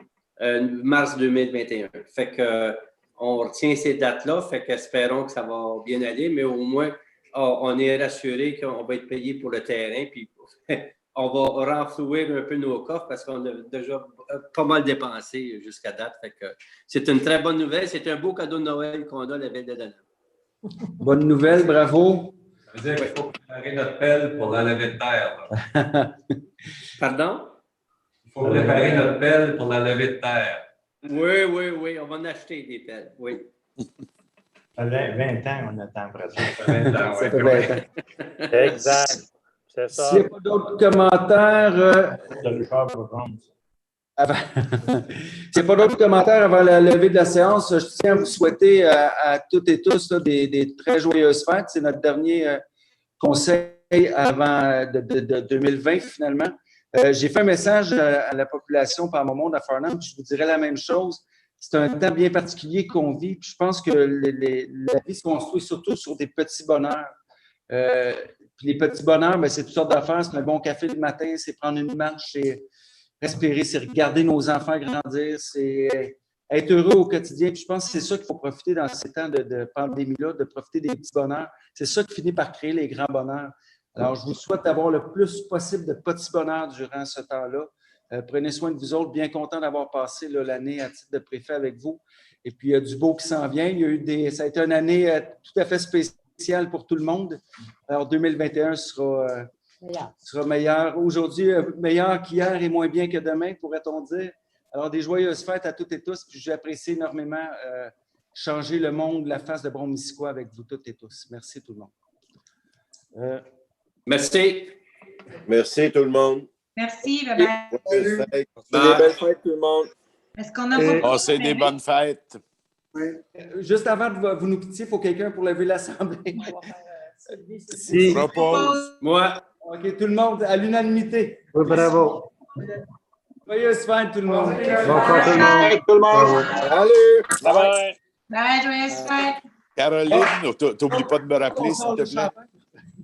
mars 2021. Fait que on retient ces dates-là, fait qu'espérons que ça va bien aller, mais au moins, on est rassuré qu'on va être payé pour le terrain, puis on va renflouer un peu nos coffres parce qu'on a déjà pas mal dépensé jusqu'à date. Fait que c'est une très bonne nouvelle. C'est un beau cadeau de Noël qu'on a à la ville de Denham. Bonne nouvelle, bravo. Ça veut dire qu'il faut préparer notre pelle pour la levée de terre. Pardon? Il faut préparer notre pelle pour la levée de terre. Oui. On va en acheter des pelles. Oui. Ça fait 20 ans qu'on attend presque. Ça fait 20 ans, Ça fait 20 ans. Exact. C'est ça. S'il n'y a pas d'autres commentaires. S'il n'y a pas d'autres commentaires avant la levée de la séance, je tiens à vous souhaiter à toutes et tous là, des très joyeuses fêtes. C'est notre dernier conseil avant de 2020, finalement. J'ai fait un message à la population par mon monde à Farnham, je vous dirais la même chose. C'est un temps bien particulier qu'on vit. Puis je pense que la vie se construit surtout sur des petits bonheurs. Puis les petits bonheurs, ben, c'est toutes sortes d'affaires. C'est un bon café le matin, c'est prendre une marche, c'est respirer, c'est regarder nos enfants grandir, c'est être heureux au quotidien. Puis je pense que c'est ça qu'il faut profiter dans ces temps de pandémie-là, de profiter des petits bonheurs. C'est ça qui finit par créer les grands bonheurs. Alors, je vous souhaite d'avoir le plus possible de petits bonheurs durant ce temps-là. Prenez soin de vous autres. Bien content d'avoir passé l'année à titre de préfet avec vous. Et puis, il y a du beau qui s'en vient. Ça a été une année tout à fait spéciale pour tout le monde. Alors, 2021 sera meilleur. Aujourd'hui, meilleur qu'hier et moins bien que demain, pourrait-on dire. Alors, des joyeuses fêtes à toutes et tous. Puis, j'apprécie énormément changer le monde, la face de Brome-Missisquoi avec vous toutes et tous. Merci tout le monde. Merci. Merci tout le monde. Merci, bye-bye. Joyeuses fêtes. Des belles fêtes, tout le monde. Est-ce qu'on a pas Passez des bonnes fêtes. Juste avant de vous nous quitter, il faut quelqu'un pour lever l'Assemblée. Si. Propose. Moi. OK, tout le monde, à l'unanimité. Oui, bravo. Joyeuse fête, tout le monde. Bonsoir tout le monde. Tout le monde. Salut. Bye bye. Bye, joyeuse fête. Caroline, t'oublies pas de me rappeler, s'il te plaît.